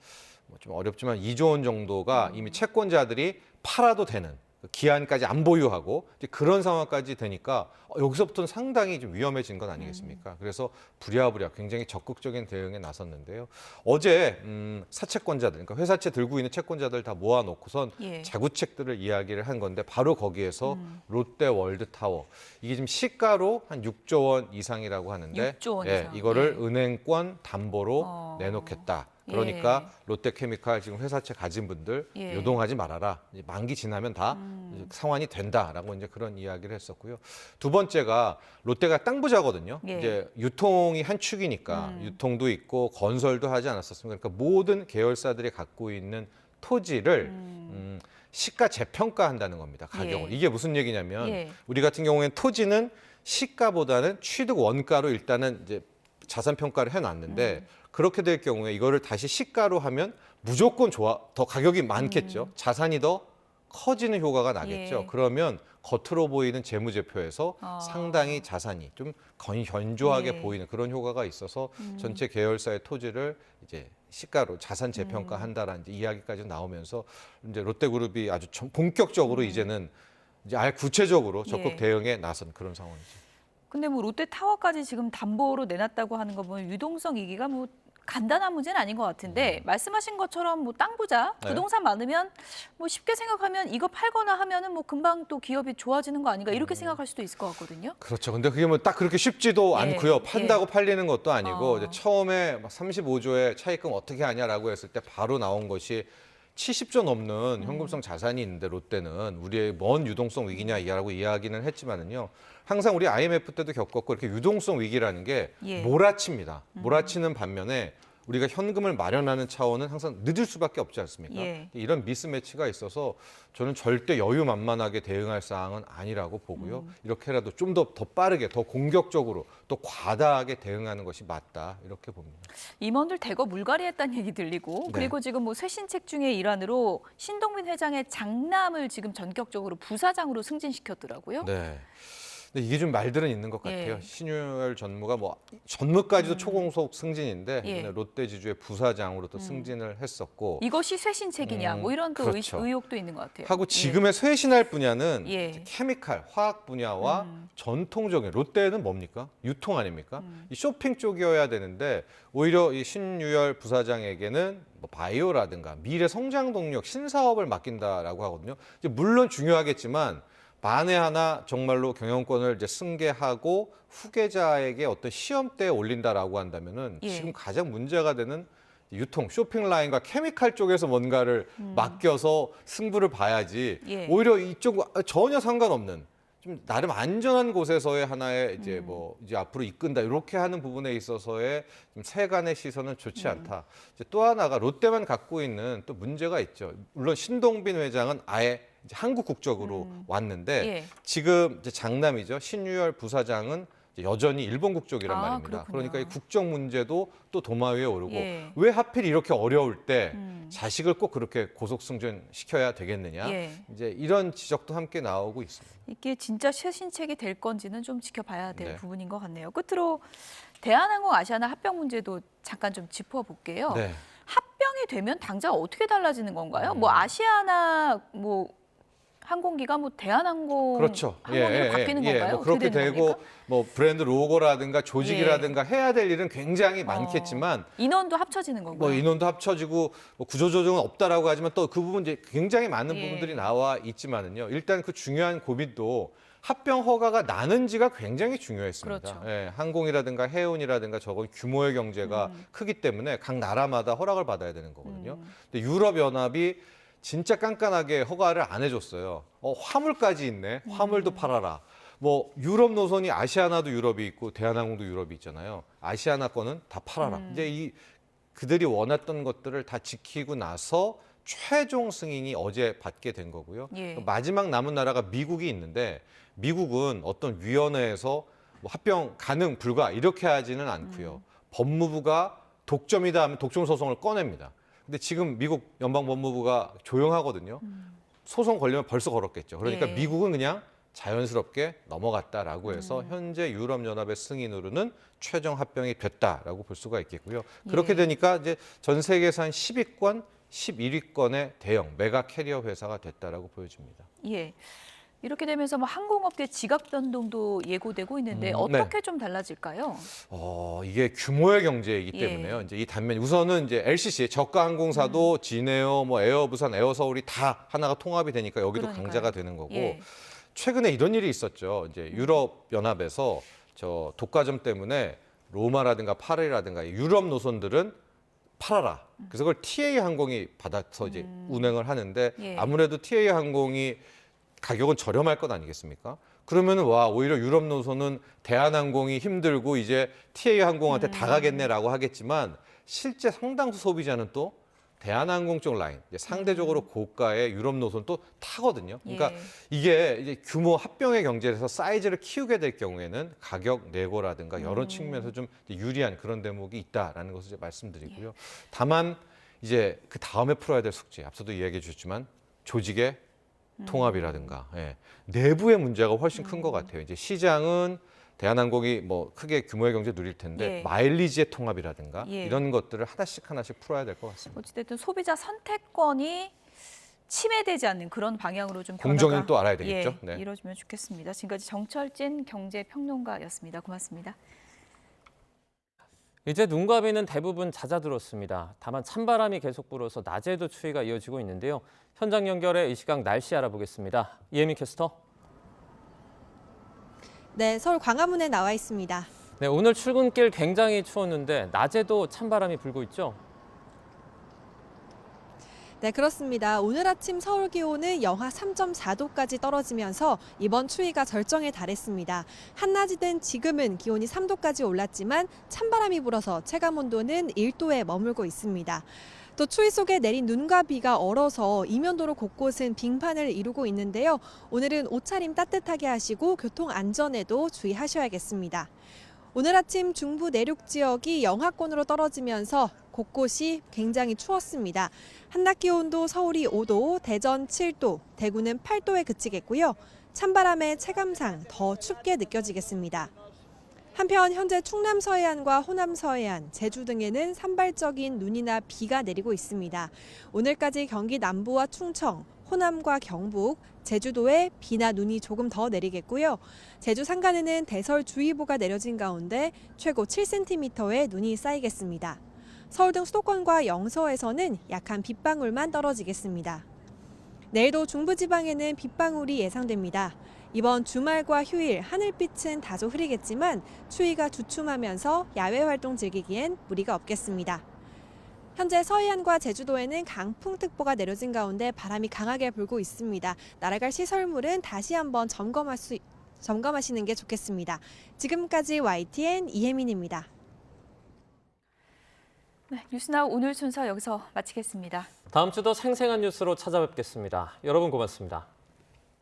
뭐 좀 어렵지만 2조 원 정도가 이미 채권자들이 팔아도 되는 기한까지 안 보유하고 이제 그런 상황까지 되니까 여기서부터는 상당히 좀 위험해진 건 아니겠습니까? 그래서 부랴부랴 굉장히 적극적인 대응에 나섰는데요. 어제 사채권자들, 그러니까 회사채 들고 있는 채권자들 다 모아놓고선 예. 자구책들을 이야기를 한 건데 바로 거기에서 롯데월드타워 이게 지금 시가로 한 6조 원 이상이라고 하는데 6조 원 예, 이상. 이거를 예. 은행권 담보로 내놓겠다. 그러니까 예. 롯데케미칼 지금 회사채 가진 분들 예. 요동하지 말아라. 이제 만기 지나면 다 상환이 된다라고 이제 그런 이야기를 했었고요. 두 번째가 롯데가 땅 부자거든요. 예. 이제 유통이 한 축이니까 유통도 있고 건설도 하지 않았었습니까? 그러니까 모든 계열사들이 갖고 있는 토지를 시가 재평가한다는 겁니다. 가격을. 예. 이게 무슨 얘기냐면 예. 우리 같은 경우에는 토지는 시가보다는 취득 원가로 일단은 이제 자산 평가를 해놨는데 그렇게 될 경우에 이거를 다시 시가로 하면 무조건 더 가격이 많겠죠. 자산이 더 커지는 효과가 나겠죠. 예. 그러면 겉으로 보이는 재무제표에서 상당히 자산이 좀 견조하게 예. 보이는 그런 효과가 있어서 전체 계열사의 토지를 이제 시가로 자산 재평가한다라는 이제 이야기까지 나오면서 이제 롯데그룹이 아주 본격적으로 이제는 이제 아예 구체적으로 적극 예. 대응에 나선 그런 상황이죠. 근데 뭐 롯데타워까지 지금 담보로 내놨다고 하는 거 보면 유동성 위기가 뭐 간단한 문제는 아닌 것 같은데 말씀하신 것처럼 뭐 땅 부자, 네. 부동산 많으면 뭐 쉽게 생각하면 이거 팔거나 하면은 뭐 금방 또 기업이 좋아지는 거 아닌가 이렇게 생각할 수도 있을 것 같거든요. 그렇죠. 근데 그게 뭐 딱 그렇게 쉽지도 예, 않고요. 판다고 팔리는 것도 아니고 어. 이제 처음에 막 35조의 차입금 어떻게 하냐라고 했을 때 바로 나온 것이 70조 넘는 현금성 자산이 있는데 롯데는 우리의 뭔 유동성 위기냐라고 이야기는 했지만은요. 항상 우리 IMF 때도 겪었고 이렇게 유동성 위기라는 게 예. 몰아칩니다. 몰아치는 반면에 우리가 현금을 마련하는 차원은 항상 늦을 수밖에 없지 않습니까? 예. 이런 미스매치가 있어서 저는 절대 여유만만하게 대응할 사항은 아니라고 보고요. 이렇게라도 좀 더 빠르게, 더 공격적으로, 또 과다하게 대응하는 것이 맞다 이렇게 봅니다. 임원들 대거 물갈이했다는 얘기 들리고 네. 그리고 지금 뭐 쇄신책 중의 일환으로 신동빈 회장의 장남을 지금 전격적으로 부사장으로 승진시켰더라고요. 네. 근데 이게 좀 말들은 있는 것 같아요. 예. 신유열 전무가 뭐 전무까지도 초공속 승진인데 예. 이번에 롯데지주의 부사장으로 또 승진을 했었고 이것이 쇄신책이냐 뭐 이런 또 그렇죠. 의혹도 있는 것 같아요. 하고 지금의 쇄신할 분야는 예. 이제 케미칼, 화학 분야와 전통적인 롯데는 뭡니까? 유통 아닙니까? 이 쇼핑 쪽이어야 되는데 오히려 이 신유열 부사장에게는 뭐 바이오라든가 미래 성장 동력, 신사업을 맡긴다라고 하거든요. 이제 물론 중요하겠지만 만에 하나 정말로 경영권을 이제 승계하고 후계자에게 어떤 시험대에 올린다라고 한다면은 예. 지금 가장 문제가 되는 유통, 쇼핑 라인과 케미칼 쪽에서 뭔가를 맡겨서 승부를 봐야지 예. 오히려 이쪽 전혀 상관없는 좀 나름 안전한 곳에서의 하나의 이제 뭐 이제 앞으로 이끈다 이렇게 하는 부분에 있어서의 좀 세간의 시선은 좋지 않다. 이제 또 하나가 롯데만 갖고 있는 또 문제가 있죠. 물론 신동빈 회장은 아예 이제 한국 국적으로 왔는데 예. 지금 이제 장남이죠. 신유열 부사장은 여전히 일본 국적이란 말입니다. 그렇군요. 그러니까 이 국적 문제도 또 도마 위에 오르고 예. 왜 하필 이렇게 어려울 때 자식을 꼭 그렇게 고속 승진시켜야 되겠느냐. 예. 이제 이런 지적도 함께 나오고 있습니다. 이게 진짜 최신책이 될 건지는 좀 지켜봐야 될 네. 부분인 것 같네요. 끝으로 대한항공 아시아나 합병 문제도 잠깐 좀 짚어볼게요. 네. 합병이 되면 당장 어떻게 달라지는 건가요? 뭐 아시아나 뭐 항공기가 뭐 대한항공 그렇죠. 항공기로 바뀌는 건가요? 뭐 그렇게 어떻게 되는 되고 겁니까? 뭐 브랜드 로고라든가 조직이라든가 해야 될 일은 굉장히 많겠지만 인원도 합쳐지는 거고요. 뭐 인원도 합쳐지고 뭐 구조조정은 없다라고 하지만 또 그 부분 이제 굉장히 많은 부분들이 나와 있지만은요. 일단 그 중요한 고민도 합병 허가가 나는지가 굉장히 중요했습니다. 그렇죠. 예, 항공이라든가 해운이라든가 저거 규모의 경제가 크기 때문에 각 나라마다 허락을 받아야 되는 거거든요. 근데 유럽 연합이 진짜 깐깐하게 허가를 안 해줬어요. 화물까지 있네. 화물도 팔아라. 뭐 유럽 노선이 아시아나도 유럽이 있고 대한항공도 유럽이 있잖아요. 아시아나 거는 다 팔아라. 이제 그들이 원했던 것들을 다 지키고 나서 최종 승인이 어제 받게 된 거고요. 예. 마지막 남은 나라가 미국이 있는데 미국은 어떤 위원회에서 뭐 합병 가능 불가 이렇게 하지는 않고요. 법무부가 독점이다 하면 독점 소송을 꺼냅니다. 근데 지금 미국 연방법무부가 조용하거든요. 소송 걸리면 벌써 걸었겠죠. 그러니까 예. 미국은 그냥 자연스럽게 넘어갔다라고 해서 현재 유럽연합의 승인으로는 최종 합병이 됐다라고 볼 수가 있겠고요. 그렇게 되니까 이제 전 세계에서 한 10위권, 11위권의 대형 메가 캐리어 회사가 됐다라고 보여집니다. 예. 이렇게 되면서 뭐 항공업계 지각 변동도 예고되고 있는데 어떻게 좀 달라질까요? 이게 규모의 경제이기 예. 때문에요. 이제 이 단면 우선은 이제 LCC 저가 항공사도 진에어, 뭐 에어 부산, 에어 서울이 다 하나가 통합이 되니까 여기도 그러니까요. 강자가 되는 거고 예. 최근에 이런 일이 있었죠. 이제 유럽 연합에서 저 독과점 때문에 로마라든가 파리라든가 유럽 노선들은 팔아라. 그래서 그걸 TA 항공이 받아서 이제 운행을 하는데 예. 아무래도 TA 항공이 가격은 저렴할 것 아니겠습니까? 그러면은 와 오히려 유럽 노선은 대한항공이 힘들고 이제 TA 항공한테 다 가겠네라고 하겠지만 실제 상당수 소비자는 또 대한항공 쪽 라인 이제 상대적으로 고가의 유럽 노선 또 타거든요. 그러니까 이게 이제 규모 합병의 경제에서 사이즈를 키우게 될 경우에는 가격 내고라든가 여러 측면에서 좀 유리한 그런 대목이 있다라는 것을 이제 말씀드리고요. 다만 이제 그 다음에 풀어야 될 숙제 앞서도 이야기해 주셨지만 조직의 통합이라든가 내부의 문제가 훨씬 큰 것 같아요. 이제 시장은 대한항공이 뭐 크게 규모의 경제 누릴 텐데 예. 마일리지의 통합이라든가 예. 이런 것들을 하나씩 풀어야 될 것 같습니다. 어찌됐든 소비자 선택권이 침해되지 않는 그런 방향으로 좀 공정은 또 알아야 되겠죠. 네. 이루어지면 좋겠습니다. 지금까지 정철진 경제평론가였습니다. 고맙습니다. 이제 눈과 비는 대부분 잦아들었습니다. 다만 찬바람이 계속 불어서 낮에도 추위가 이어지고 있는데요. 현장 연결해 이 시각 날씨 알아보겠습니다. 이혜미 캐스터. 네, 서울 광화문에 나와 있습니다. 네, 오늘 출근길 굉장히 추웠는데 낮에도 찬바람이 불고 있죠? 네, 그렇습니다. 오늘 아침 서울 기온은 영하 3.4도까지 떨어지면서 이번 추위가 절정에 달했습니다. 한낮이 된 지금은 기온이 3도까지 올랐지만 찬바람이 불어서 체감 온도는 1도에 머물고 있습니다. 또 추위 속에 내린 눈과 비가 얼어서 이면도로 곳곳은 빙판을 이루고 있는데요. 오늘은 옷차림 따뜻하게 하시고 교통 안전에도 주의하셔야겠습니다. 오늘 아침 중부 내륙 지역이 영하권으로 떨어지면서 곳곳이 굉장히 추웠습니다. 한낮 기온도 서울이 5도, 대전 7도, 대구는 8도에 그치겠고요. 찬바람의 체감상 더 춥게 느껴지겠습니다. 한편 현재 충남 서해안과 호남 서해안, 제주 등에는 산발적인 눈이나 비가 내리고 있습니다. 오늘까지 경기 남부와 충청, 호남과 경북, 제주도에 비나 눈이 조금 더 내리겠고요. 제주 산간에는 대설주의보가 내려진 가운데 최고 7cm의 눈이 쌓이겠습니다. 서울 등 수도권과 영서에서는 약한 빗방울만 떨어지겠습니다. 내일도 중부지방에는 빗방울이 예상됩니다. 이번 주말과 휴일 하늘빛은 다소 흐리겠지만 추위가 주춤하면서 야외 활동 즐기기엔 무리가 없겠습니다. 현재 서해안과 제주도에는 강풍특보가 내려진 가운데 바람이 강하게 불고 있습니다. 날아갈 시설물은 다시 한번 점검하시는 게 좋겠습니다. 지금까지 YTN 이혜민입니다. 네, 뉴스나우 오늘 순서 여기서 마치겠습니다. 다음 주도 생생한 뉴스로 찾아뵙겠습니다. 여러분 고맙습니다.